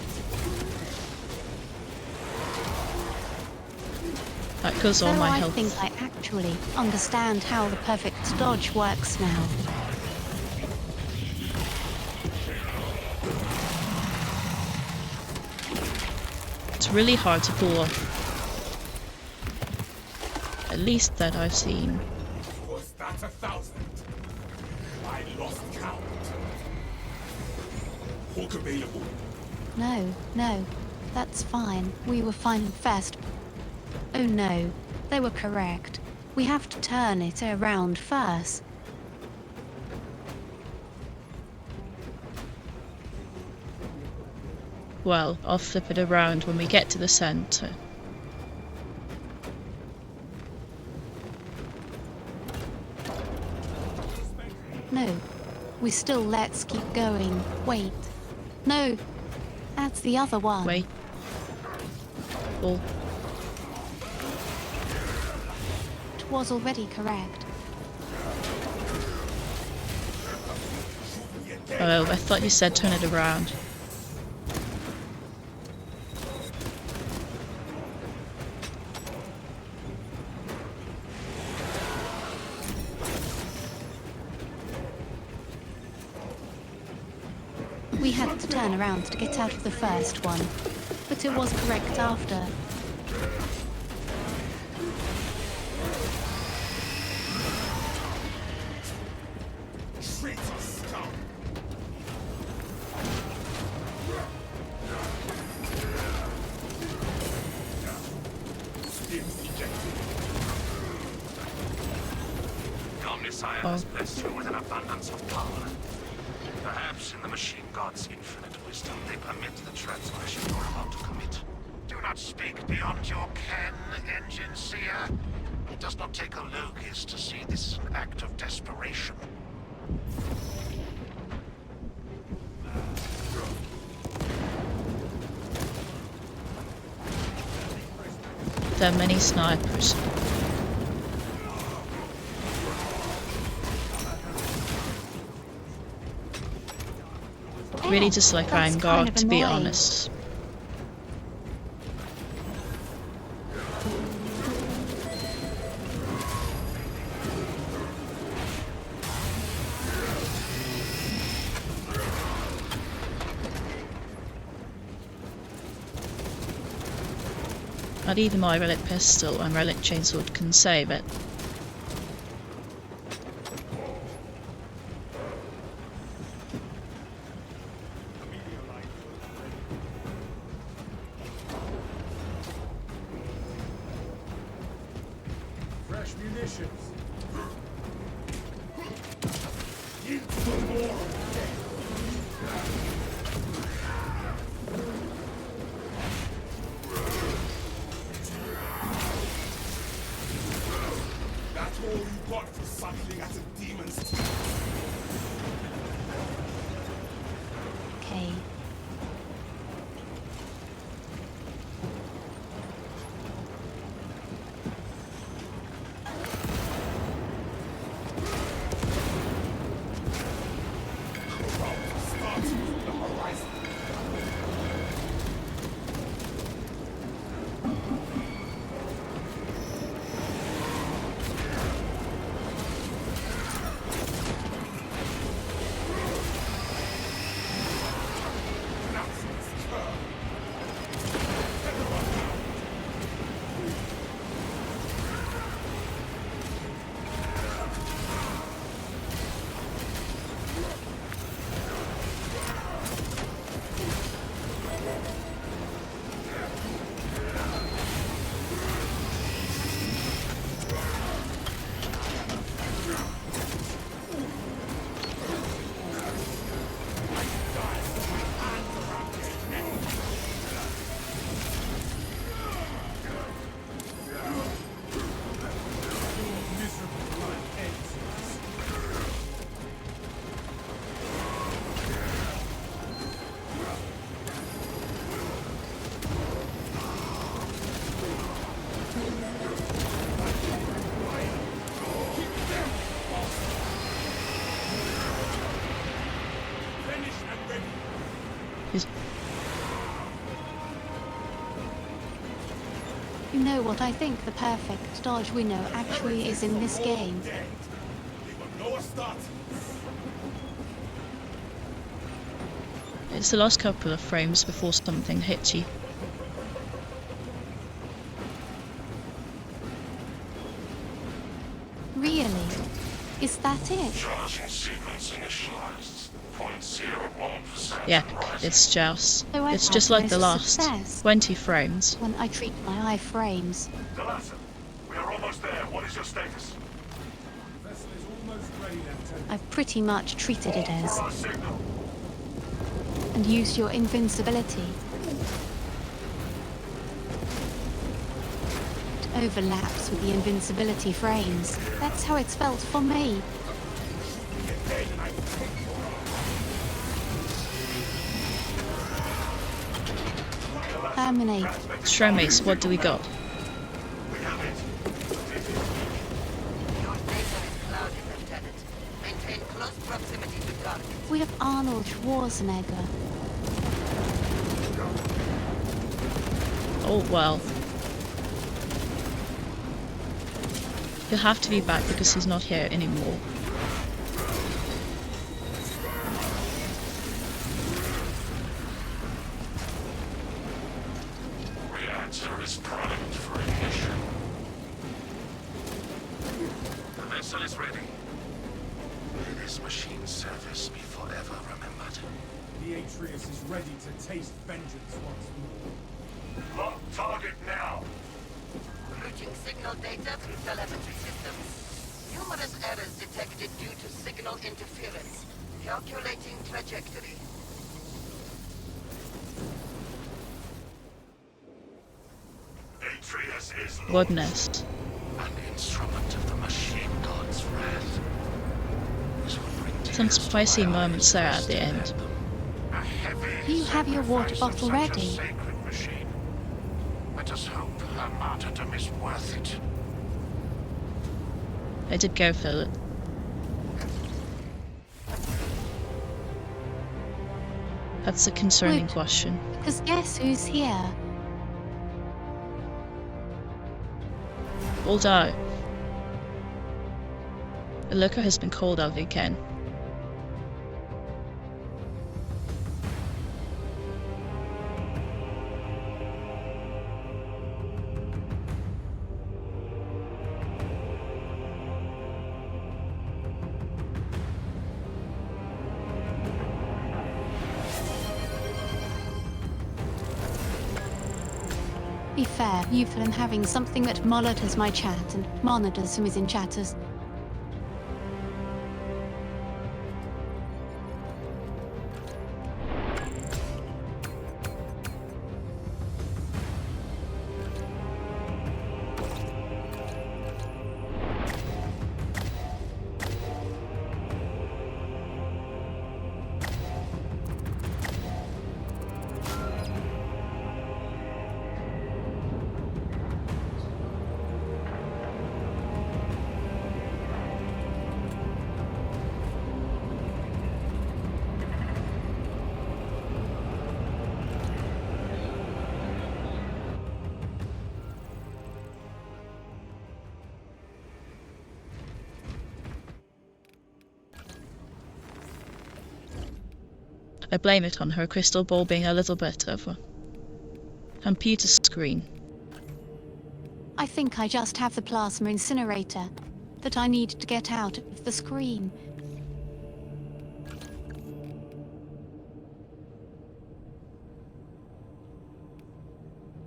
That goes So on my I health. think I actually understand how the perfect dodge works now. It's really hard to pull off. At least that I've seen. Was that 1,000? I lost count. Hawk available. No, that's fine. We were fine first. Oh no, they were correct. We have to turn it around first. Well, I'll flip it around when we get to the center. No, let's keep going. Wait. No, that's the other one. Wait. Pull. It was already correct. Oh, I thought you said turn it around. We had to turn around to get out of the first one, but it was correct after. Traitor scum. Stims ejected. The Omnissiah has blessed you with an abundance of power. Perhaps in the machine god's infinite wisdom, they permit the transgression you're about to commit. Do not speak beyond your ken, Engine Seer. It does not take a Logis to see this is an act of desperation. There are many snipers. Really just like That's I'm kind God, of to be annoying. honest. Not even my relic pistol and relic chainsword can save it. Fresh munitions. That's all you got for suckling at a demon's teeth. Okay. Starts with the horizon. You know what I think the perfect dodge window actually is in this game? Dead. They will know a start. It's the last couple of frames before something hits you. Really? Is that it? Charging sequence initialized. 0.01%. Yeah, it's just. So I've It's had just like the most last success 20 frames. when I treat my iframes. Talassa, we are almost there. What is your status? Vessel is almost ready, Lieutenant. I've pretty much treated it as, For our signal. and used your invincibility. It overlaps with the invincibility frames. That's how it's felt for me. Terminate. Shremis, what do we got? We have it. Your data is clouded, Lieutenant. Maintain close proximity to target. We have Arnold Schwarzenegger. Oh well. He'll have to be back because he's not here anymore. Reactor is primed for ignition. The vessel is ready. May this machine's service be forever remembered. The Atreus is ready to taste vengeance once more. Lock target now. Routing signal data through telemetry systems. Numerous errors detected due to signal interference. Calculating trajectory. Atreus is Goodness. An instrument of the machine god's wrath. This will bring Some tears to spicy my moments eyes there to at the stare end. them. a heavy You have your water sacrifice of bottle such a ready. sacred machine. Let us hope her martyrdom is worth it. I did go fill it. That's a concerning Good. question. Because guess who's here? Hold out. The liquor has been called out again. Be fair, you've been having something that monitors my chat and monitors who is in chatters. I blame it on her crystal ball being a little bit of a computer screen. I think I just have the plasma incinerator that I need to get out of the screen.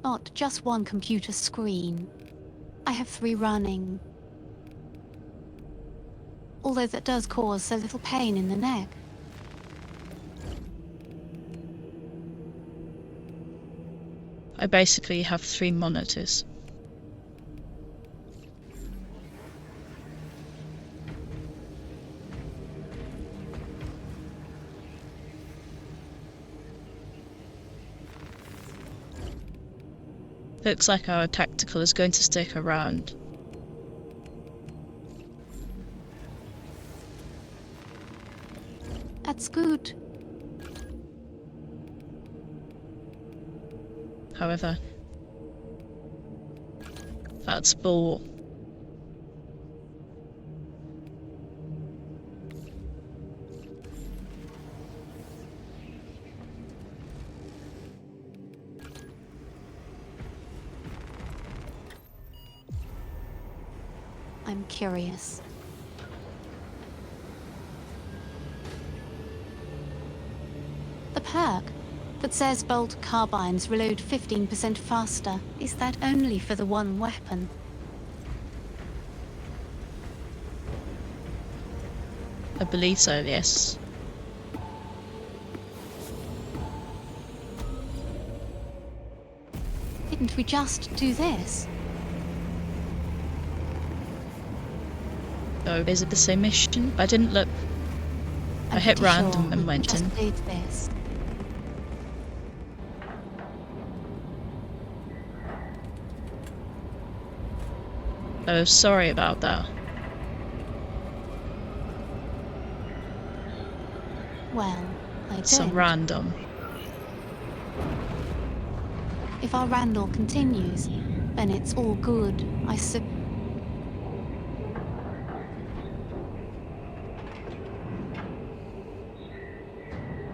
Not just one computer screen. I have 3 running. Although that does cause so little pain in the neck. I basically have 3 monitors. Looks like our tactical is going to stick around. That's good. However, That's bull. I'm curious. The perk that says bolt carbines reload 15% faster, is that only for the one weapon? I believe so, yes. Didn't we just do this? So is it the same mission? I didn't look. I I'm hit pretty random sure and we went just in. did this. Oh, sorry about that. Well, I So don't. random. If our Randall continues, then it's all good,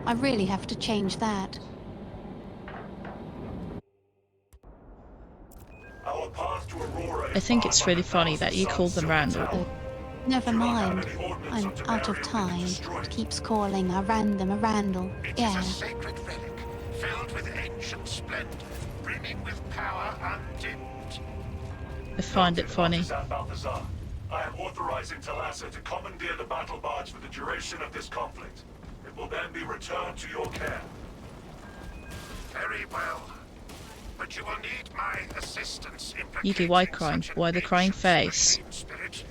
I really have to change that. Our path to Aurora I is think it's really funny 500,000 that you call suns them to Randall. attack. Never Do not have mind. any ordnance I'm on out of Temerium that can time. destroy it. Keeps calling a random a Randall. It Yeah. is a sacred relic, filled with ancient splendor, brimming with power undimmed. I find it funny. Artisan Balthazar, I am authorizing Talassa to commandeer the battle barge for the duration of this conflict. It will then be returned to your care. Very well. But you will need my assistance Yuki, why implicating crying? such an Why the crying ancient face? machine spirit.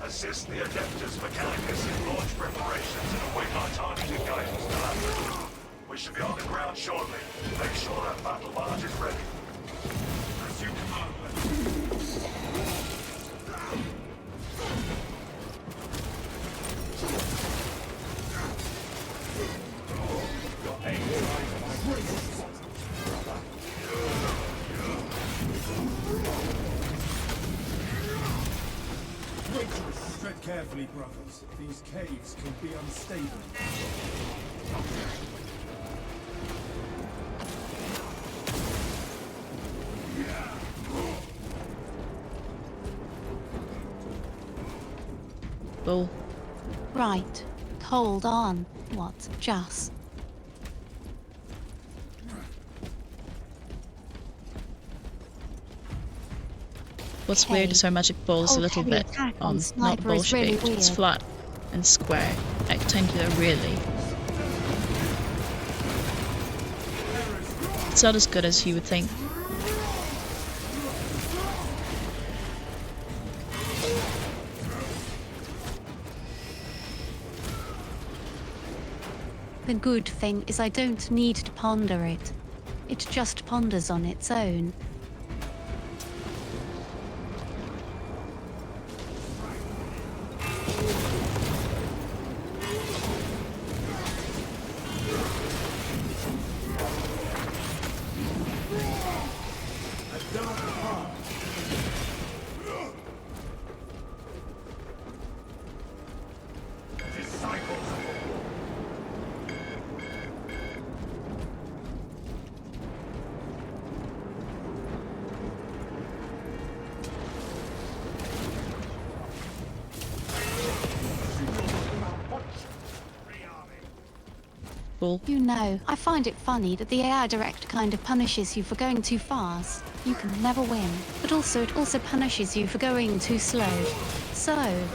Assist the Adeptus Mechanicus in launch preparations and await our targeted guidance, Talassa. We should be on the ground shortly. Make sure that battle barge is ready. As you command. Tread carefully, brothers. These caves can be unstable. Bull. Right. Hold on. What? Just. What's Hey, weird is how magic balls a whole little heavy bit attack on on, not sniper is really bull-shaped. It's weird. flat and square. Rectangular, really. It's not as good as you would think. The good thing is I don't need to ponder it. It just ponders on its own. Bull. You know, I find it funny that the AI Director kind of punishes you for going too fast. You can never win. But also, it also punishes you for going too slow. So,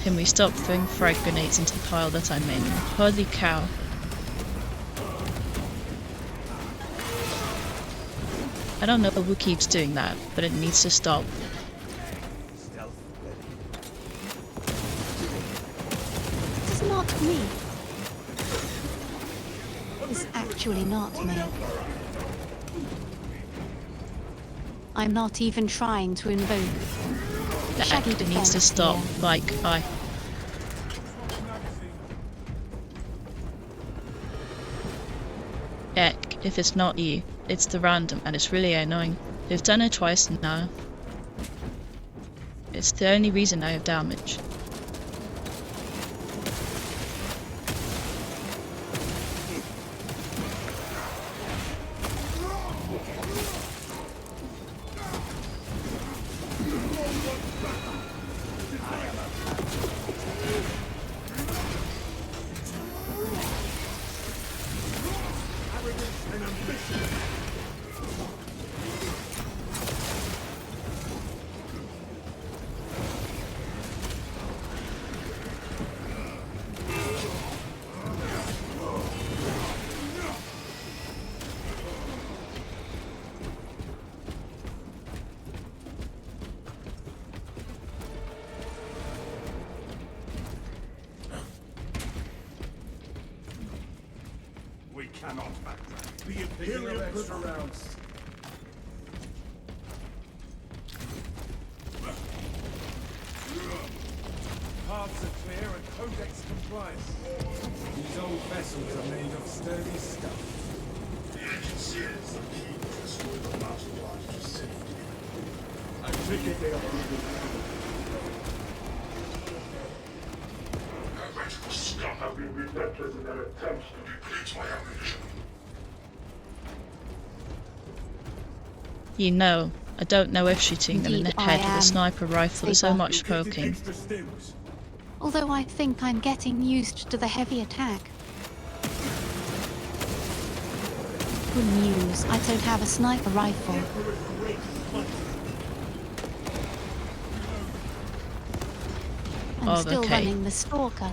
Can we stop throwing frag grenades into the pile that I'm in? Holy cow. I don't know who keeps doing that, but it needs to stop. It's not me. It's actually not me. I'm not even trying to invoke The Shaggy actor needs to defense stop. here. Like, Heck, if it's not you, it's the random, and it's really annoying. They've done it twice now. It's the only reason I have damage. We cannot backtrack. The Imperial extra rounds. Paths are clear and codex compliant. These old vessels are made of sturdy stuff. The agency is the key to restore the last large facility. I take it they are moving. Heretical scum have been relentless in their attempts to deplete my ammunition. You know, I don't know if shooting them in the Indeed, head I with a am. sniper rifle is so Saber. much poking. Extra stims. Although I think I'm getting used to the heavy attack. Good news, I don't have a sniper rifle. I'm Oh, still okay. running the Stalker.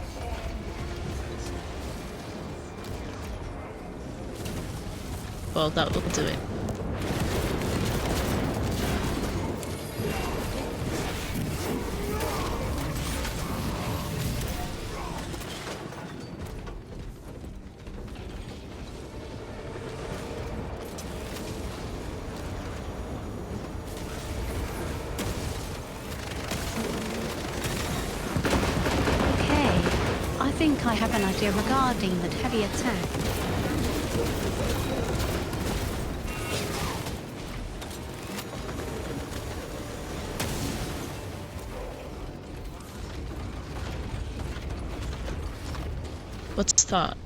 Well, that will do it. Okay, I think I have an idea regarding that heavy attack. What's that?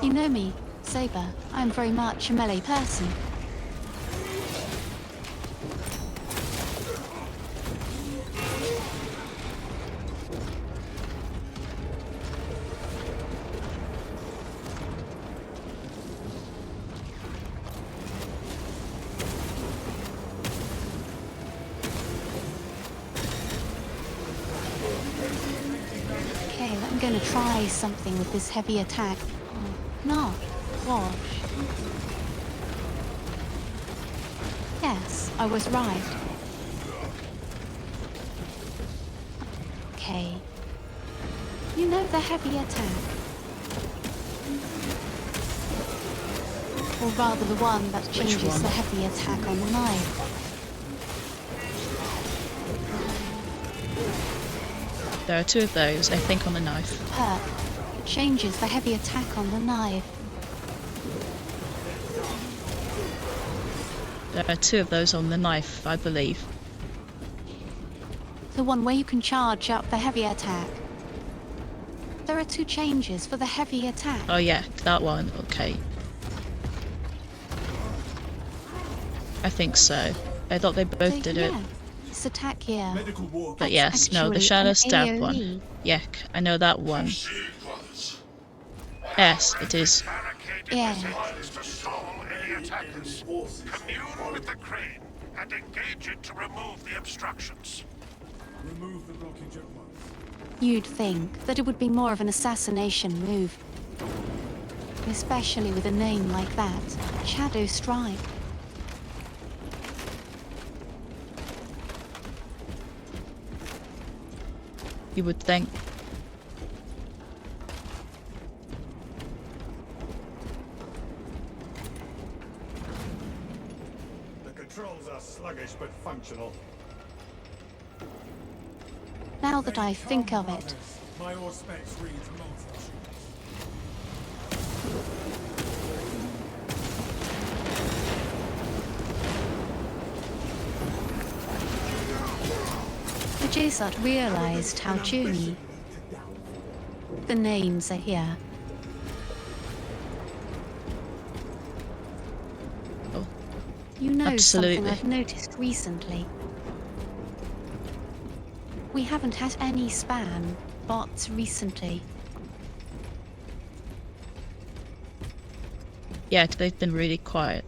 You know me, Saber. I'm very much a melee person. Okay, I'm going to try something with this heavy attack. No, wash. Yes, I was right. Okay. You know the heavy attack. Or rather the one that changes one? the heavy attack on the knife. There are two of those, I think, on the knife. Perk. It changes the heavy attack on the knife. There are two of those on the knife, I believe. The one where you can charge up the heavy attack. There are two changes for the heavy attack. Oh yeah, that one, okay. I think so. I thought they both So, did it. yeah, this attack here. Medical war. But That's yes, no, the actually shadow an stab AoE. one. Yuck, I know that one. Proceed, brothers. Yes, it is. Barricaded Yeah. positions to stall any attackers. Commune with the crane and engage it to remove the obstructions. Remove the blockage at once. You'd think that it would be more of an assassination move. especially with a name like that. Shadow Strike. You would think. The controls are sluggish but functional. Now that I think of it, My Auspex reads multitude. the Jesut realized how puny the names are here. Oh, You know absolutely. something I've noticed recently. We haven't had any spam bots recently. Yeah, they've been really quiet.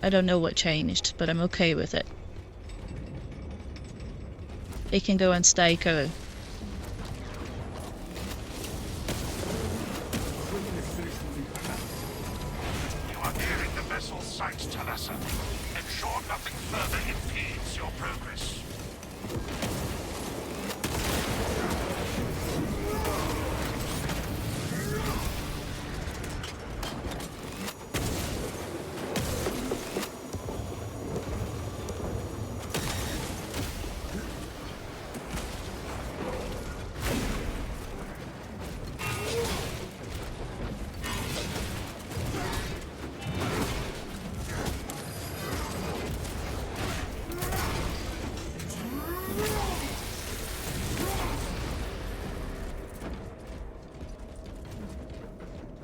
I don't know what changed, but I'm okay with it. They can go and stay go. You are nearing the vessel's site, Talassa. Ensure nothing further impedes your progress.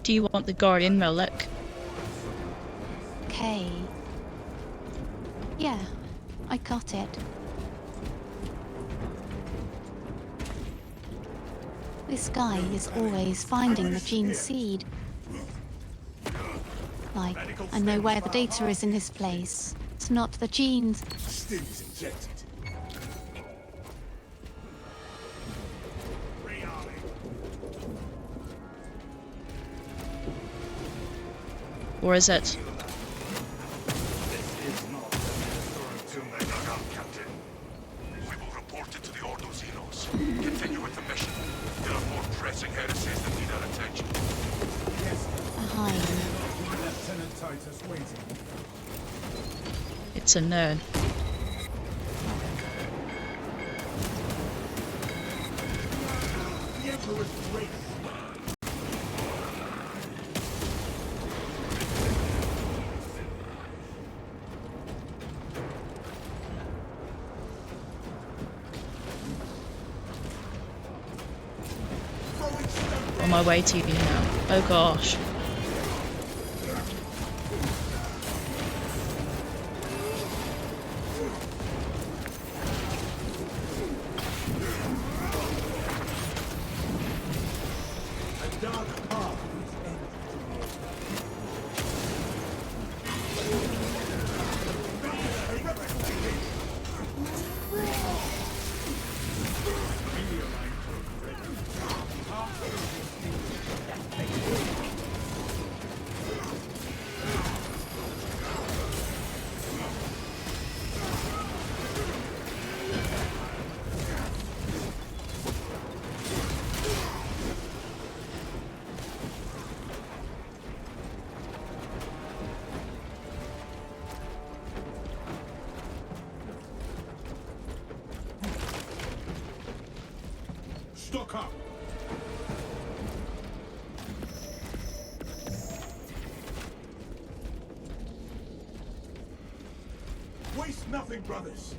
Do you want the Guardian relic? Okay. Yeah, I got it. This guy is always finding the gene seed. Like, I know where the data is in his place. It's not the genes. Stims injected. Or is it? This is not the Ministerial tomb they dug up, Captain. We will report it to the Ordo Xenos. Continue with the mission. There are more pressing heresies that need our attention. Yes, Behind. Lieutenant Titus waiting. It's a nerd. The Emperor's great. On my way to you now. Oh gosh. A dark path is ended. Stock up. Waste nothing, brothers.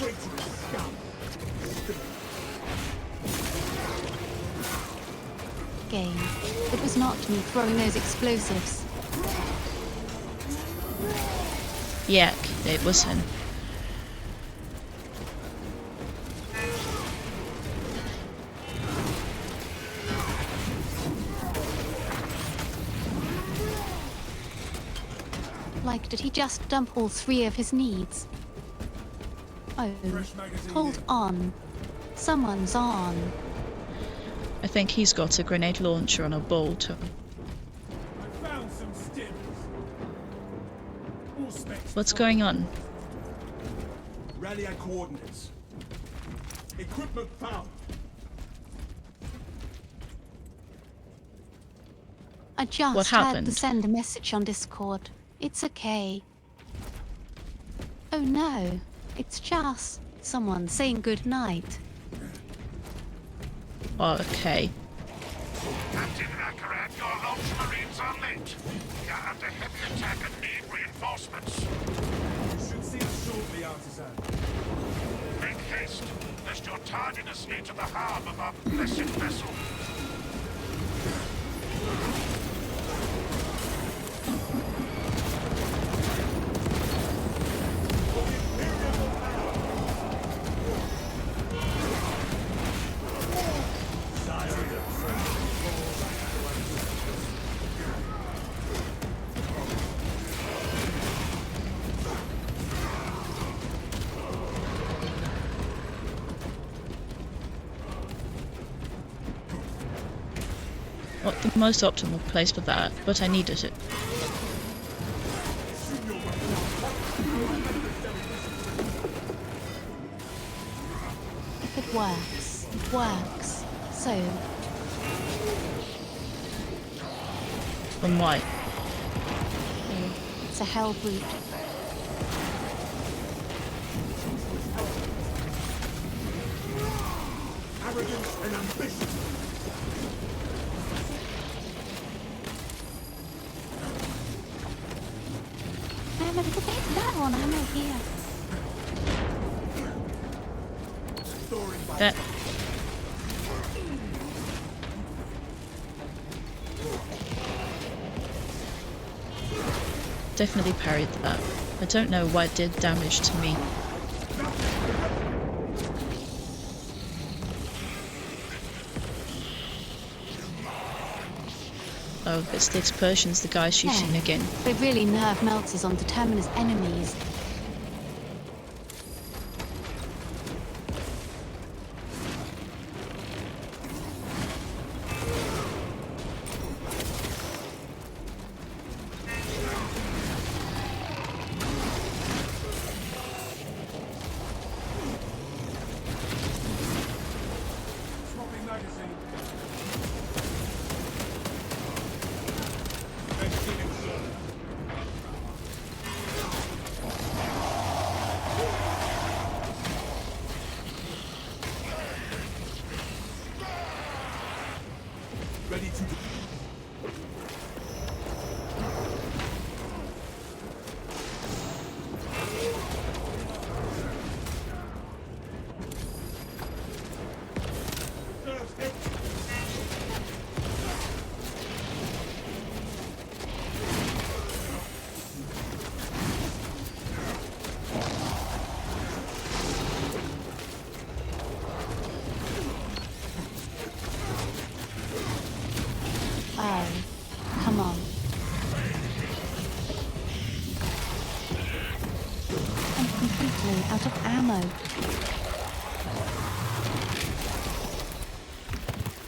Wait till it's scum. Game. It was not me throwing those explosives. Yeah, it was him. Like, did he just dump all 3 of his needs? Oh, Fresh magazine hold here. on. Someone's on. I think he's got a grenade launcher on a bolt. I found some stims. All specs. What's going on? Rally our coordinates. Equipment found. I just What had to happened? send a message on Discord. It's okay. Oh no, it's just someone saying good night. Okay. Captain Reka, your launch marines are late. We are under heavy attack and need reinforcements. You should see us shortly, Artisan. Make haste, lest your tardiness lead to the harm of our blessed vessel. Not the most optimal place for that, but I needed it. If it works, it works. So, Then why? it's a hell brute. Arrogance and ambition. I have a little bit of that one ammo here. Storing by That definitely parried that. I don't know why it did damage to me. Oh, it's the explosions the guy's shooting Yeah. again. They really nerve melters on Determinus enemies. swapping magazine. Executing shot. Ready to do. Oh, come on. I'm completely out of ammo.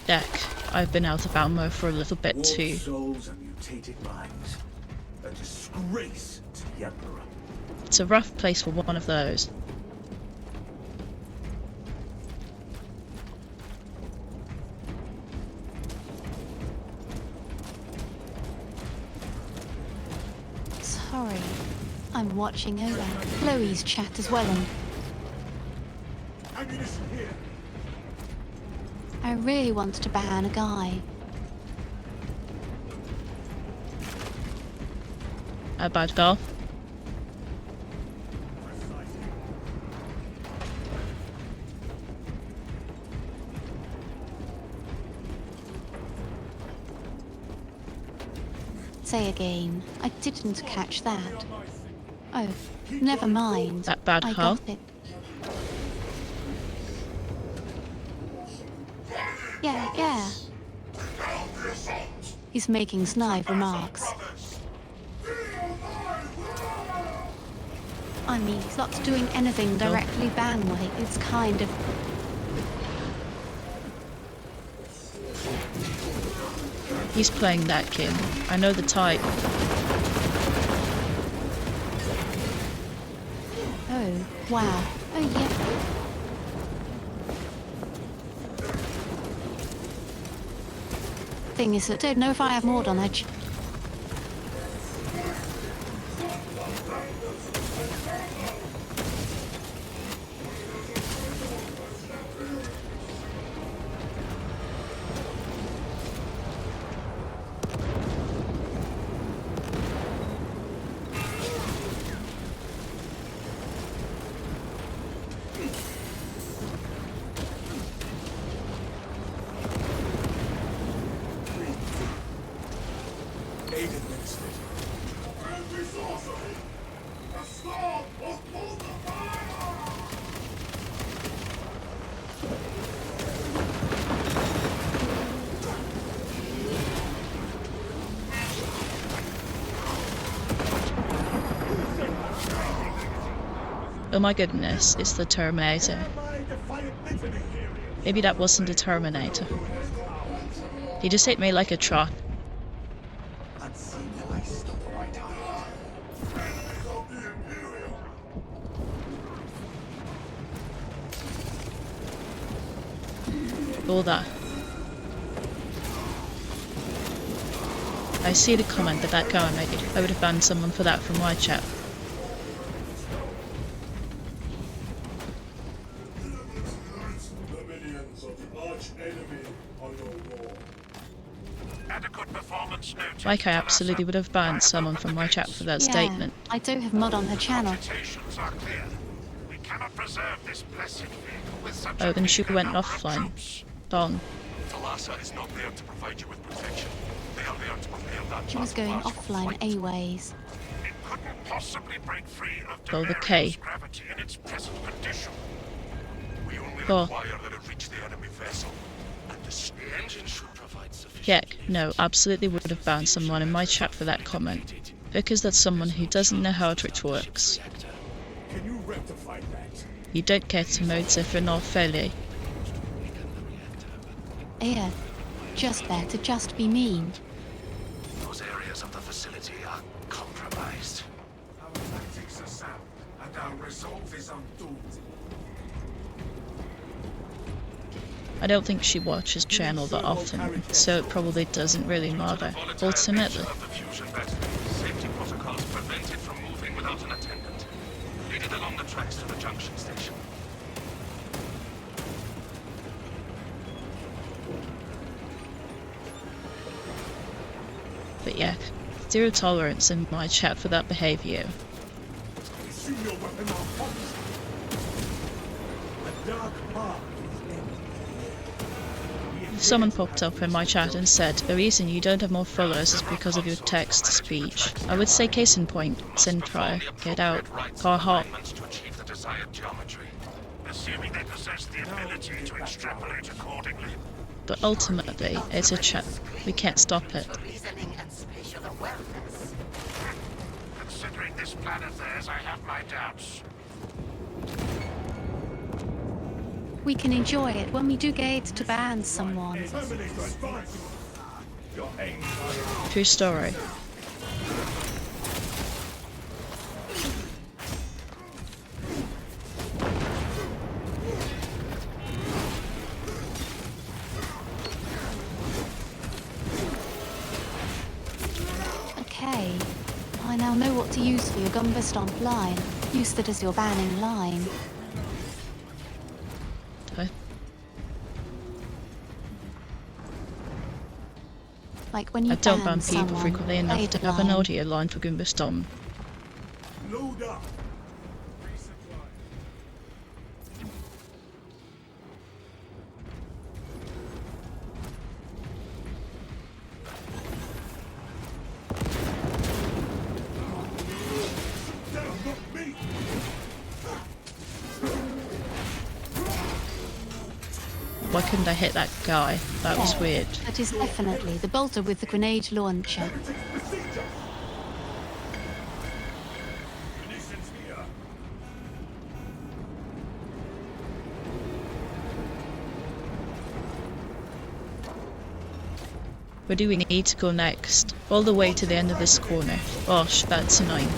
Deck, I've been out of ammo for a little bit Warped too. souls and mutated minds. A disgrace to the Emperor. It's a rough place for one of those. Sorry. I'm watching over Chloe's chat as well, and Ammunition here. I really wanted to ban a guy. A bad girl. Say again. I didn't catch that. Oh, never mind. That bad I girl. got it. Yeah. He's making snide remarks. I mean, he's not doing anything directly Banway. It's kind of... He's playing that king. I know the type. Oh, wow. Oh, yeah. Thing is, I don't know if I have more on edge. Oh my goodness, it's the Terminator. Maybe that wasn't the Terminator. He just hit me like a truck. All that. I see the comment that guy made. I would have banned someone for that from my chat. Like I absolutely would have banned someone from my chat for that statement. I do have mod on her channel. We cannot preserve this blessed vehicle with such Oh, then she went offline. Dong. Talassa is not there to provide you with protection. They are there to prepare that She was going offline A-ways. It couldn't possibly break free of Oh, the K. gravity in its present condition. We only Oh. require that it reach the enemy vessel. And The engine should provide sufficient Yeah, no, absolutely would have banned someone in my chat for that comment. Because that's someone who doesn't know how Twitch works. Can you rectify that? You don't get emotive enough fairly. Yeah, just there to just be mean. Those areas of the facility are compromised. our tactics are sound, and our resolve is undoomed. I don't think she watches channel that often, so it probably doesn't really matter. Ultimately. Of the fusion battery, safety protocols prevent it from moving without an attendant. Lead it along the tracks to the junction station. But yeah, zero tolerance in my chat for that behaviour. Assume your weapon malfunctions. A dark path is ended. Someone popped up in my chat and said, the reason you don't have more followers is because of your text-to-speech. I would say case in point, Sintry, get out, car hop. To achieve the desired geometry. Assuming they possess the ability to extrapolate accordingly. But ultimately, it's a chat. We can't stop it. Reasoning and spatial awareness. Considering this plan of theirs, I have my doubts. We can enjoy it when we do get to ban someone. Terminator advance. Your aim higher. True story. Okay, I now know what to use for your Gumber Stomp line. Use that as your banning line. Okay. Like when you I don't ban ban people someone, frequently enough they to have an line. audio line for Goombastom. Load up. Resupply. Down, not me. Why couldn't I hit that guy? That was weird. That is definitely the bolter with the grenade launcher. Everything's procedure. Munitions here. Where do we need to go next? All the way to the end of this corner. Gosh, that's annoying.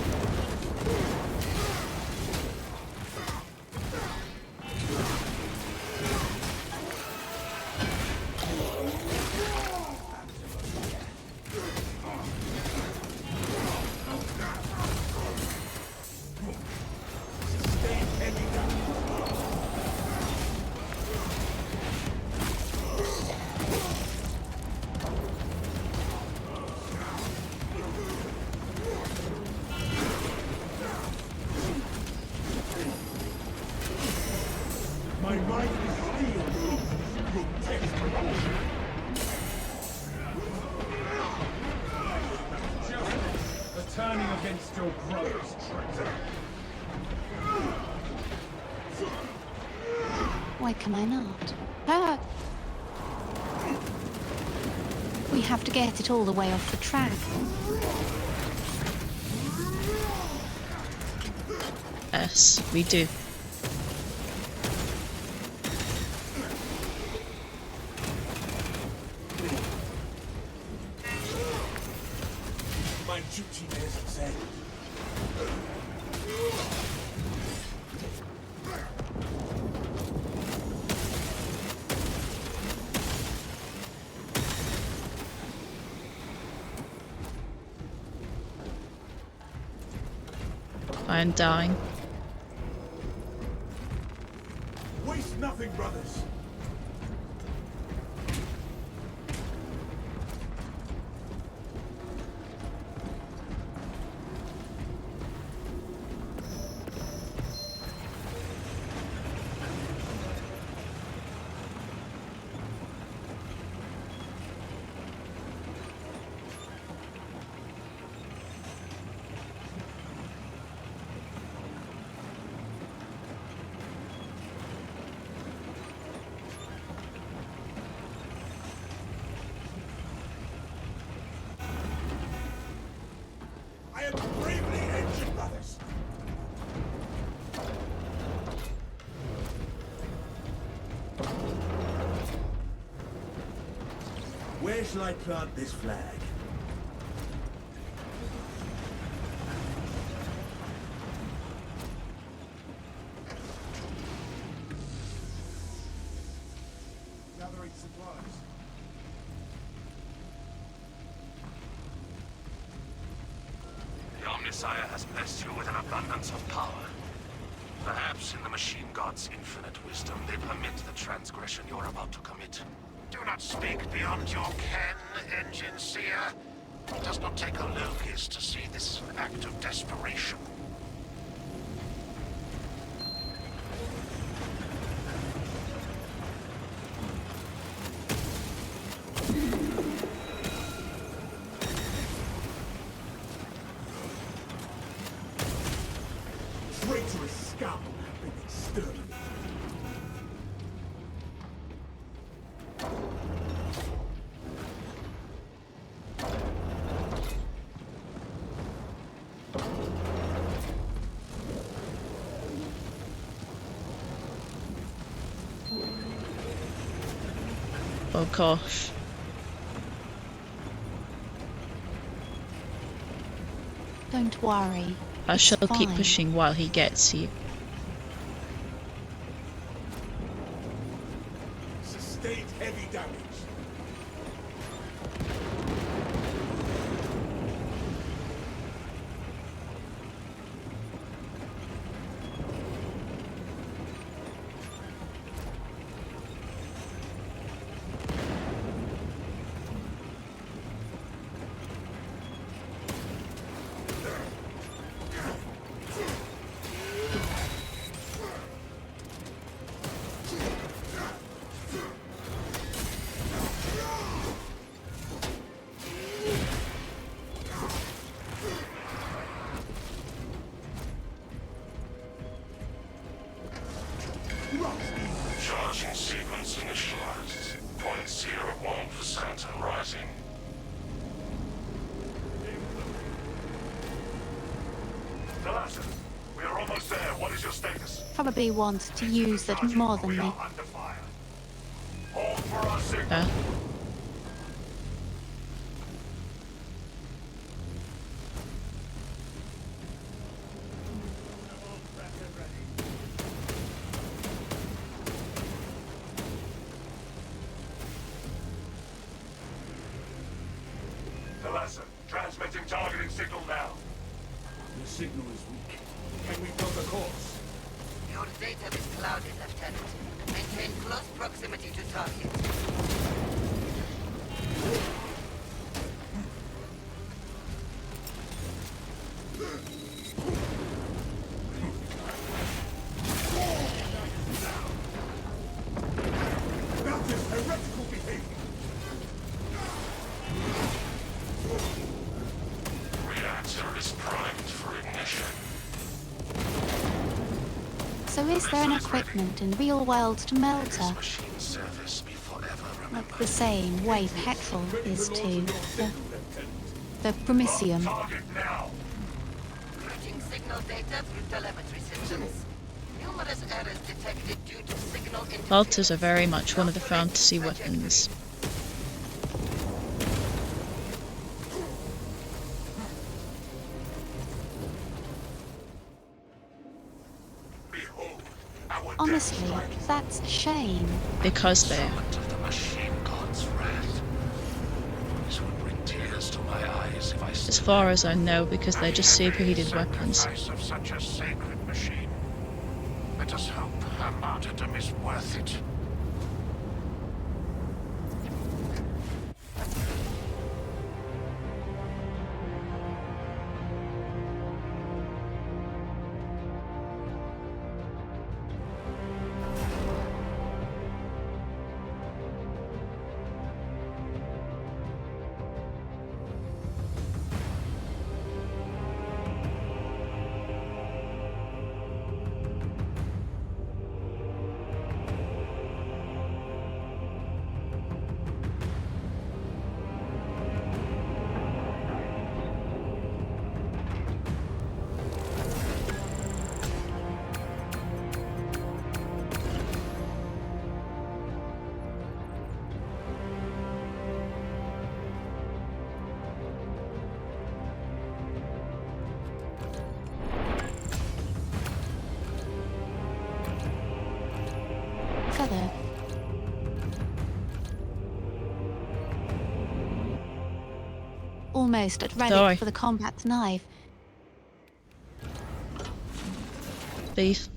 My mind is steel. Protect me. Just turning against your brothers, traitor. Why can I not? Ah! We have to get it all the way off the track. Yes, we do. My duty is its end. I am dying. Waste nothing, brothers. I am bravely engine, brothers. Where shall I plant this flag? Gathering supplies. The Omnissiah has blessed you with an abundance of power. Perhaps in the machine god's infinite wisdom, they permit the transgression you're about to commit. Do not speak beyond your ken, Engine Seer. It does not take a locust to see this is an act of desperation. Traitorous scum have been exterminated. Oh gosh. Don't worry. I It's shall keep fine. pushing while he gets you. Sustained heavy damage. Charging sequence initialized. 0.01% and rising. Talassa, we are almost there. What is your status? Probably want to use that more than We me. are under fire. Hold for our signal. Yeah. Talassa. Transmitting targeting signal now. The signal is weak. Can we plot a course? Your data is clouded, Lieutenant. Maintain close proximity to target. That is heretical behavior! Reactor is primed for ignition. So is there an equipment in real world to melt This her? machine's service be forever remembered. Like the same way petrol is to Your signal, Lieutenant. the Promisium. Target now. Routing signal data through telemetry systems. Numerous errors detected due to signal interference. Bolters are very much one of the fantasy weapons. Behold, our Honestly, death strike. that's a shame. Because they're Summit of the machine god's wrath. This would bring tears to my eyes if I as said far as I know, because they're just superheated Every weapons. sacrifice of such a sacred machine. Let us hope her martyrdom is worth it. Feather. Almost at ready Sorry. for the combat knife. Thief.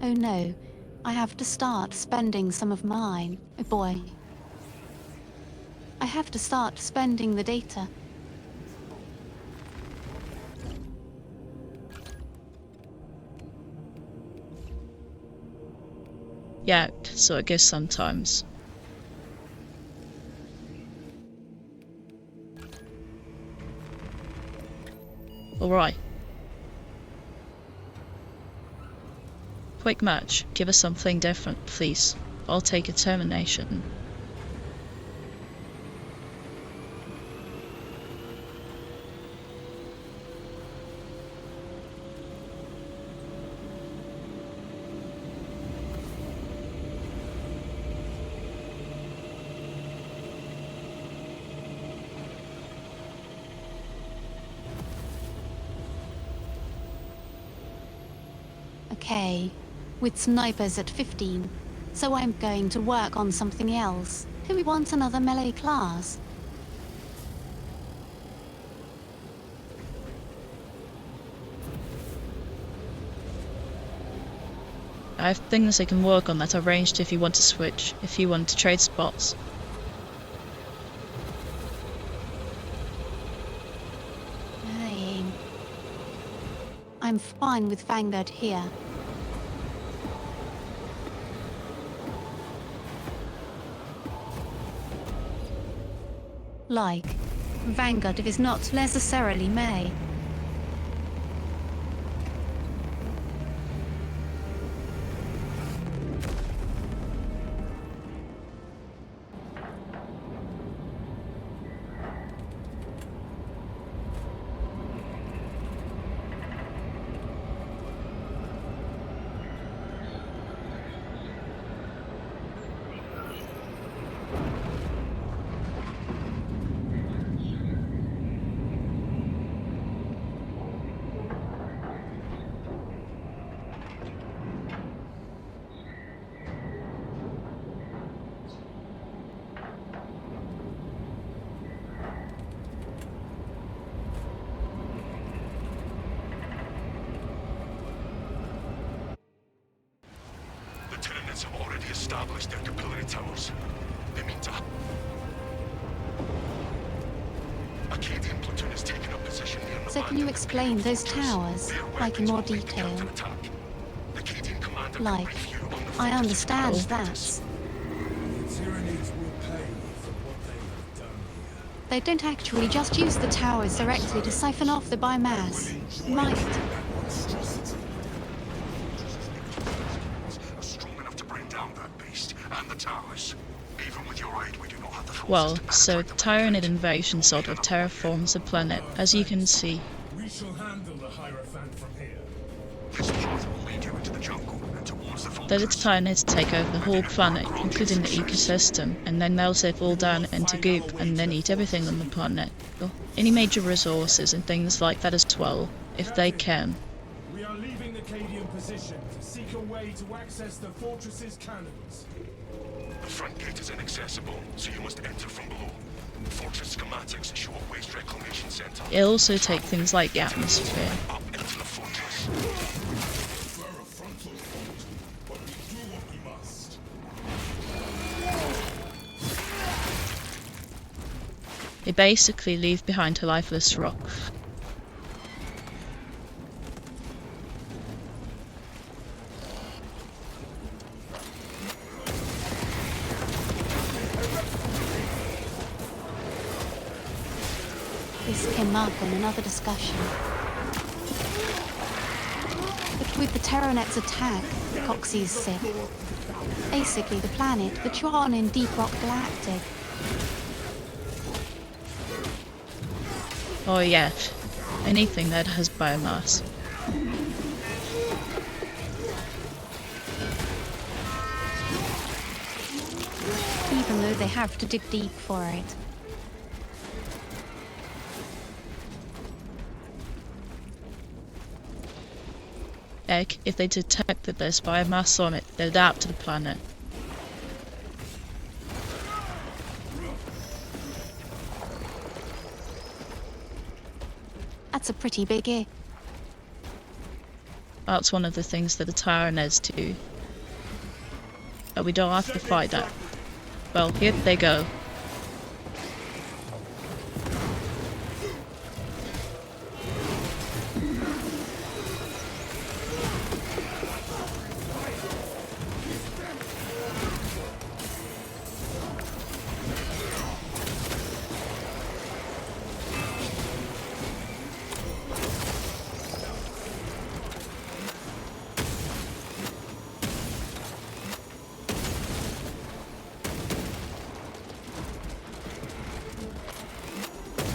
Oh no, I have to start spending some of mine. Oh boy. I have to start spending the data. Yeah, so it goes sometimes. Alright. Quick match. Give us something different, please. I'll take a termination. Okay, with snipers at 15, so I'm going to work on something else. Do we want another melee class? I have things I can work on that are ranged if you want to switch, if you want to trade spots. Hey. I'm fine with Vanguard here. Like, Vanguard is not necessarily May. Tyranids have already established their capillary towers. They mean to... Acadian platoon has taken up position near the So can you explain those towers, like in more detail? Like, I understand that. The Tyranids will pay for what they have done here. They don't actually just use the towers directly to siphon off the biomass, right? Are strong enough to bring down that beast and the towers. Even with your aid, we do not have the forces Well, to so penetrate the Tyranid invasion sort of terraforms the planet, as you can see. We shall handle the Hierophant from here. This path will lead you into the jungle and towards the Then fortress. it's Tyranids take over the whole planet, including the ecosystem, and then they'll set all down into goop and then eat everything on the planet. Any major resources and things like that as well, if they can. We are leaving the Cadian position to seek a way to access the fortress's cannons. The front gate is inaccessible, so you must enter from below. Fortress schematics show a waste reclamation center. It'll also take things like the atmosphere. Up into the fortress. We're a frontal fault, but we do what we must. They basically leave behind a lifeless rock. This came up in another discussion. But with the Terranet's attack, Coxie's sick. Basically the planet, the Tron in Deep Rock Galactic. Oh yeah, anything that has biomass. Even though they have to dig deep for it. Heck, if they detect that there's biomass on it, they'll adapt to the planet. That's a pretty big if. That's one of the things that the Tyranids do. But we don't have to fight that. Well, here they go.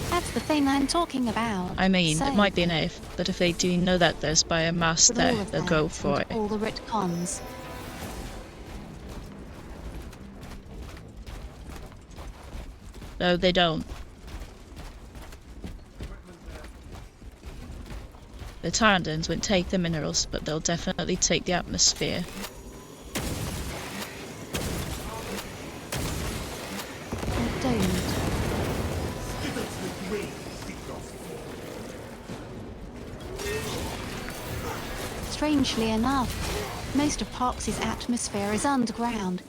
That's the thing I'm talking about. I mean, So, it might be an if, but if they do know that there's biomass with all there, of they'll that go for and it. all the retcons. No, they don't. The Tyranids won't take the minerals, but they'll definitely take the atmosphere. They don't. Strangely enough, most of Parks's atmosphere is underground.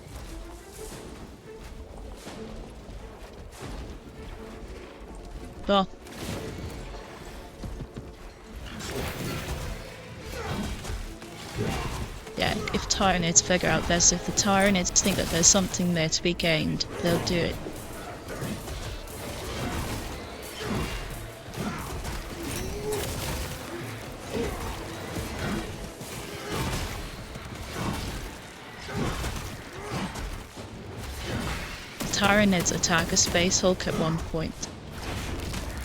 Well, yeah, if Tyranids figure out this, if the Tyranids think that there's something there to be gained, they'll do it. Tyranids attack a Space Hulk at one point.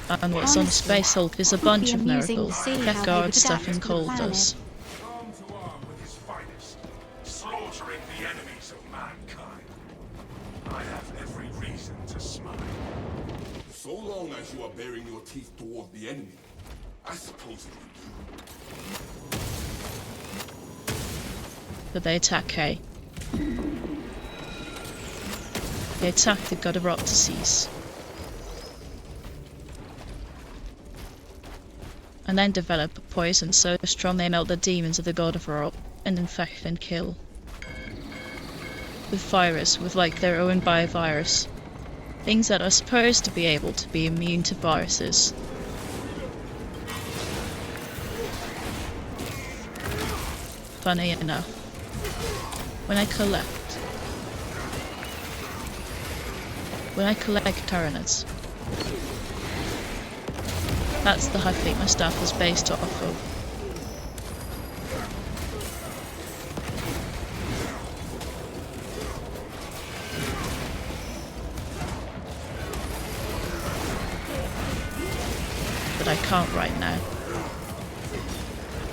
And what's on Honestly, Space Hulk is a it would bunch be of amusing to miracles. see how they Deathguard would stuff adapt and to the cold planet. does. Arm to arm with his finest, slaughtering the enemies of mankind. I have every reason to smile. So long as you are baring your teeth toward the enemy, I suppose it will do. But they attack K. They attack the God of Rock to cease. And then develop a poison so strong they melt the demons of the God of Rock and infect and kill. with virus, with like their own biovirus. Things that are supposed to be able to be immune to viruses. Funny enough, when I collect Tyranids, that's the hive fleet my staff is based off of. But I can't right now.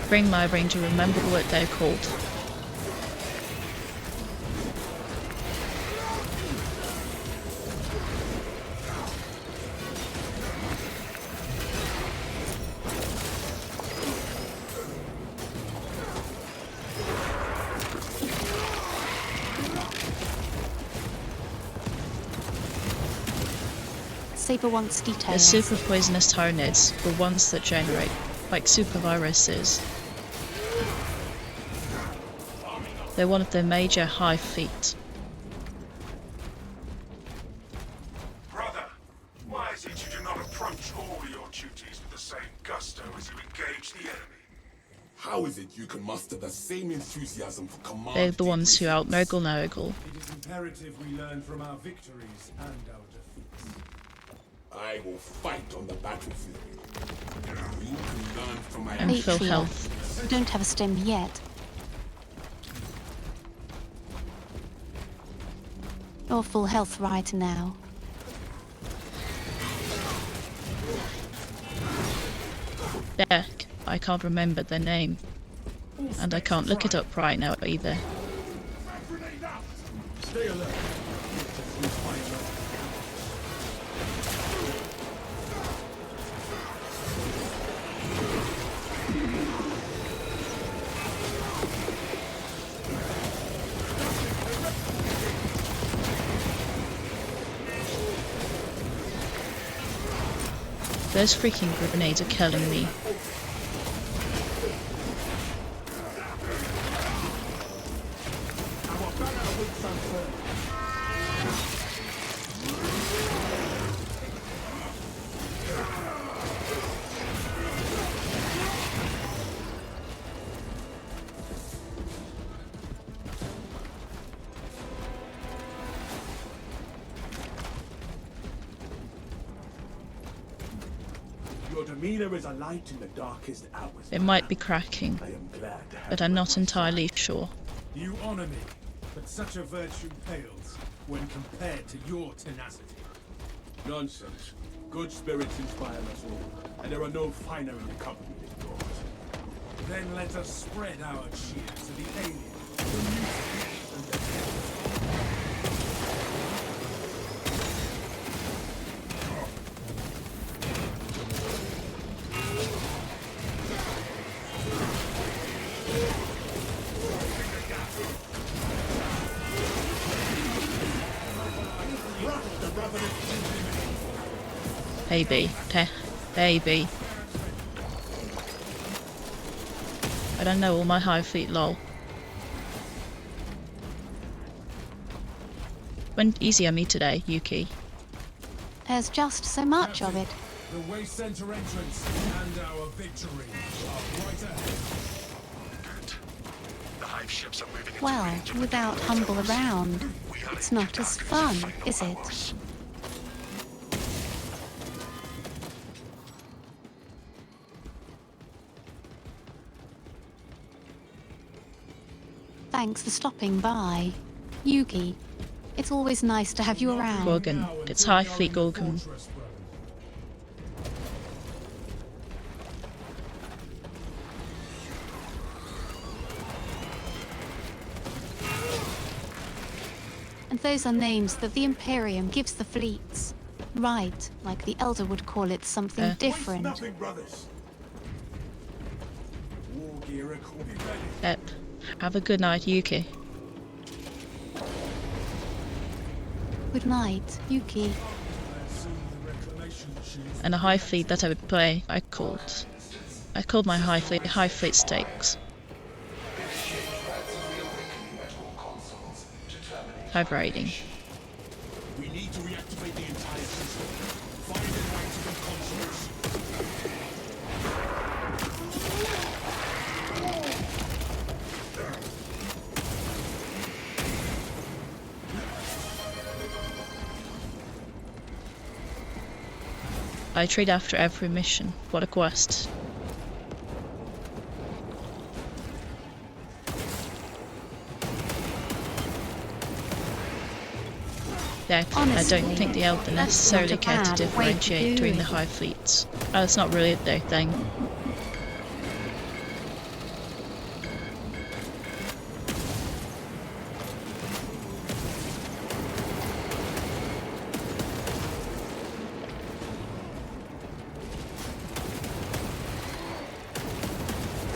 Bring my brain to remember what they're called. Saber wants They're details. super poisonous Tyranids, the ones that generate, like super viruses. They're one of the major hive fleet. Brother, why is it you do not approach all your duties with the same gusto as you engage the enemy? How is it you can muster the same enthusiasm for command? They're the ones who debriefings? out-Nurgle Nurgle. It is imperative we learn from our victories and our defeats. I will fight on the battlefield. You can learn from my And full Atrial. health. You don't have a stem yet. You're full health right now. Deck. I can't remember their name. And I can't look it up right now either. Stay alert. Those freaking grenades are killing me. Your demeanor is a light in the darkest hours. It might be cracking, I am glad to have but you I'm at not my entirely sure. You honor me, but such a virtue pales when compared to your tenacity. Nonsense. Good spirits inspire us all, and there are no finer in the company than yours. Then let us spread our cheer to the alien, the mutant, and the dead. Baby. Baby. I don't know all my hive fleet, lol. Went easy on me today, Yuki. There's just so much of it. The way center entrance and our victory are right ahead. Good. The hive ships are moving into Well, range of the without Capitol's Humble orders. around, We are it's in not as darkest fun, final is it? hours. Thanks for stopping by. Yuki, it's always nice to have you around. Gorgon. It's hive fleet Gorgon. Fortress, brother. And those are names that the Imperium gives the fleets. Right, like the Elder would call it something Waste different. Nothing, brothers. War gear equipped. Ready. Yep. Have a good night, Yuki. Good night, Yuki. I assume the reclamation machines. And a hive fleet that I would play, I called my hive fleet stakes. vibrating. We need to reactivate the entire system. Find and activate consoles. I trade after every mission. What a quest. Yet, I Honestly, don't think the Elder that's necessarily not a care to bad way to differentiate do between the it. Hive fleets. That's not really their thing.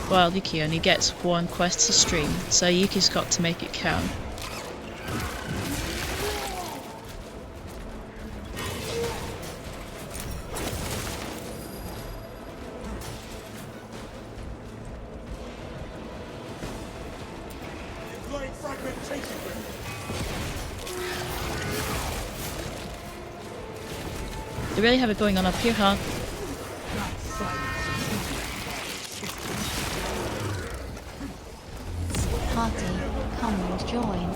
Well, Yuki only gets one quest a stream, so Yuki's got to make it count. Deploying fragmentation. They really have it going on up here, huh? Party, come and join.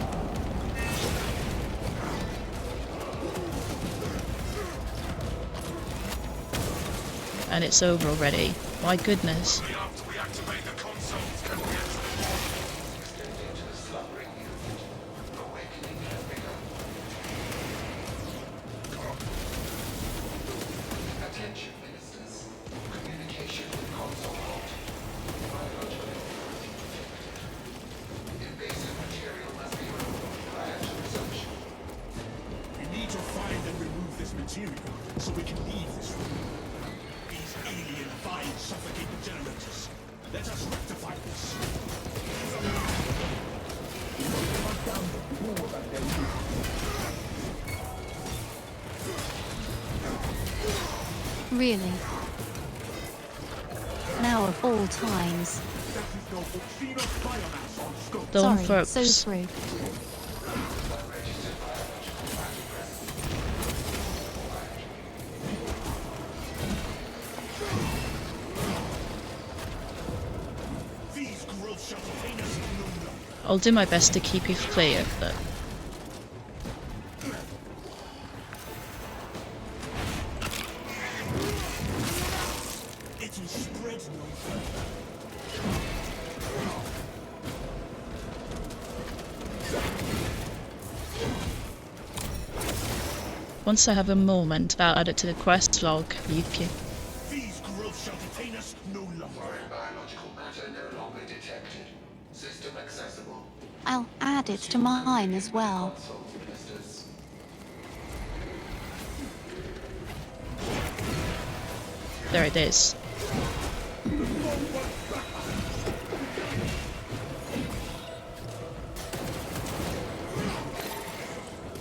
And it's over already. My goodness. We have to reactivate the consoles, can we? Into the slumbering unit. Awakening has begun. Attention, ministers. Communication with console halt. Biological activity detected. Invasive material must be removed prior to resumption. We need to find and remove this material so we can leave this room. These alien vines suffocate the generators. Let us rectify this. Really? Now of all times. Don't Sorry, folks. so rude. These growths shall contain us no longer. I'll do my best to keep you clear, but It will spread no further. once I have a moment, I'll add it to the quest log, Yuki. These growths shall detain us no longer. Foreign biological matter no longer detected. System accessible. I'll add it to mine as well. Console ministers. There it is.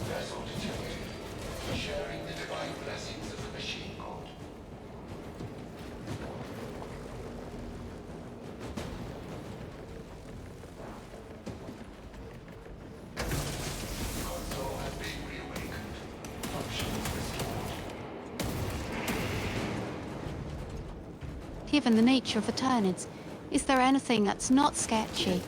Vessel detected. Sharing the divine blessings of the machine god. Console has been reawakened. Functions restored. Given the nature of the Turnids, is there anything that's not sketchy?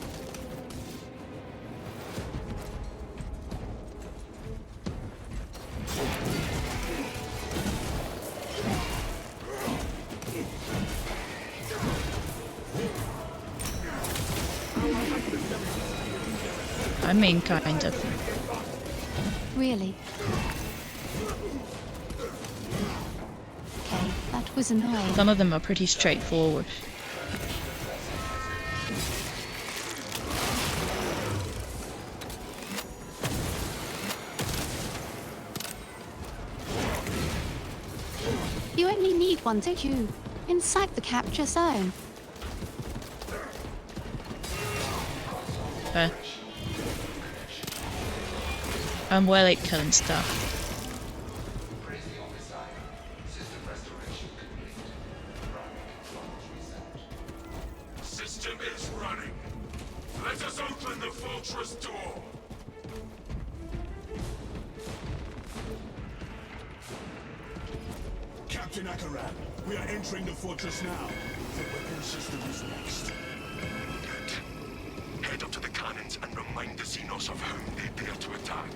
I mean, kind of. Really? Okay, that was annoying. Some of them are pretty straightforward. You only need one, don't you? Inside the capture zone. I'm well at killing stuff. Praise the Omnissiah. System restoration complete. Primary controls reset. System is running. Let us open the fortress door. Captain Akaran, we are entering the fortress now. The weapon system is next. Good. Head up to the cannons and remind the Xenos of whom they dare to attack.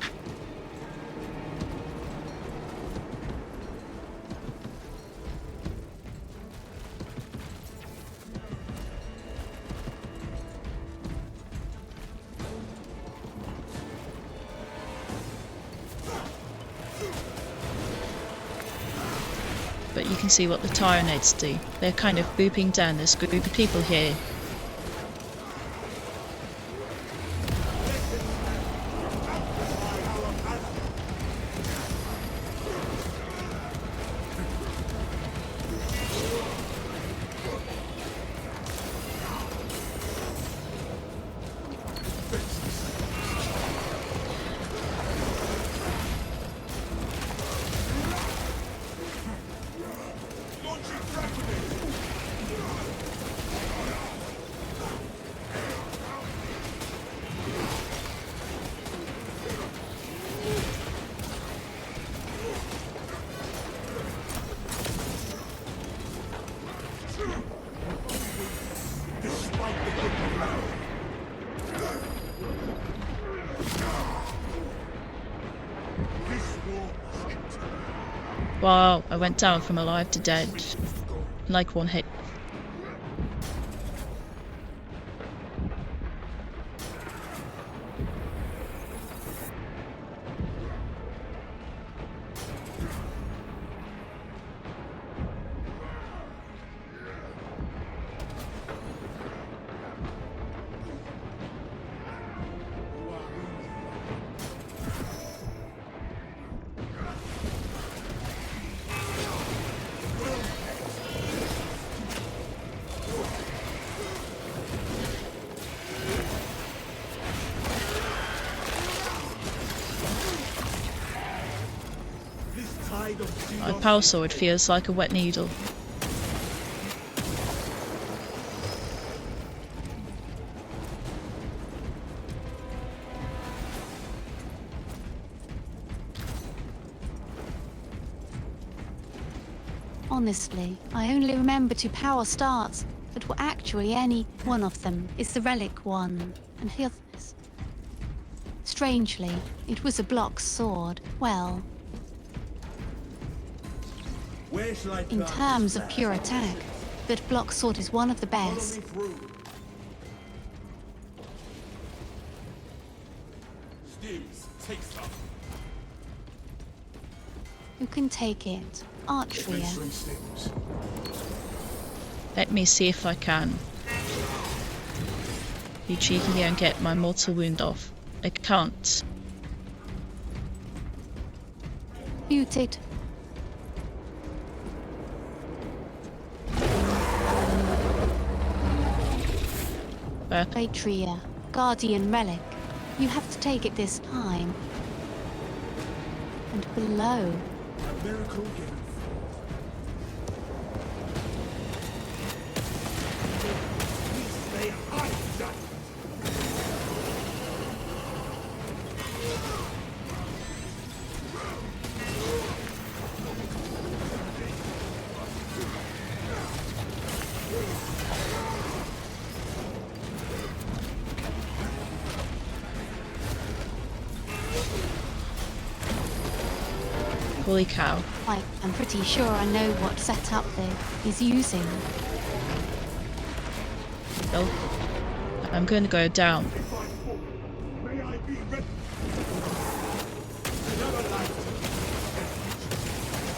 But you can see what the Tyranids do. They're kind of booping down this group of people here. Wow, I went down from alive to dead. Like one hit. My power sword feels like a wet needle. Honestly, I only remember 2 power starts, but were actually any one of them is the relic one, and the others. Strangely, it was a block sword. Well, Where shall I in plant terms this of pure attack, that block sword is one of the flag? best. Follow me through. Stims, take some. You can take it, Artria. Administering stims. Let me see if I can. Be cheeky here and get my mortal wound off. I can't. Muted. Atria, Guardian Relic. You have to take it this time. And below. A miracle given. They hide that. Holy cow. I'm pretty sure I know what setup he's using. Well, I'm going to go down. May I be ready?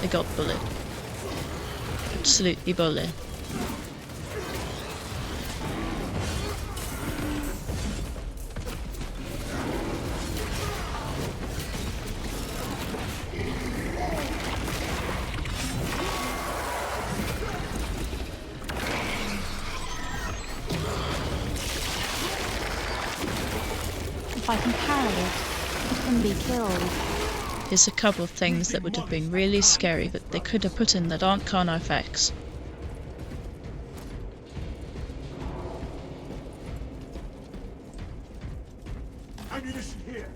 I got bullet. Absolutely bullet. If I can parry it, it can be killed. There's a couple of things that would have been really scary that they could have put in that aren't Carnifex. Ammunition here.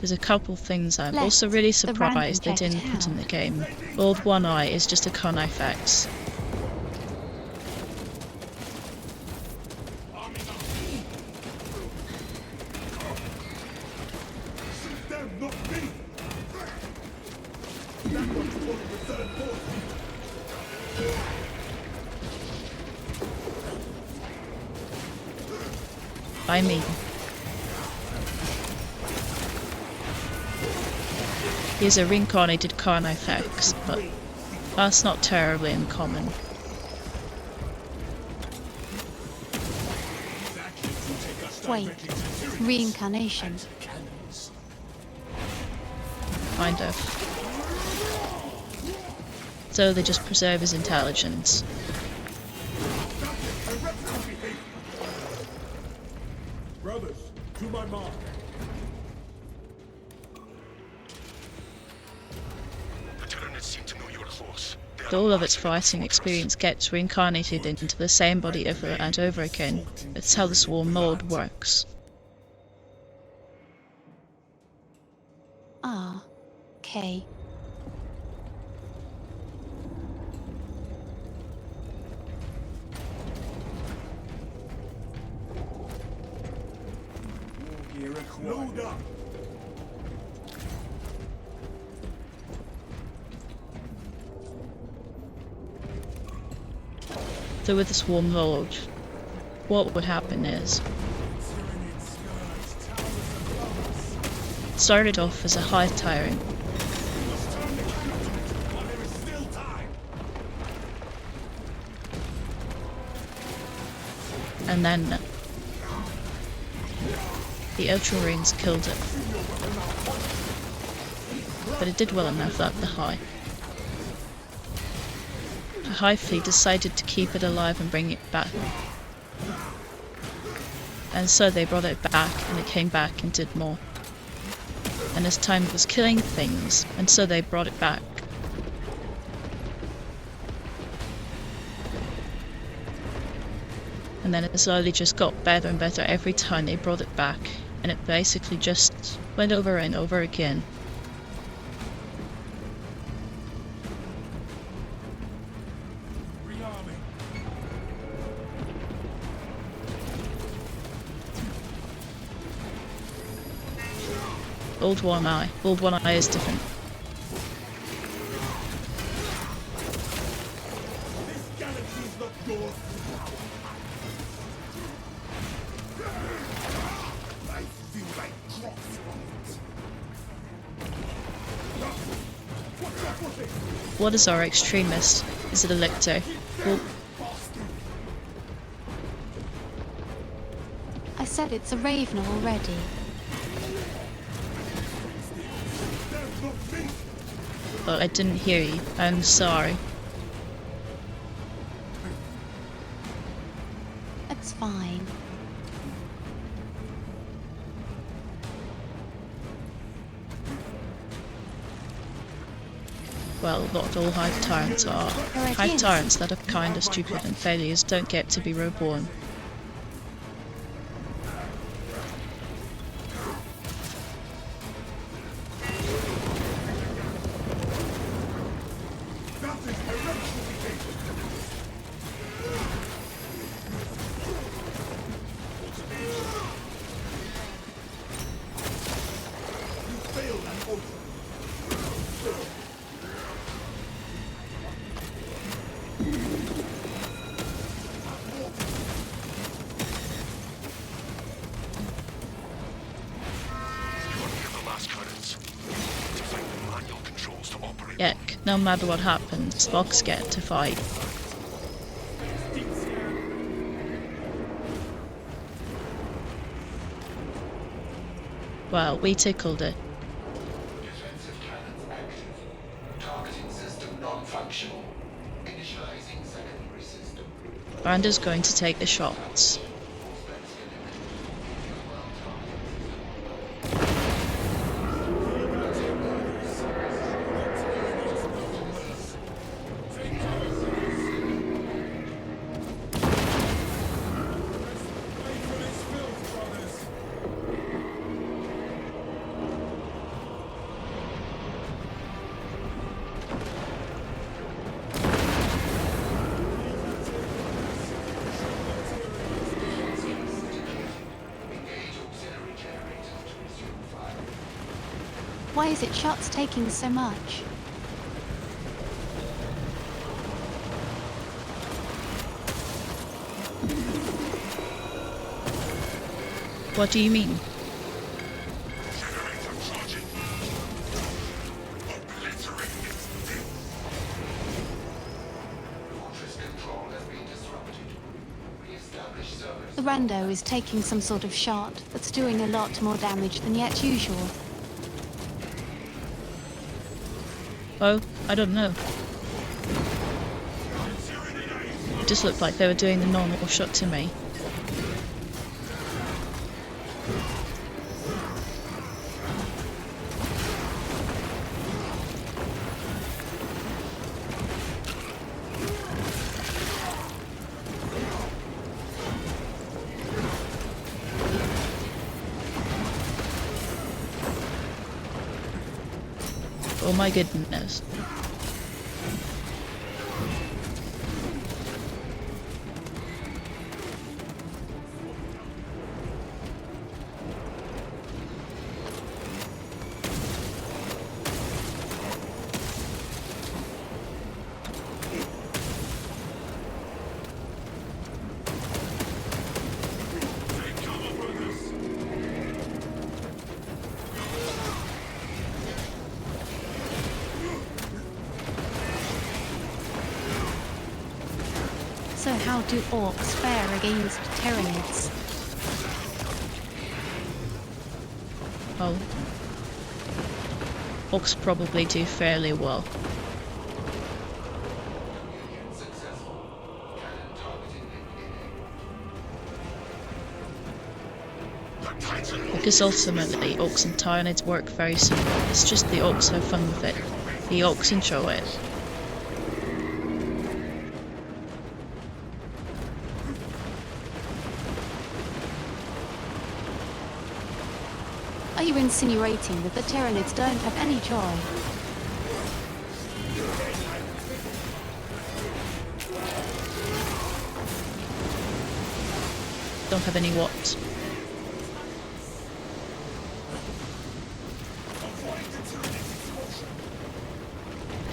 There's a couple things I'm Left, also really the random surprised they checked didn't put in out. the game. Old One Eye is just a con FX. Them, not me! That one's pulling the third force. I mean, he's a reincarnated con FX, but that's not terribly uncommon. Wait, reincarnation. Kind of. So they just preserve his intelligence. Brothers, to my mark. The Tyranids seem to know you're close. All of its fighting experience gets reincarnated into the same body over and over again. That's how the swarm mode works. Ah, okay. Load up! So with the swarm mode, what would happen is, it started off as a hive tyrant, and then the Ultramarines killed it. But it did well enough at the Hive. The Hive fleet decided to keep it alive and bring it back. And so they brought it back, and it came back and did more. And as time it was killing things, and so they brought it back. And then it slowly just got better and better every time they brought it back. And it basically just went over and over again. Old One Eye. Old One Eye is different. This galaxy is not yours. I feel like drops from it. What is our extremist? Is it a lictor? Well, I said it's a Ravener already. but I didn't hear you. I'm sorry. It's fine. Well, not all Hive Tyrants are. Hive Tyrants that are kind of stupid and failures don't get to be reborn. Yet, no matter what happens, Vox get to fight. Well, we tickled it. Defensive cannons active. Targeting system non-functional. Initializing secondary system. Brander's going to take the shots. Why is it shots taking so much? What do you mean? Generator charging. Obliterating its thing. Fortress control has been disrupted. Re-establish service. The rando is taking some sort of shot that's doing a lot more damage than yet usual. Oh, I don't know. It just looked like they were doing the normal shot to me. Oh my goodness. So how do orcs fare against Tyranids? Oh. Orcs probably do fairly well. Successful. Cannon targeting in. Because ultimately, orcs and Tyranids work very similar. It's just the orcs have fun with it. The orcs enjoy it. Are you insinuating that the Tyranids don't have any joy? Don't have any what?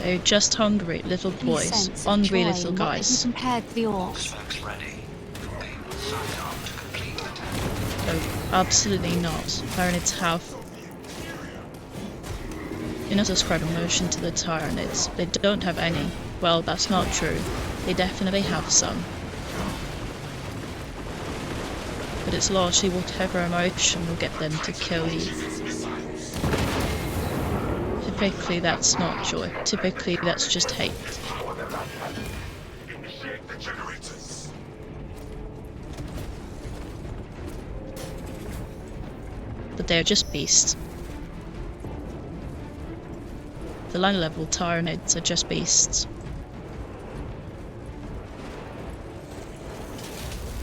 They're just hungry little You boys. sense Hungry joy little in what isn't guys. compared to the orcs. Tracks ready. They will sign on to complete the task. Oh, absolutely not. Tyranids have... You're not ascribe emotion to the Tyranids. They don't have any. Well, that's not true. They definitely have some. But it's largely whatever emotion will get them to kill you. Typically that's not joy. Typically that's just hate. Initiate the generators. But they're just beasts. The line level Tyranids are just beasts.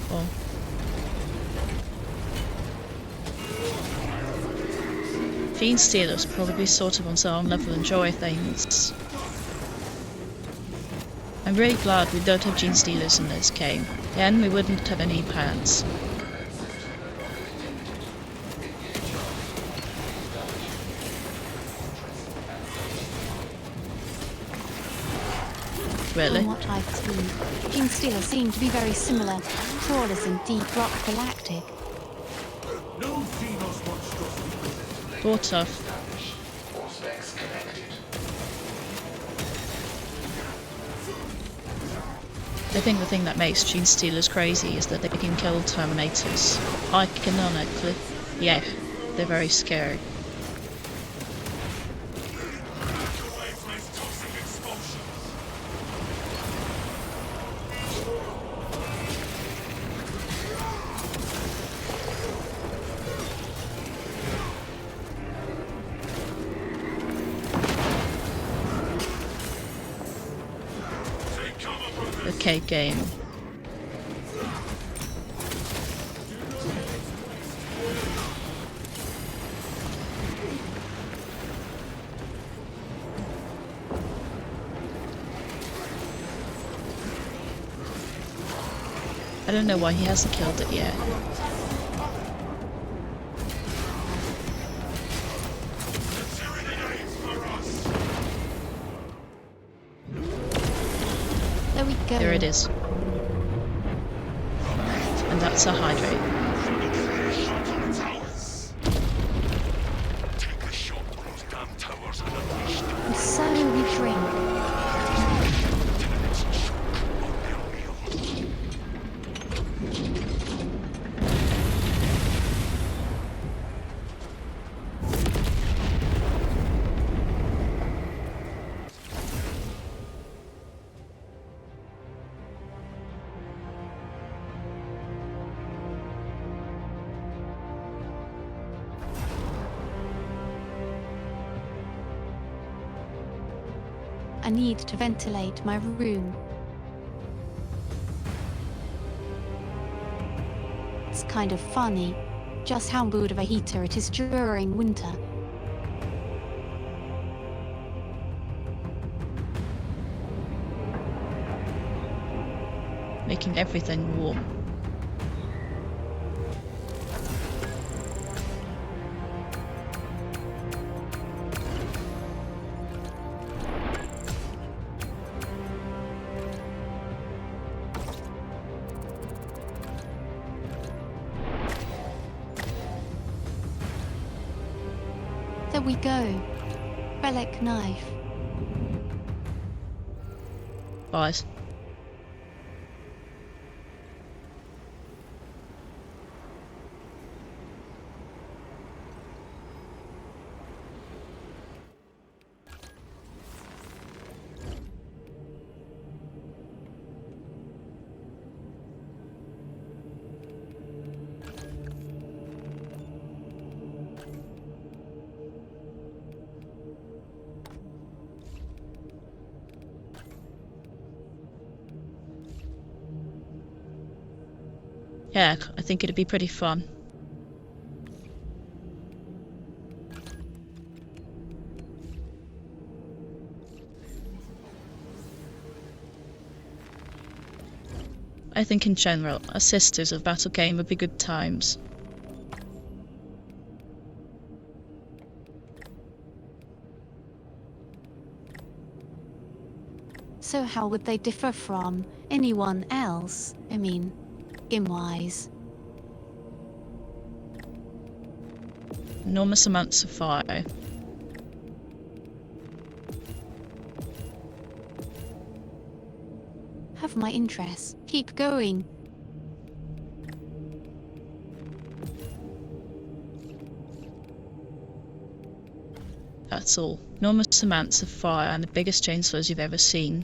Well, Gene Stealers probably sort of on their own level enjoy things. I'm really glad we don't have Gene Stealers in this game. Then we wouldn't have any pants. Really? From what I've seen, Gene Stealers seem to be very similar to trawlers in Deep Rock Galactic. No Xenos monstrosity. Sort of. All specs connected. I think the thing that makes Gene Stealers crazy is that they can kill Terminators. Iconically, yeah, they're very scary. Okay, game. I don't know why he hasn't killed it yet. There we go. There it is. And that's a hydrate. Take a shot on those damn towers and unleash them. And so we drink. Tenements choke on their meal. I need to ventilate my room. It's kind of funny just how good of a heater it is during winter. Making everything warm. There we go. Relic knife. Guys. Yeah, I think it'd be pretty fun. I think in general, a Sisters of Battle game would be good times. So how would they differ from anyone else? I mean, game-wise. Enormous amounts of fire. Have my interest. Keep going. That's all. Enormous amounts of fire and the biggest chainsaws you've ever seen.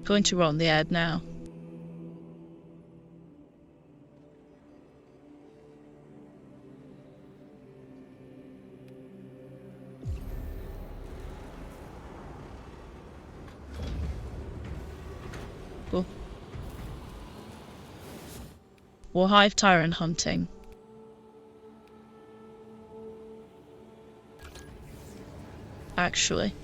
Going to run the ad now. Cool. Warhive tyrant hunting. Actually.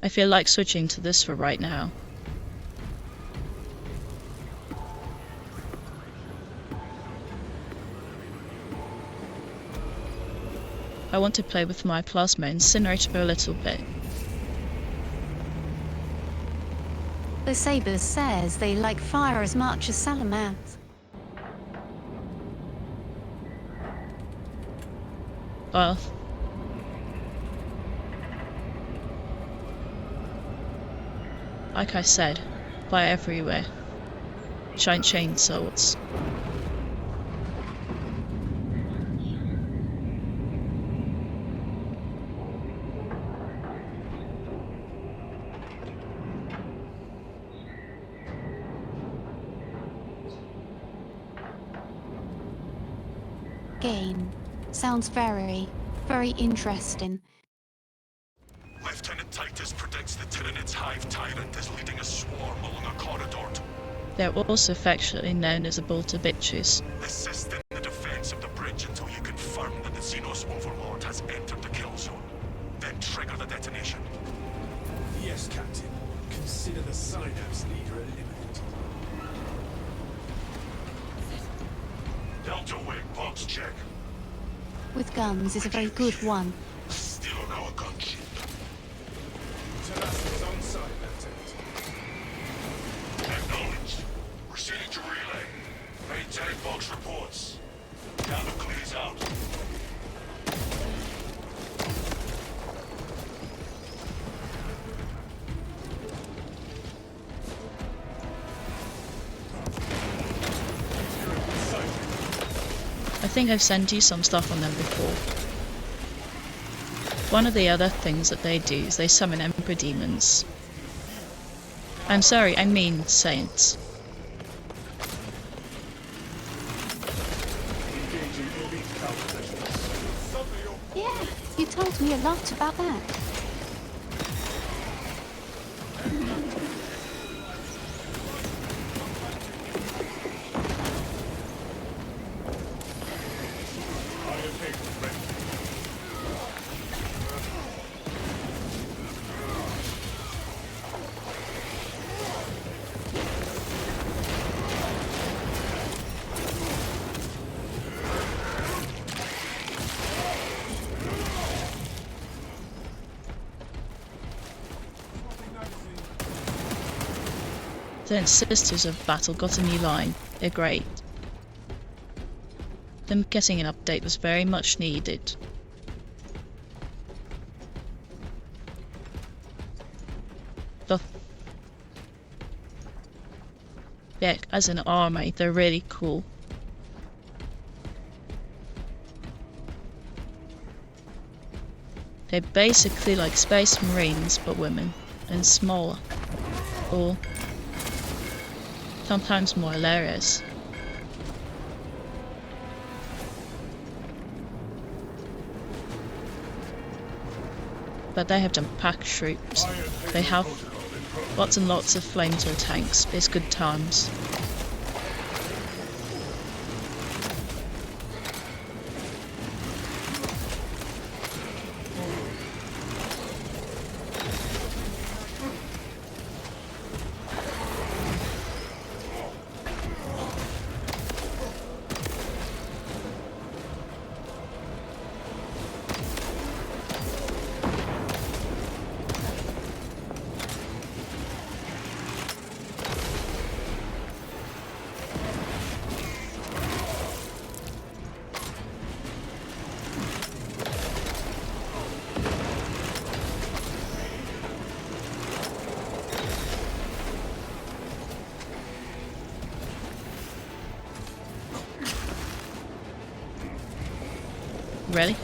I feel like switching to this for right now. I want to play with my plasma incinerator a little bit. The Sabers says they like fire as much as Salamats. Well, like I said, fire everywhere. Giant chainsaws. Game. Sounds very, very interesting. Lieutenant Titus predicts the Tyrannid's Hive Tyrant is leading a swarm along a corridor to They're also affectionately known as the Bolter Bitches. assist in the defense of the bridge until you confirm that the Xenos Overlord has entered the kill zone. Then trigger the detonation. Yes, Captain. Consider the Synapse leader eliminated. Delta Wing, box check. With guns is a very good one. Still on our gun sheet. Telassa's on site, Lieutenant. Acknowledged. Proceeding to relay. Maintain box reports. Counter clears out. I think I've sent you some stuff on them before. One of the other things that they do is they summon Emperor demons. I'm sorry, I mean saints. Yeah, you told me a lot about that. The Sisters of Battle got a new line. They're great. Them getting an update was very much needed. But yeah, as an army, they're really cool. They're basically like Space Marines, but women, and smaller. Or sometimes more hilarious. But they have jump pack troops. They have lots and lots of flamethrower tanks. It's good times. Really?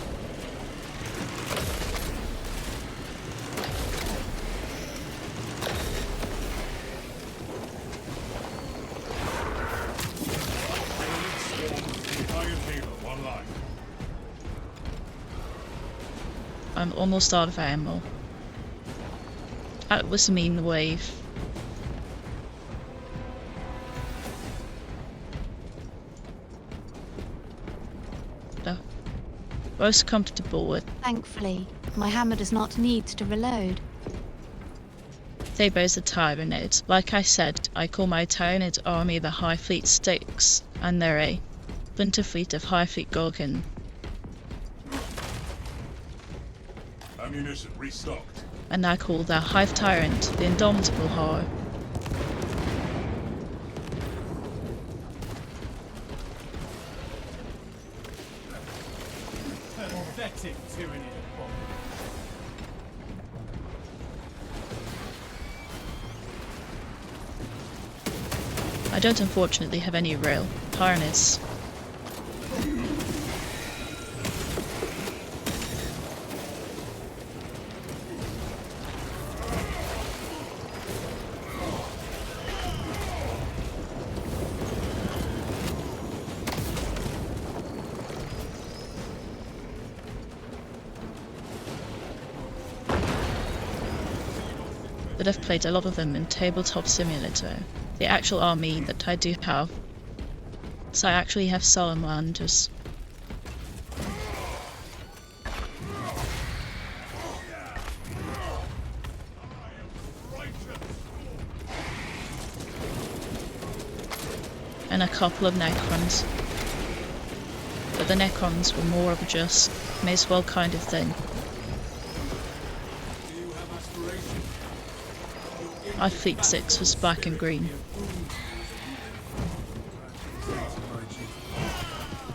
I'm almost out of ammo. That was a mean wave. No. Most comfortable with. Thankfully, my hammer does not need to reload. They both are Tyranids. Like I said, I call my Tyranid army the High Fleet Sticks, and they're a splinter fleet of High Fleet Gorgon. Ammunition restocked. And I call their Hive Tyrant the Indomitable Horror. Pathetic tyranny. I don't unfortunately have any real Tyranids. but I've played a lot of them in Tabletop Simulator, the actual army that I do have. So I actually have salamanders. And a couple of Necrons. But the Necrons were more of a just, may as well kind of thing. My Fleet 6 was black and green.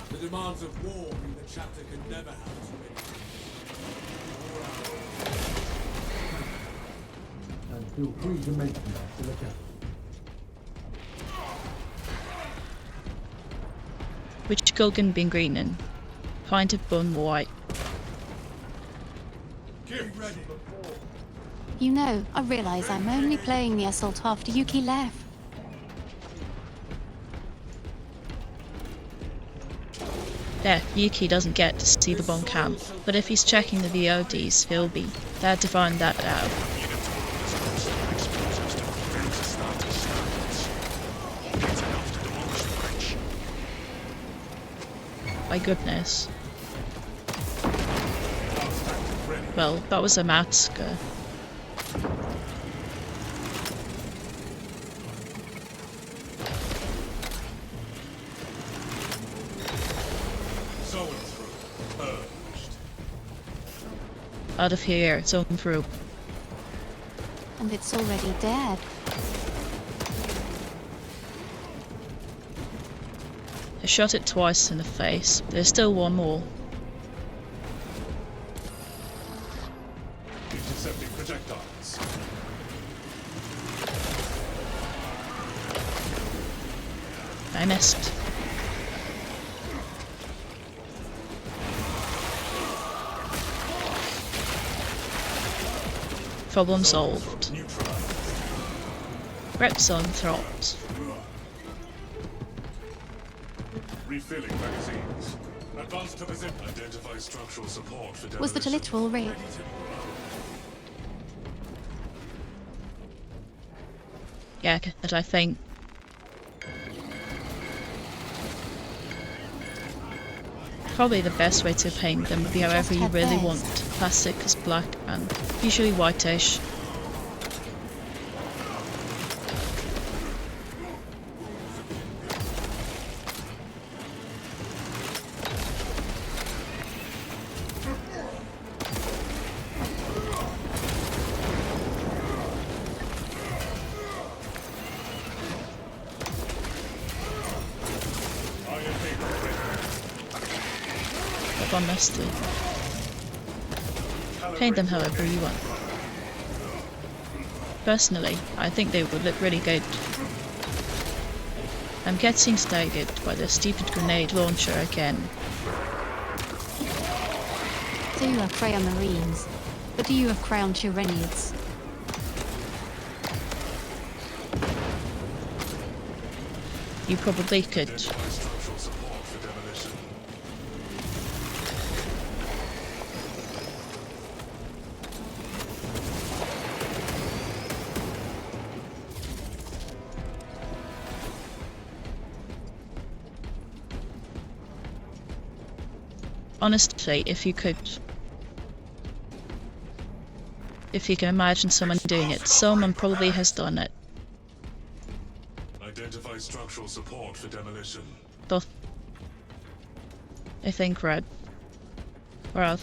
The demands of war mean the chapter can never have too many. And feel free to mention that to the captain. Which Gulgan been green in? Pint of bun white. You know, I realise I'm only playing the assault after Yuki left. Yeah, Yuki doesn't get to see the bomb camp, but if he's checking the VODs, he'll be there to find that out. My goodness. Well, that was a massacre. Out of here, it's on through. And it's already dead. I shot it twice in the face. There's still one more. Intercepting projectiles. I missed. Problem solved. Reps on throat. Refilling magazines. Advance to position. Identify structural support for demolition. Was that a literal raid? Yeah, that I think. Probably the best way to paint them would be however you really want. Plastic is black and usually whitish. Honestly. Paint them however you want. Personally, I think they would look really good. I'm getting staggered by the stupid grenade launcher again. So you have Crayon Marines, but do you have Crayon Tyranids? You probably could. Honestly, if you can imagine someone doing it, someone probably has done it. Identify structural support for demolition. Though, I think red. Well,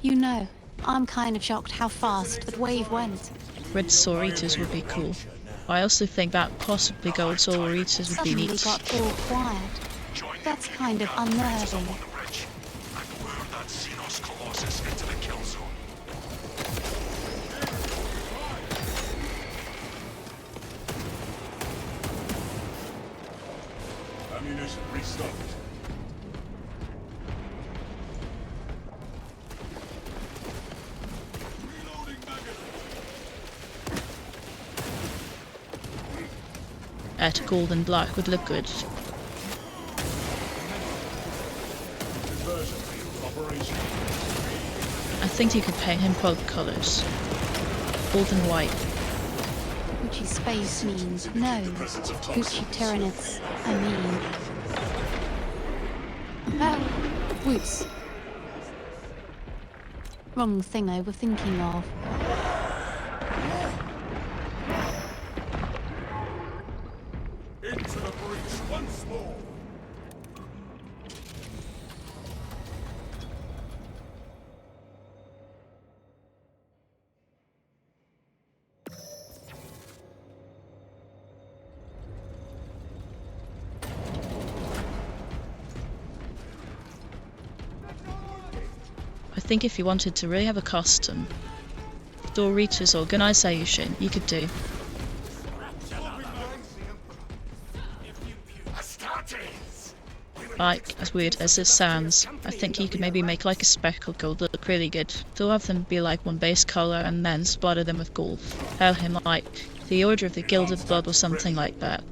You know, I'm kind of shocked how fast that wave went. red Sauritas would be cool. I also think that possibly gold Sauritas would be Suddenly neat. got all quiet. That's kind of unnerving. Ammunition restocked. At gold and black would look good. I think you could paint him both colours. gold and white. Gucci space means no. Gucci Tyranids, I mean. Oh, whoops. Wrong thing I was thinking of. Into the breach once more! I think if you wanted to really have a custom Doritos organization, you could do. Like, as weird as this sounds, I think you could maybe make like a speckled gold look really good. Still have them be like one base colour and then splatter them with gold. Tell him like the Order of the Gilded Blood or something like that.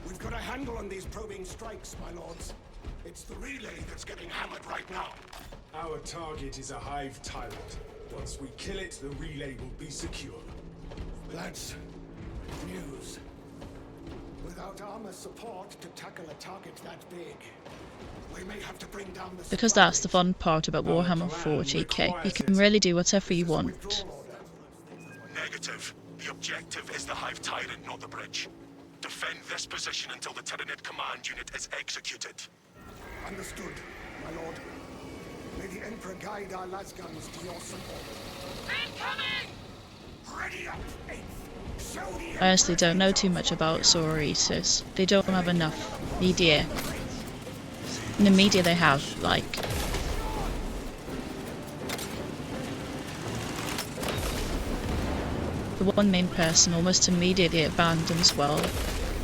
We've got a handle on these probing strikes, my lords. It's the relay that's getting hammered right now. Our target is a hive tyrant. Once we kill it, the relay will be secure. That's news. Without armor support to tackle a target that big, we may have to bring down the... Because that's the fun part about Warhammer 40k. You can really do whatever you want. Negative. The objective is the Hive Tyrant, not the bridge. Defend this position until the Tyranid command unit is executed. Understood, my lord. May the Emperor guide our lasguns to your support. Incoming! Ready up, Eighth! Show the I honestly don't know too much about Sororitas. They don't have enough media. In the media they have, like... the one main person almost immediately abandons, well,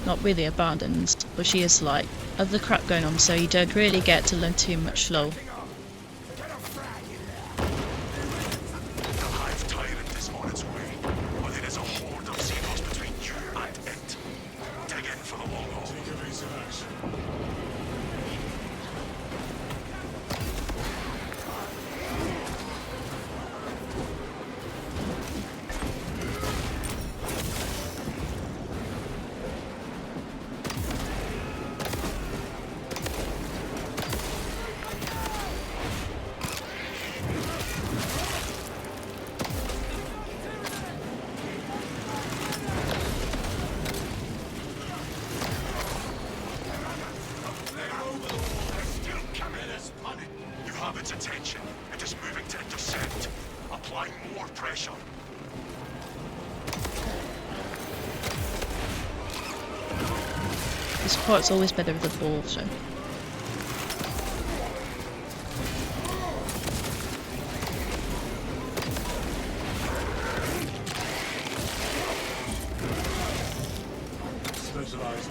not really abandons, but she is like, other crap going on, so you don't really get to learn too much slow. This part's always better with the ball, so... Specialized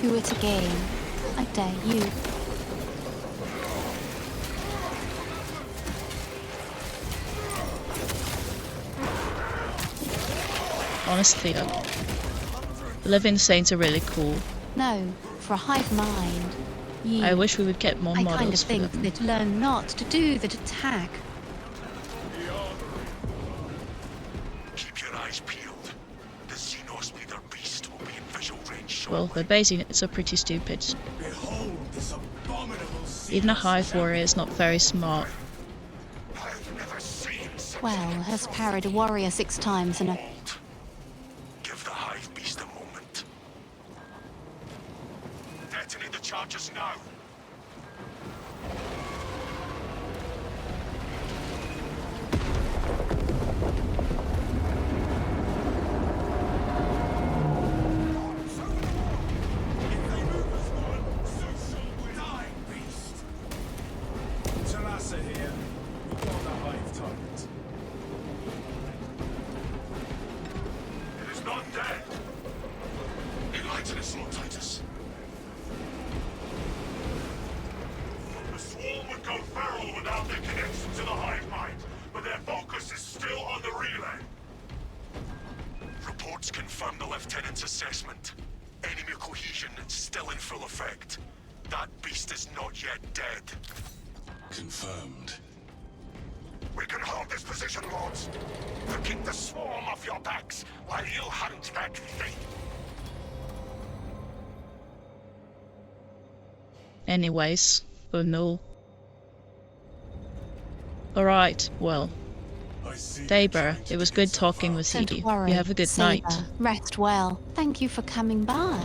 Do it again. I dare you. Honestly though, the Living Saints are really cool. No, for a hive mind. You, I wish we would get more I models kind of for think them. they'd learn not to do that attack. Keep your eyes peeled. The Xenos Leader Beast will be in visual range Well, shortly. their base units are pretty stupid. Behold this abominable Even a hive warrior is not very smart. I've never seen such... Well, has parried a warrior 6 times in a... Give the Hive Beast a moment. Detonate the charges now. Talassa here. We got the hive tyrant. It is not dead. Enlighten us, Lord Titus. The swarm would go feral without their connection to the hive mind, but their focus is still on the relay. Reports confirm the Lieutenant's assessment. Enemy cohesion is still in full effect. That beast is not yet dead. Confirmed. We can hold this position, Lords. To keep the swarm off your backs while you hunt that thing. Anyways, oh no. Alright, well. I see Saber, it was good talking with Don't you. worry, You have a good night. Saber. Rest well. Thank you for coming by.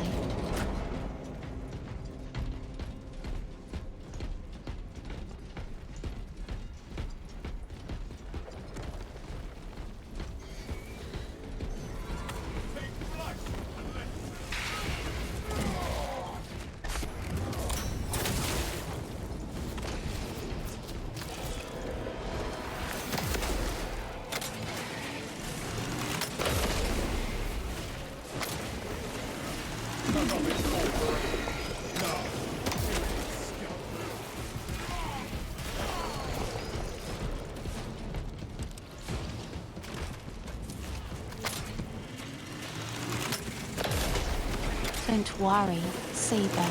Don't worry, Saber.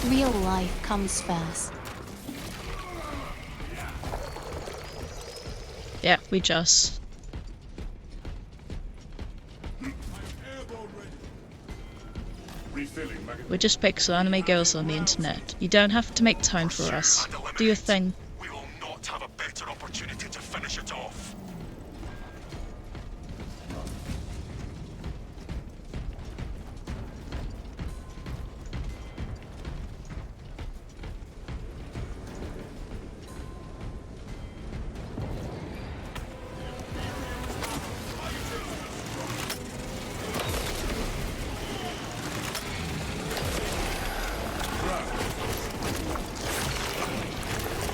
Real life comes first. Yeah, we just. Refilling magazine. We're just pixel anime girls on the internet. You don't have to make time for us. Do your thing. We will not have a better opportunity to finish it off.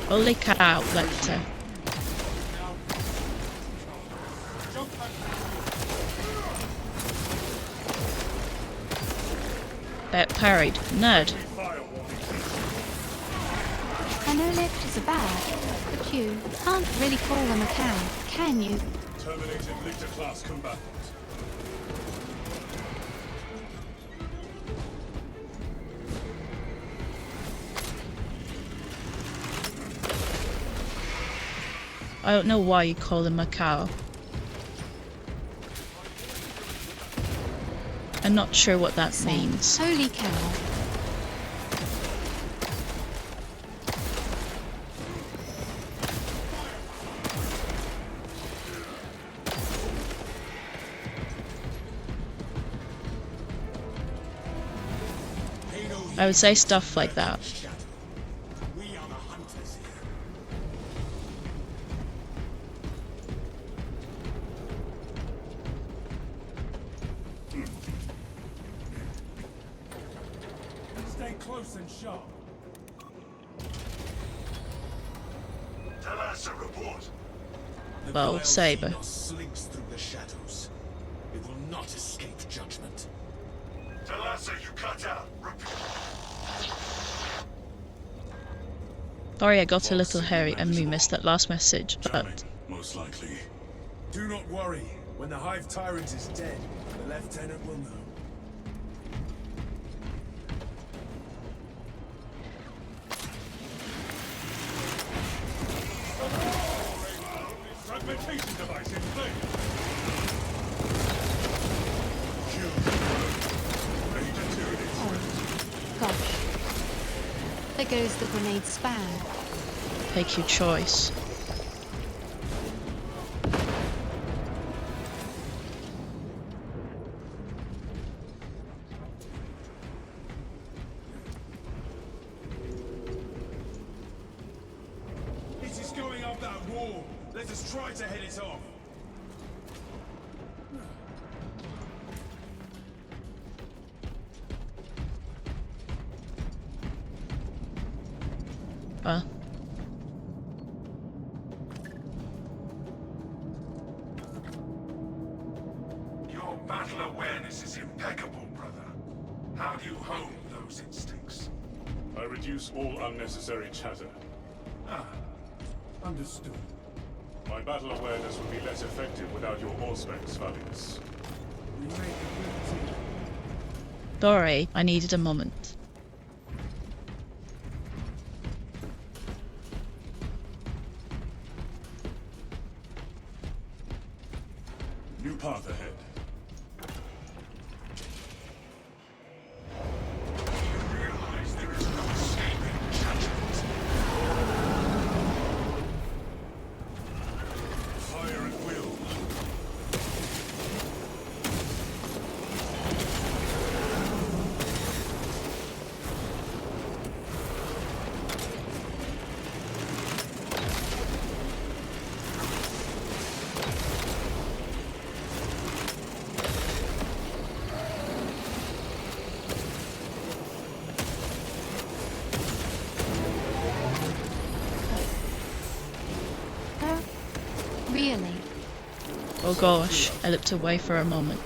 Holy cow, Lecter. Bet parried. Nerd. I know lectures are bad, but you can't really call them a cow, can you? Terminated Lictor class combatant. I don't know why you call him a cow. I'm not sure what that means. Holy cow. I would say stuff like that. We are the hunters here. Stay close and sharp. Talassa report. Well, Saber. Slinks through the shadows. It will not escape judgment. Talassa, you cut out. Sorry I got a little hairy and we missed that last message, Jamming, but most likely. Do not worry. When the Hive Tyrant is dead, the Lieutenant will know. Fragmentation device in place. Gosh. There goes the grenade span. take your choice. It is going up that wall. Let us try to head it off. Well, Your battle awareness is impeccable, brother. How do you hone those instincts? I reduce all unnecessary chatter. Ah, understood. My battle awareness would be less effective without your auspex, Valius. We make a good team. Sorry, I needed a moment. New path ahead. Fire at will. Really? Oh gosh, I looked away for a moment.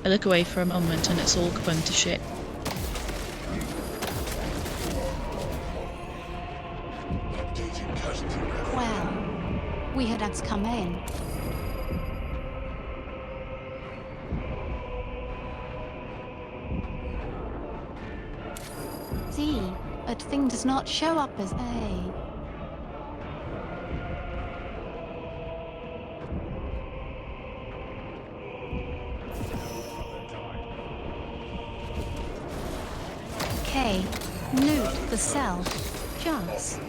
I look away for a moment and it's all going to shit. Updating casualty record. Well, we had ads come in. See, that thing does not show up as A. K. Loot the cell. Just.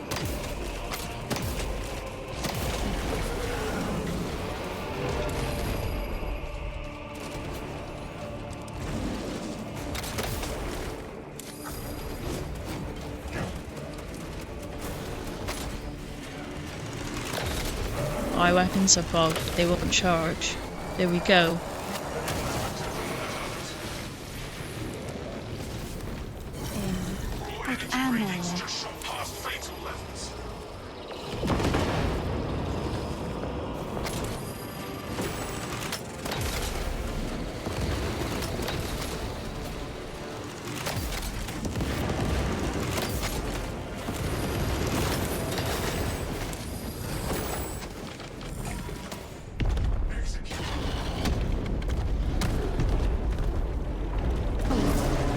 My weapons are fogged, they won't charge. There we go. With ammo. Just shot past fatal levels.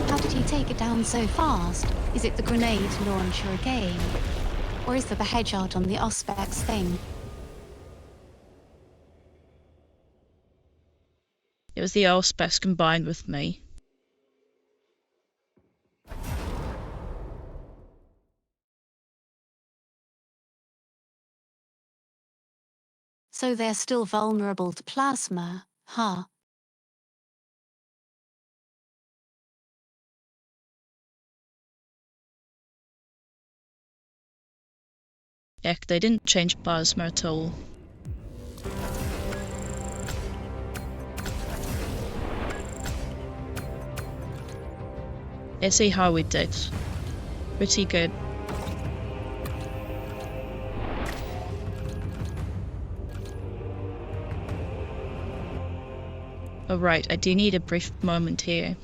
How did he take it down so fast? Is it the grenade launcher again? Or is it the headshot on the Auspex thing? It was the Auspex combined with me. So they're still vulnerable to plasma, huh? Heck, they didn't change plasma at all. Let's see how we did. Pretty good. Oh right, I do need a brief moment here.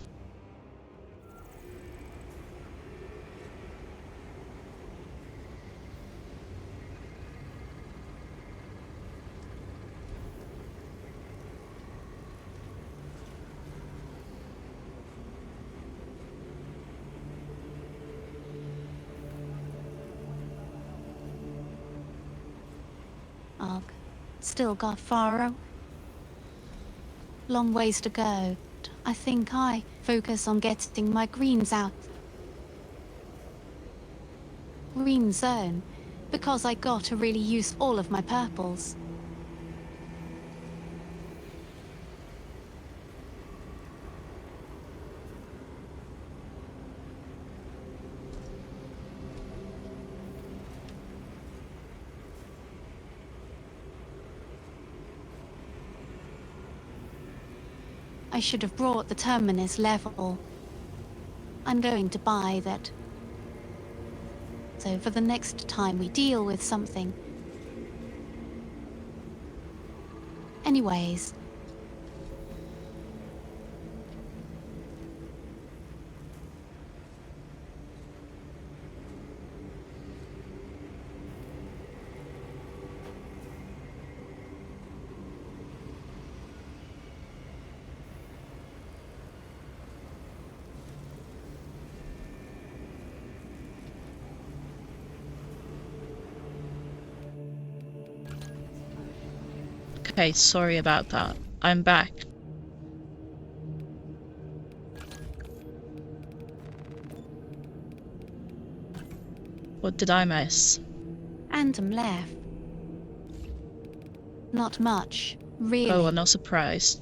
Ugh. Still got far. Long ways to go. I think I focus on getting my greens out. Green zone, because I got to really use all of my purples. I should have brought the terminus level. I'm going to buy that. So for the next time we deal with something. Anyways. Okay, sorry about that. I'm back. What did I miss? Andom left. Not much, really. Oh, I'm not surprised.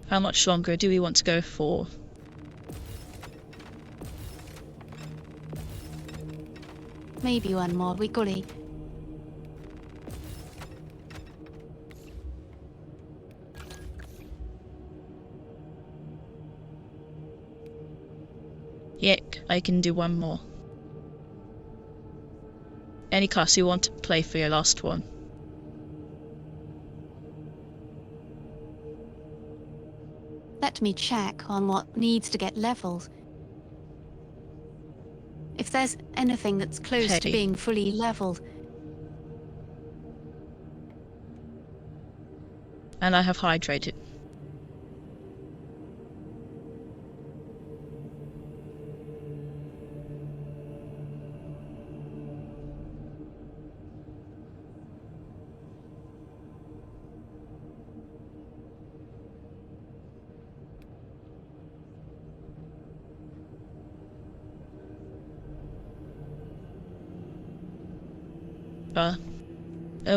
How much longer do we want to go for? Maybe one more wiggly. Yick, I can do one more. Any class you want to play for your last one? Let me check on what needs to get leveled. If there's anything that's close to Petty. being fully leveled, And I have hydrated.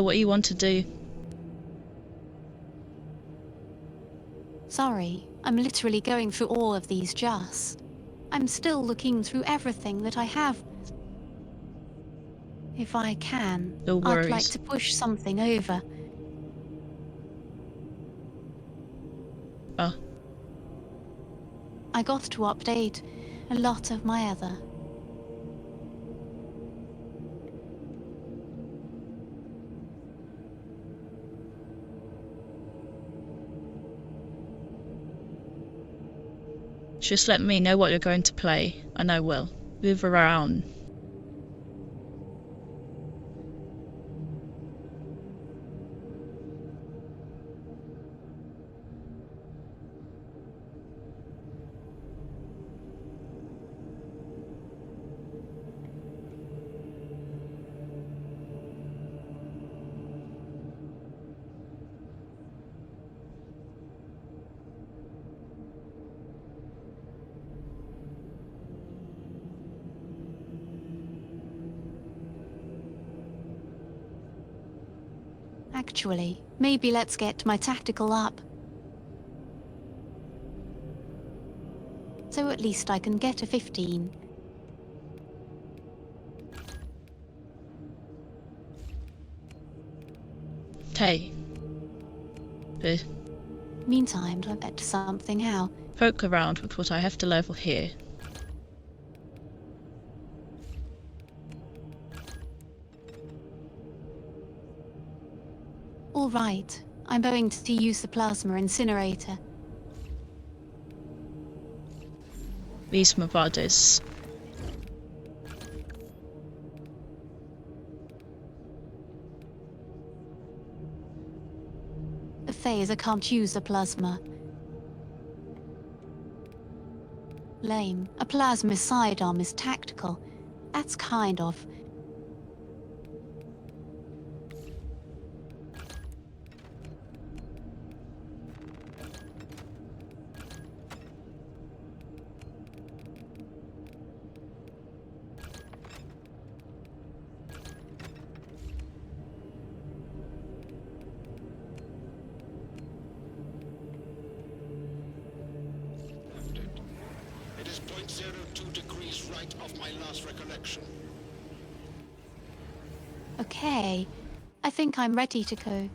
What you want to do? sorry, I'm literally going through all of these just. I'm still looking through everything that I have. If I can, No I'd like worries. to push something over. I got to update a lot of my other. Just let me know what you're going to play, and I will. Move around. Actually, maybe let's get my tactical up. So at least I can get a 15. Hey. Meantime, I'll bet something how. Poke around with what I have to level here. All right, I'm going to use the plasma incinerator. These my bodies. A phaser can't use a plasma. Lame. A plasma sidearm is tactical. That's kind of. It is 0.02 degrees right of my last recollection. Okay, I think I'm ready to go.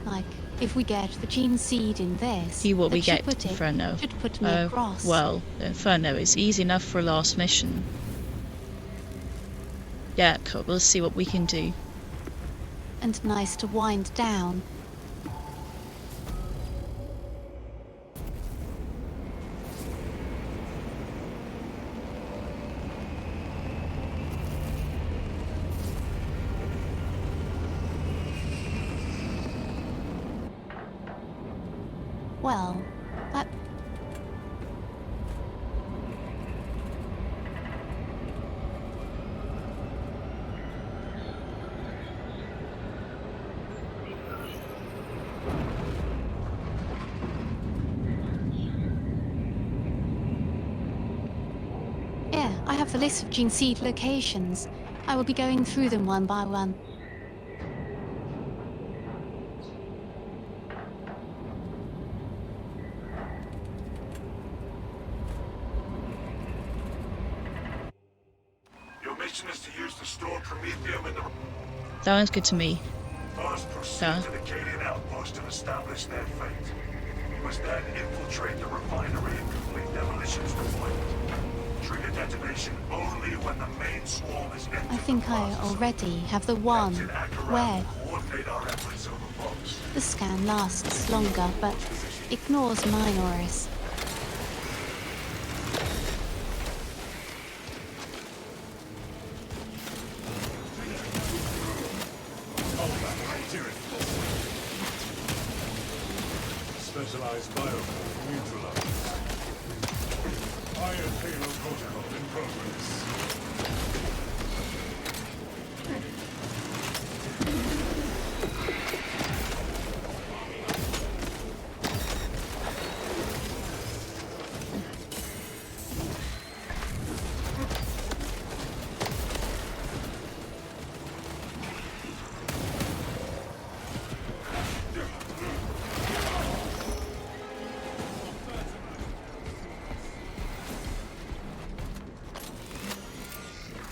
Like, If we get the gene seed in this, See what that we should get, put it- Inferno. should put me across. Well, Inferno is easy enough for a last mission. Yeah, cool. We'll see what we can do. And nice to wind down. Well, that... Yeah, I have the list of gene seed locations. I will be going through them one by one. Your mission is to use the stored Promethium in the... Sounds good to me. First, proceed Done. to the Cadian outpost and establish their fate. You must then infiltrate the refinery and complete demolitions deployment. Trigger detonation only when the main swarm is entered. I think I already have the one where Coordinate our efforts over boats. the scan lasts longer, but ignores Minoris. Specialized bioform neutralized. Iron Halo protocol in progress.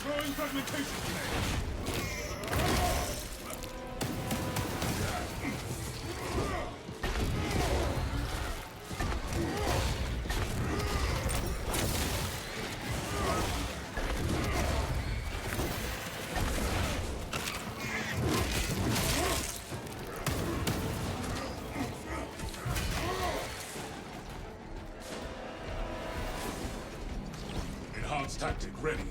Throwing fragmentation grenade. Enhanced tactic ready.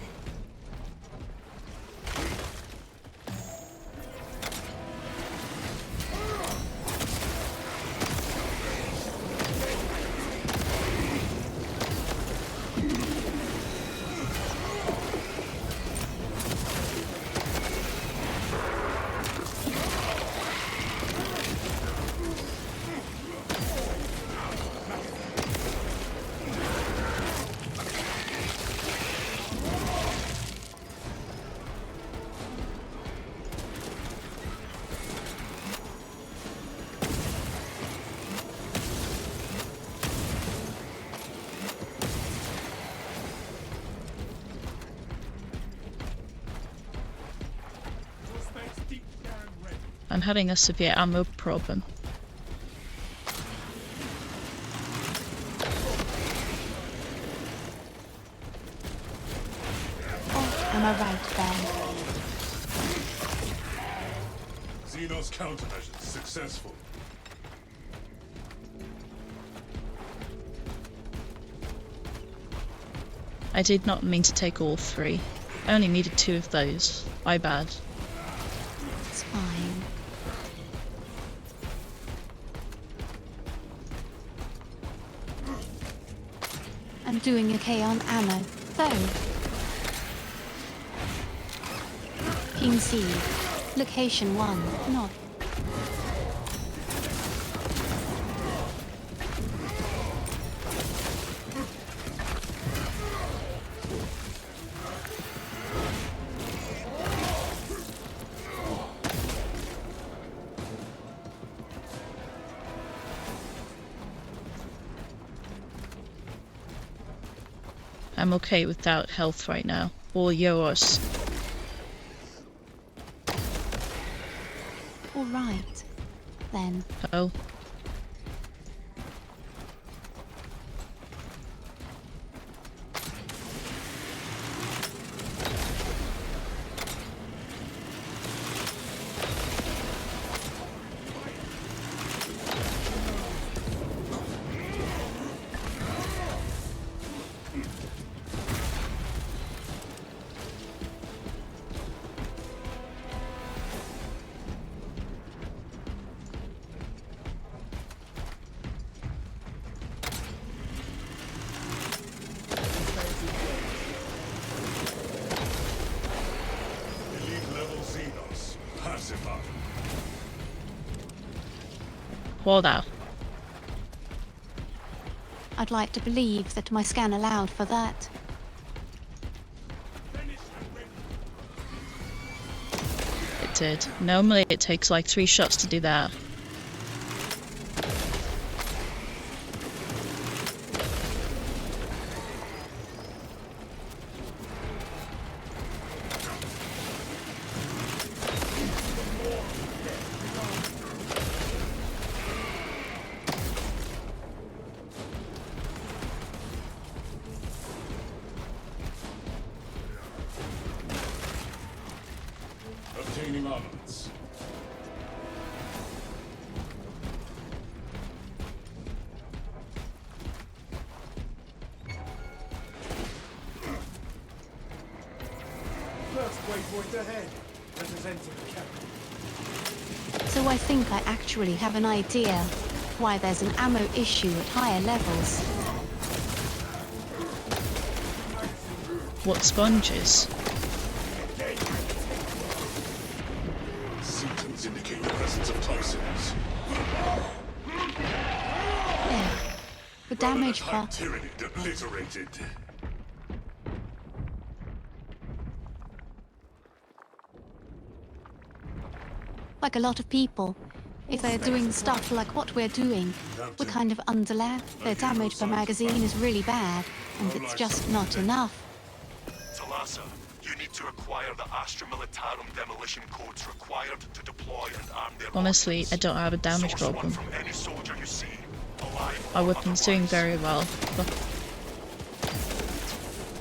I'm having a severe ammo problem. Oh, am I right there? Xenos countermeasures successful. I did not mean to take all three. I only needed 2 of those. My bad. It's fine. I'm doing okay on ammo, though. Gene seed. Location 1, not. I'm okay without health right now. All yours. All right. then. Oh. What now? I'd like to believe that my scan allowed for that. It did. Normally it takes like 3 shots to do that. Obtaining armaments. First waypoint ahead. Let us enter the capital. So I think I actually have an idea why there's an ammo issue at higher levels. What sponges? Symptoms indicate the presence of toxins. There. The damage part. Tyranny obliterated. Like a lot of people, if they're doing stuff like what we're doing, we're kind of underlap. Their damage per magazine is really bad, and it's just not enough. Talassa, you need to acquire the Astra Militarum demolition codes required to deploy and arm their Honestly, ordnance. I don't have a damage Source one problem. from any soldier you see, alive Our or weapon's doing otherwise. very well, but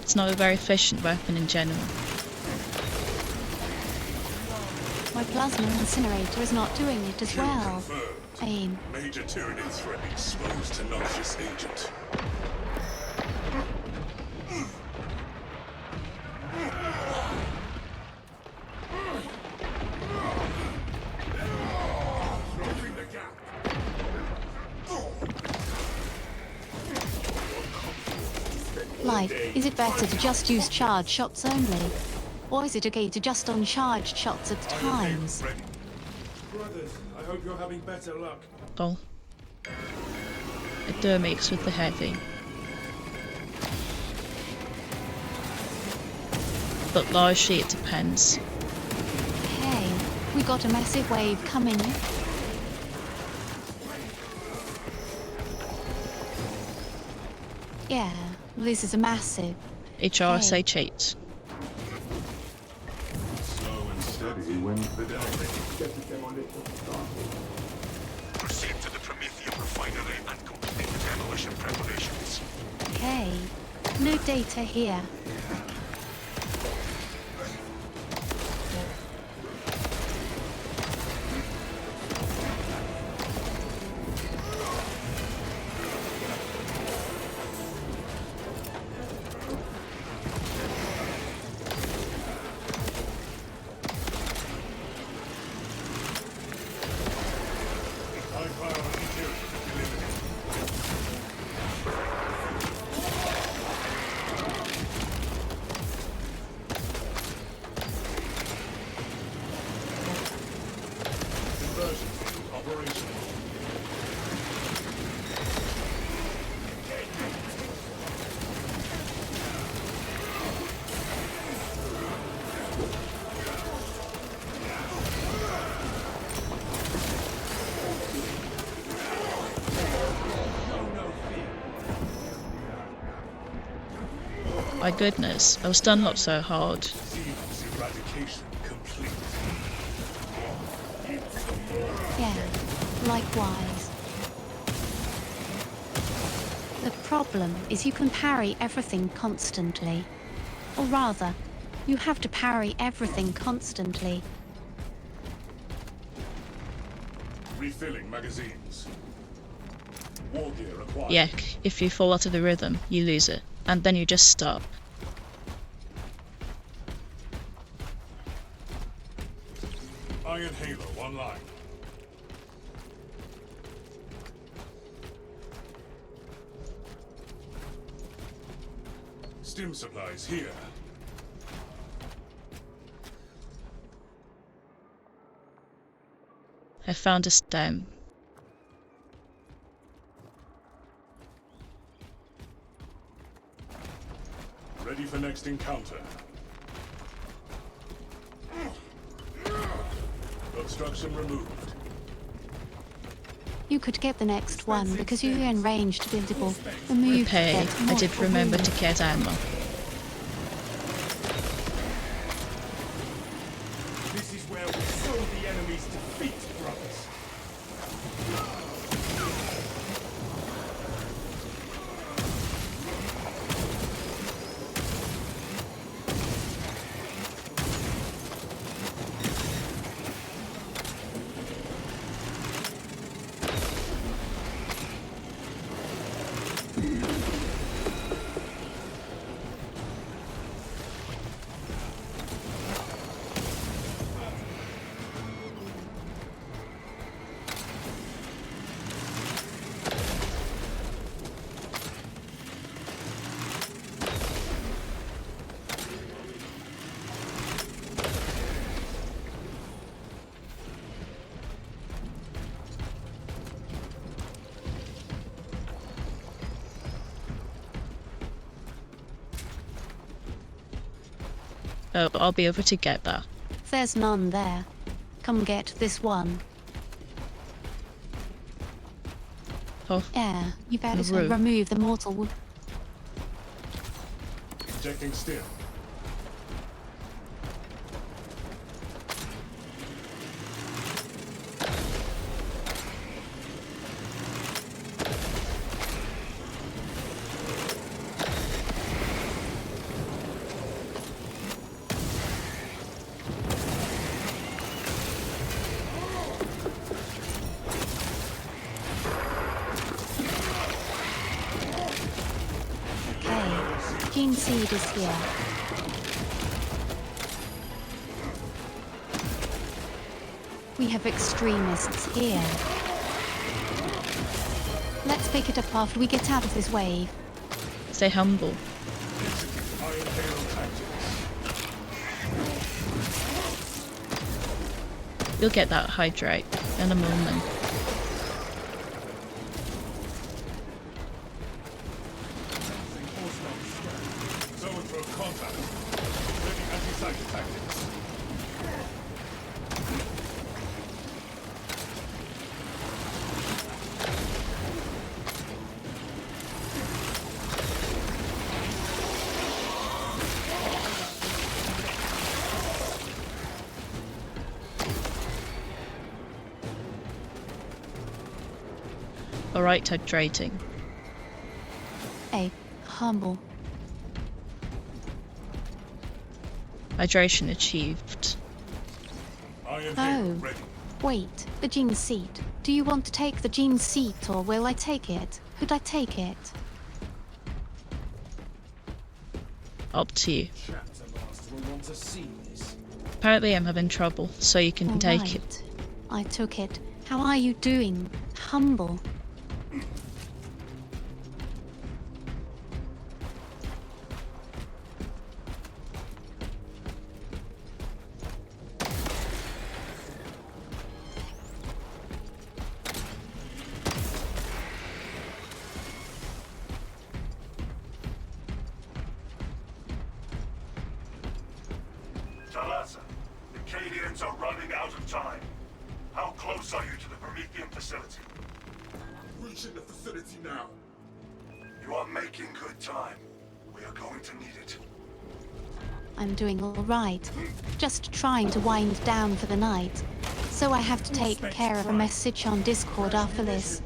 it's not a very efficient weapon in general. My plasma incinerator is not doing it as well. Confirmed. Major tyranny threat exposed to noxious agent. Closing the gap. Like, is it better to just use charged shots only? Or is it okay to just uncharged shots at times? Brothers, I hope you're having better luck. Oh. It do mix with the heavy. But largely it depends. Hey, we got a massive wave coming. Yeah, this is a massive. HRSH8. Slow and steady wins the day. Proceed to the Prometheum refinery and complete the demolition preparations. Okay, no data here. High priority tyranny eliminated. Conversion operational. My goodness, I was done not so hard. Xenos eradication complete. Yeah, likewise. The problem is you can parry everything constantly. Or rather, you have to parry everything constantly. Refilling magazines. War gear acquired. Yeah, if you fall out of the rhythm, you lose it, and then you just stop. Iron Halo online. Stim supplies here. I found a stem. Ready for next encounter. Obstruction removed. You could get the next one because you're in range to visible. Remove Okay, that I did mortal remember wound. to get ammo. This is where we sow the enemy's defeat, brothers. Oh, I'll be over to get that. There's none there. Come get this one. Oh, Yeah, you better The room. remove the mortal wound. Injecting stim. Okay, gene seed is here. We have extremists here. Let's pick it up after we get out of this wave. stay humble. Execute Iron Halo tactics. You'll get that hydrate in a moment. Zone for contact. Ready anti-psychic tactics. Alright, hydrating. Hey, humble. Hydration achieved. Iron Oh. Halo ready. Wait, the gene seed. Do you want to take the gene seed or will I take it? Could I take it? Up to you. Chapter Master will want to see this. Apparently I'm having trouble, so you can All take it. right. I took it. How are you doing? Humble. Talassa, the Cadians are running out of time. How close are you to the Promethean facility? Reaching the facility now. You are making good time. We are going to need it. I'm doing all right. Just trying to wind down for the night. So I have to take care of a message on Discord after this.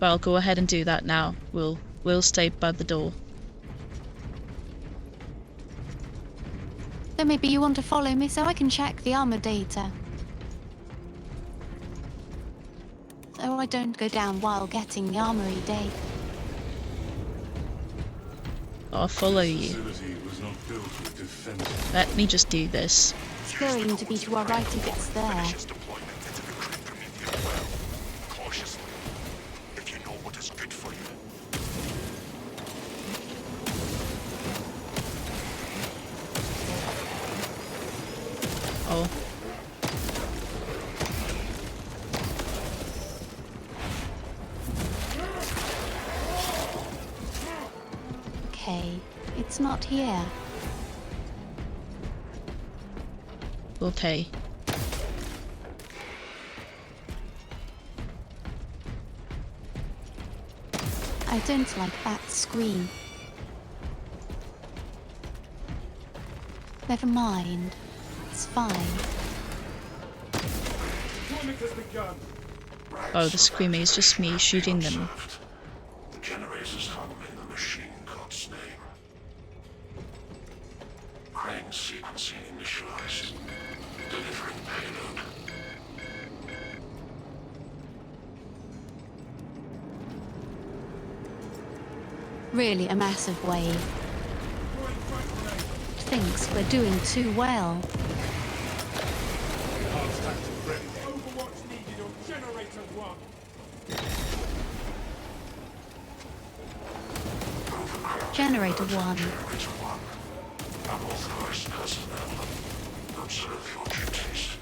Well, go ahead and do that now. We'll stay by the door. Then maybe you want to follow me so I can check the armor data. So I don't go down while getting the armory day. I'll follow you. Facility was not built with defense. Let me just do this. It's going to be to our right if it's there. Finish its deployment into the Crypt Promethean well. Cautiously. If you know what is good for you. Oh. Okay, it's not here. Okay. I don't like that scream. Never mind. It's fine. Deployment has begun. Oh, the screaming is just me shooting them. The generators hung in the machine god's name. Crane sequencing initialized. Delivering payload. Really a massive wave. Thinks we're doing too well. Overwatch needed on generator 1. Generator 1. Generator 1. Unauthorized personnel. Observe your duties.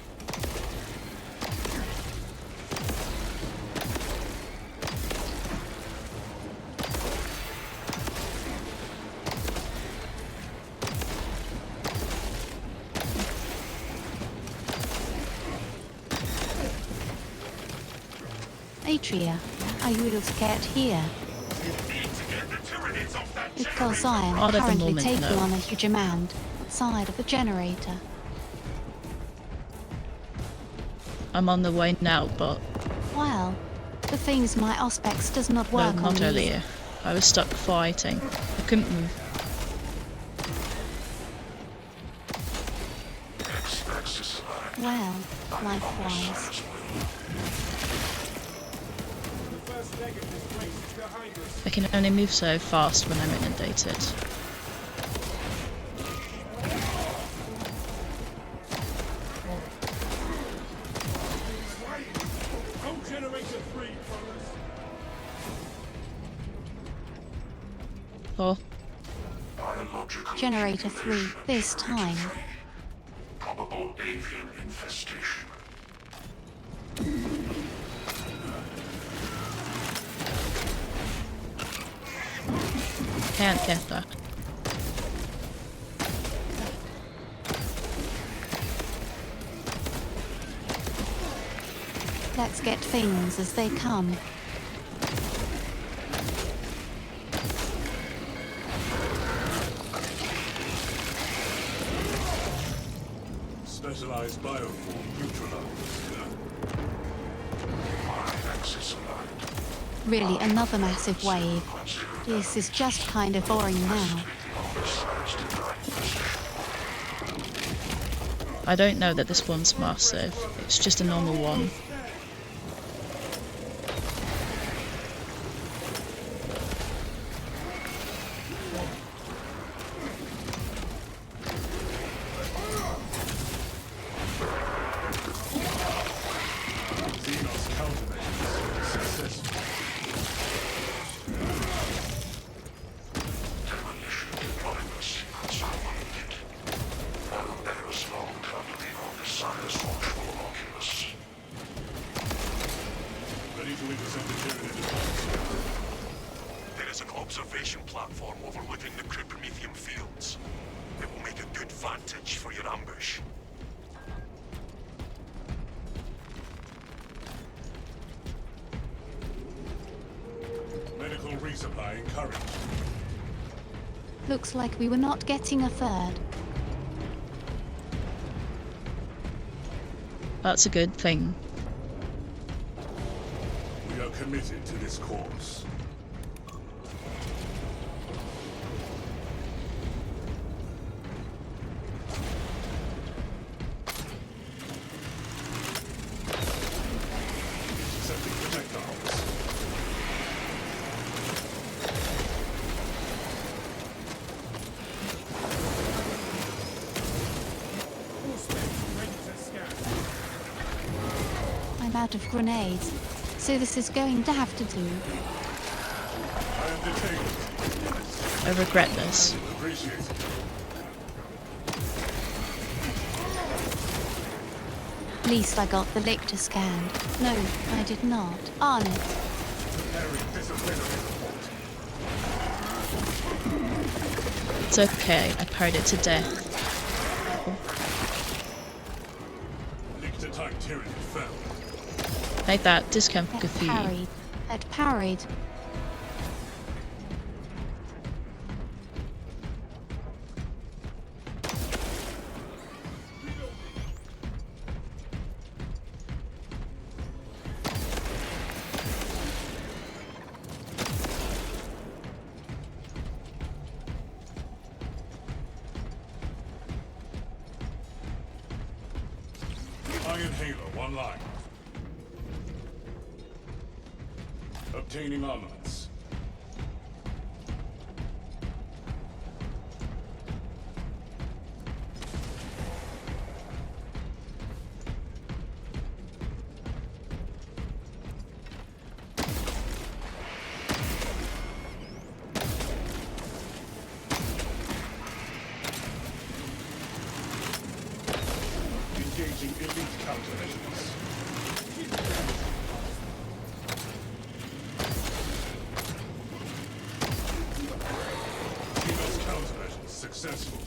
Atria, are you able to get here? Because I am Not at the currently moment, taking no. on a huge amount outside of the generator. I'm on the way now, but Well, the things my Auspex does not no, work on not these. earlier. I was stuck fighting. I couldn't move. Well, likewise. The first leg of this race is behind us. I can only move so fast when I'm inundated. Hold generator 3, fellas. Oh, Biological Generator 3 accumulation this time. Probable avian infestation. can't get that. Let's get things as they come. Specialized bioform neutralized. Axis aligned. Really another massive wave. This is just kind of boring now. I don't know that this one's massive. It's just a normal one. Xenos countermeasures successful. Demolition deployment sequence completed. No errors logged under the Omniscience watchful oculus. Ready to intercept the Tyranid advance. There is an observation platform overlooking the Promethean fields. It will make a good vantage for your ambush. Medical resupply encouraged. Looks like we were not getting a third. That's a good thing. We are committed to this cause. Setting projectiles. I'm out of grenades, so this is going to have to do. I am detained. I regret this. Appreciate it. At least I got the lictor scanned. No, I did not. On it. Preparing disciplinary report. It's okay, I parried it to death. Lictor type tyranny fell. Like that, discount That Goofy. parried. That parried. Iron Halo, one line. Obtaining armaments. Engaging elite countermeasures. Xenos countermeasures successful.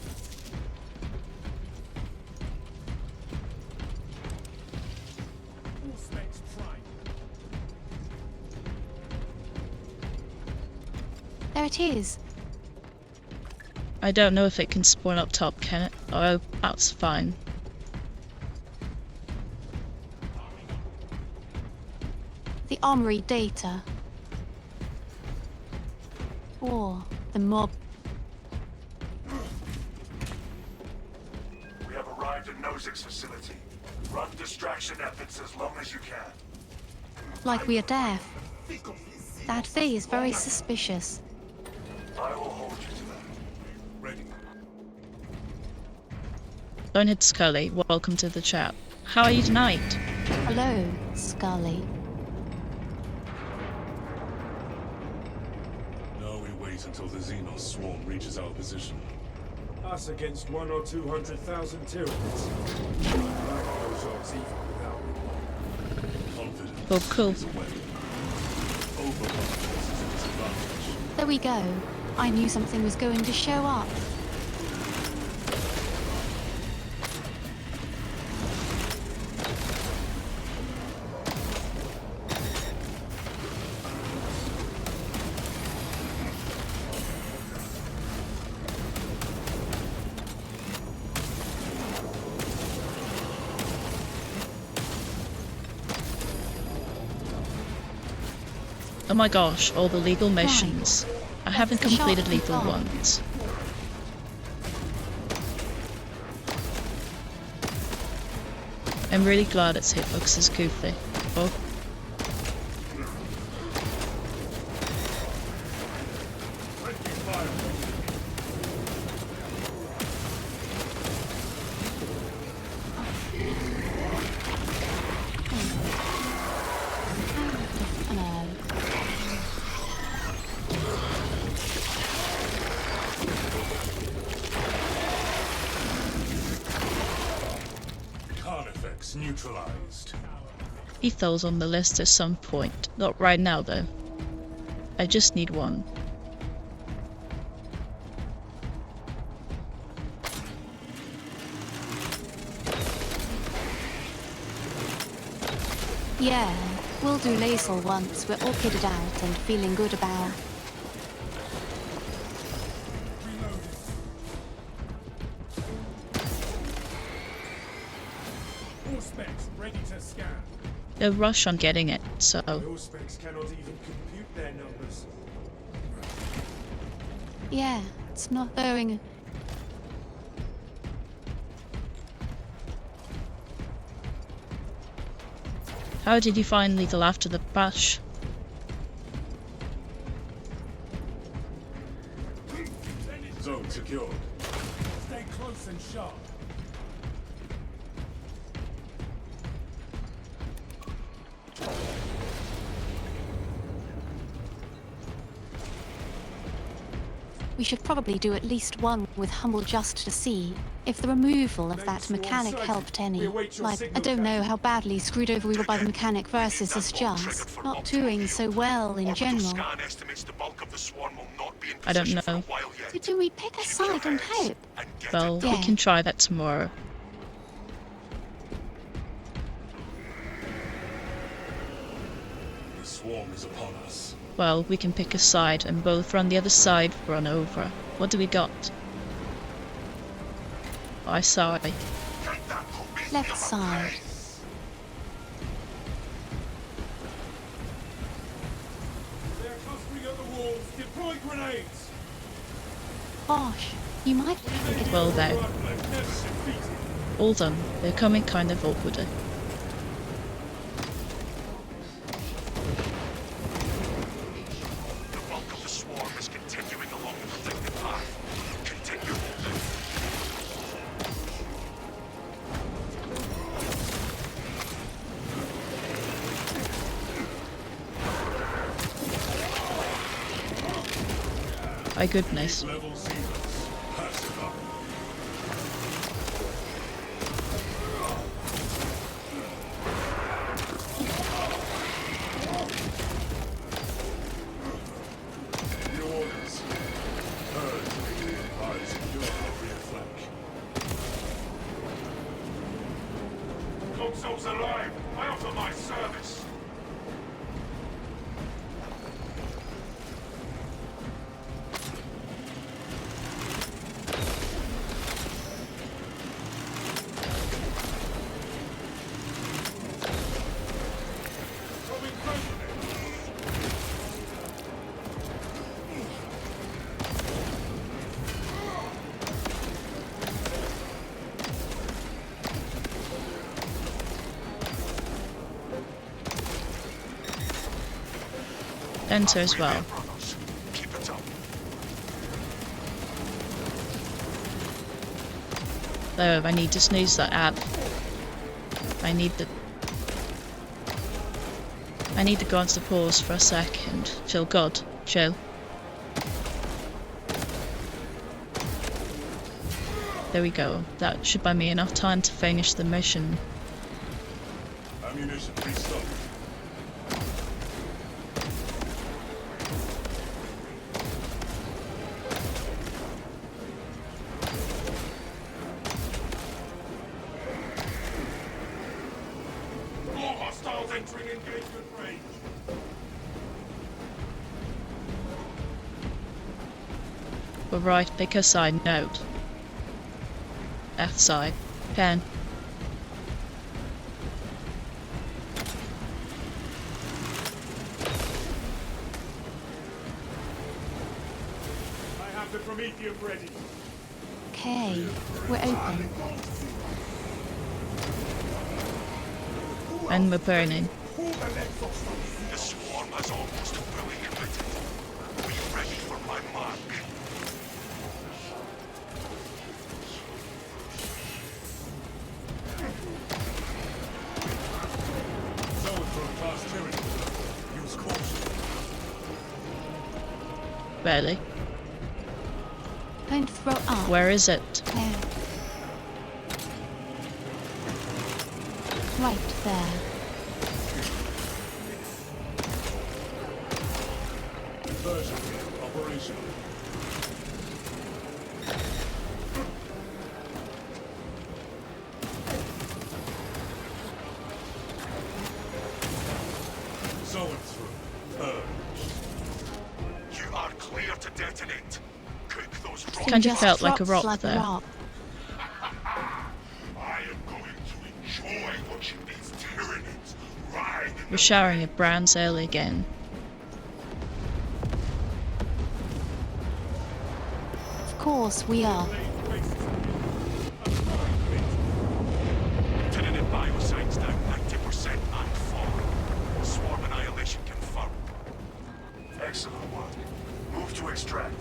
There it is. I don't know if it can spawn up top, can it? Oh, that's fine. The armory data. Or the mob. We have arrived at Nozick's facility. Run distraction efforts as long as you can. Like we are deaf. That fee is very suspicious. I will hold you to that. Ready. Bonehead Scully, welcome to the chat. How are you tonight? Hello, Scully. Now we wait until the Xenos swarm reaches our position. Us against 100,000 or 200,000 Tyranids. I like those odds even without me. Confidence Oh, cool. is a weapon. Overconfidence is a disadvantage. There we go. I knew something was going to show up. Oh my gosh, all the legal missions. I haven't the shot completed we lethal got. ones. I'm really glad its hitbox is goofy. Oh, Friendly fire. No. Carnifex neutralized. Ethel's on the list at some point. Not right now though. I just need one. Yeah, we'll do Lazel once we're all kitted out and feeling good about. All specs ready no rush on getting it, so... Your specs cannot even compute their numbers. Yeah, it's not going. How did you find Lethal after the bash? Zone secured. Stay close and sharp. We should probably do at least one with Humble just to see if the removal of that mechanic helped any. Like, I don't know how badly screwed over we were by the mechanic versus us just not doing so well in general. I don't know. So do we pick a side and hope? Well, we can try that tomorrow. The swarm is upon us. Well, we can pick a side and both run the other side, run over. What do we got? I saw it. Left side. They're clustering at the walls. Deploy grenades. Gosh, you might think it. Well, there. All done. They're coming kind of awkwardly. My goodness. Console's alive. I offer my service. Enter as well. Though I need to snooze that app. I need the gods to pause for a second. Chill, God, chill. There we go. That should buy me enough time to finish the mission. Ammunition restocked. More hostiles entering engagement range. We're right, pick a side, note. Left side. Pen. I have the Prometheum ready. Okay, we're open. And we're burning. The swarm has almost fully committed. Are you ready for my mark? Zone for a fast tyranny. Use caution. Barely. Don't throw up. Where is it? There. Right there. Diversion operational. Zone through. You are clear to detonate. Cook those rockets. Kind of Just felt like a drops rock there. I am going to enjoy watching these Tyranids rise We're showering a brown sail again. Of course we are. Tentative biosign's down 90% and falling. Swarm annihilation confirmed. Excellent work. Move to extract.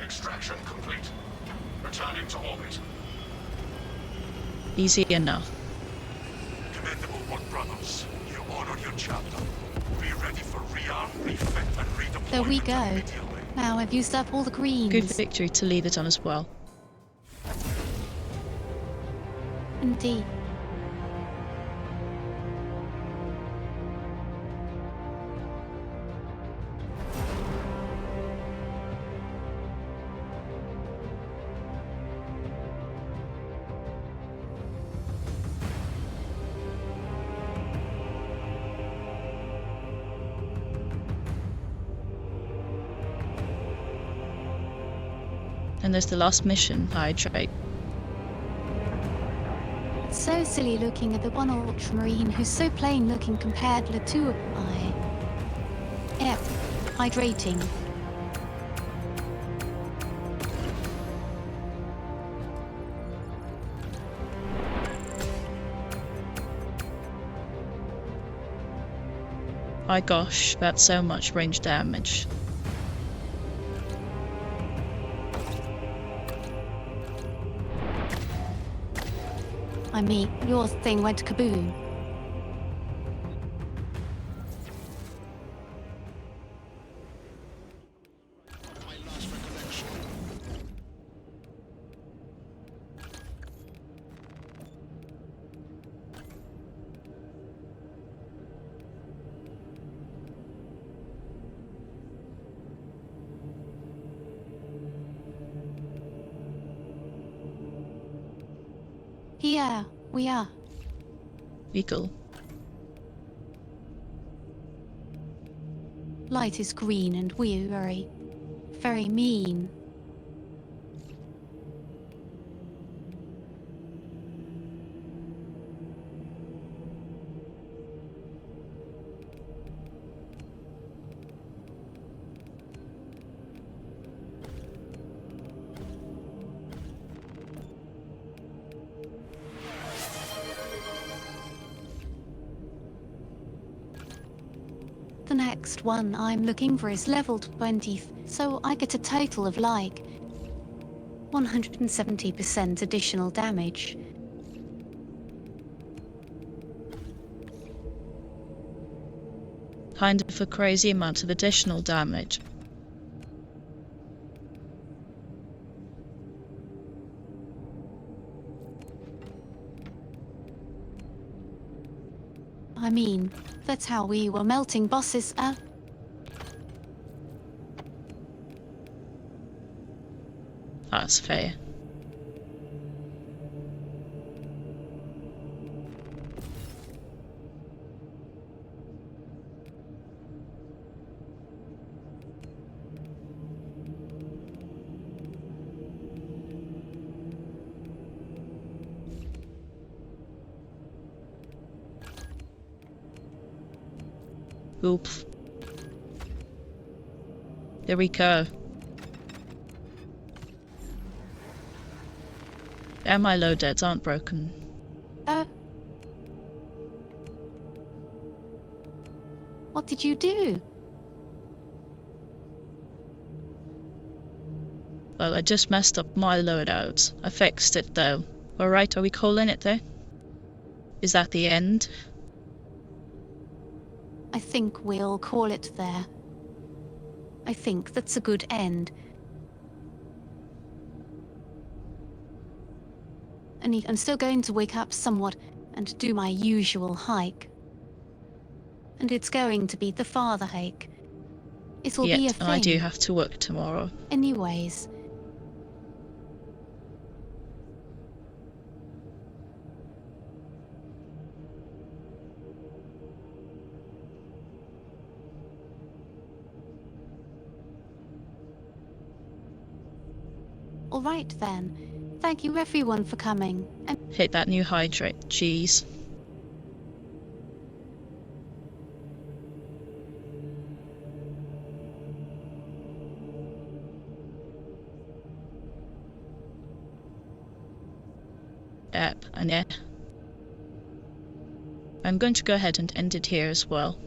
Extraction complete. Returning to orbit. Easy enough. Commendable work, brothers. You honored your chapter. Be ready for rearm, refit, and redeployment There we go. immediately. Now I've used up all the Good greens. victory to leave it on as well. Indeed. And there's the last mission, hydrate. It's so silly looking at the one ultramarine who's so plain looking compared to the two hydrating. My gosh, that's so much range damage. I mean, your thing went kaboom. My last recollection. Here we are. Eagle. Light is green and we're very, very mean. The next one I'm looking for is level 20, so I get a total of like 170% additional damage. Kind of a crazy amount of additional damage. I mean, that's how we were melting bosses, That's fair. Oops. There we go. And my low deads aren't broken. What did you do? Well, I just messed up my loadout. I fixed it though. Alright, are we calling it there? Is that the end? I think we'll call it there. I think that's a good end. I'm still going to wake up somewhat and do my usual hike. And it's going to be the father hike. It'll be a Yet, thing. I do have to work tomorrow. Anyways. Alright then. Thank you everyone for coming. And Hit that new hydrate, cheese. Yep, and yeah. I'm going to go ahead and end it here as well.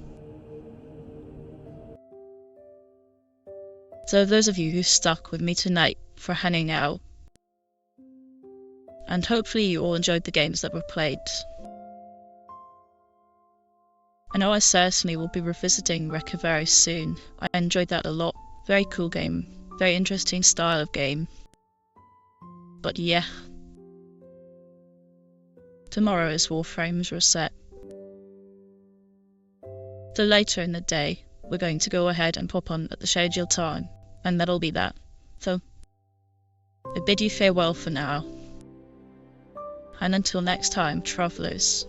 So those of you who stuck with me tonight for hanging out, and hopefully you all enjoyed the games that were played. I know I certainly will be revisiting Reka very soon. I enjoyed that a lot. Very cool game. Very interesting style of game. But yeah. Tomorrow is Warframe's reset. So later in the day, we're going to go ahead and pop on at the scheduled time. And that'll be that. So, I bid you farewell for now. And until next time, travellers.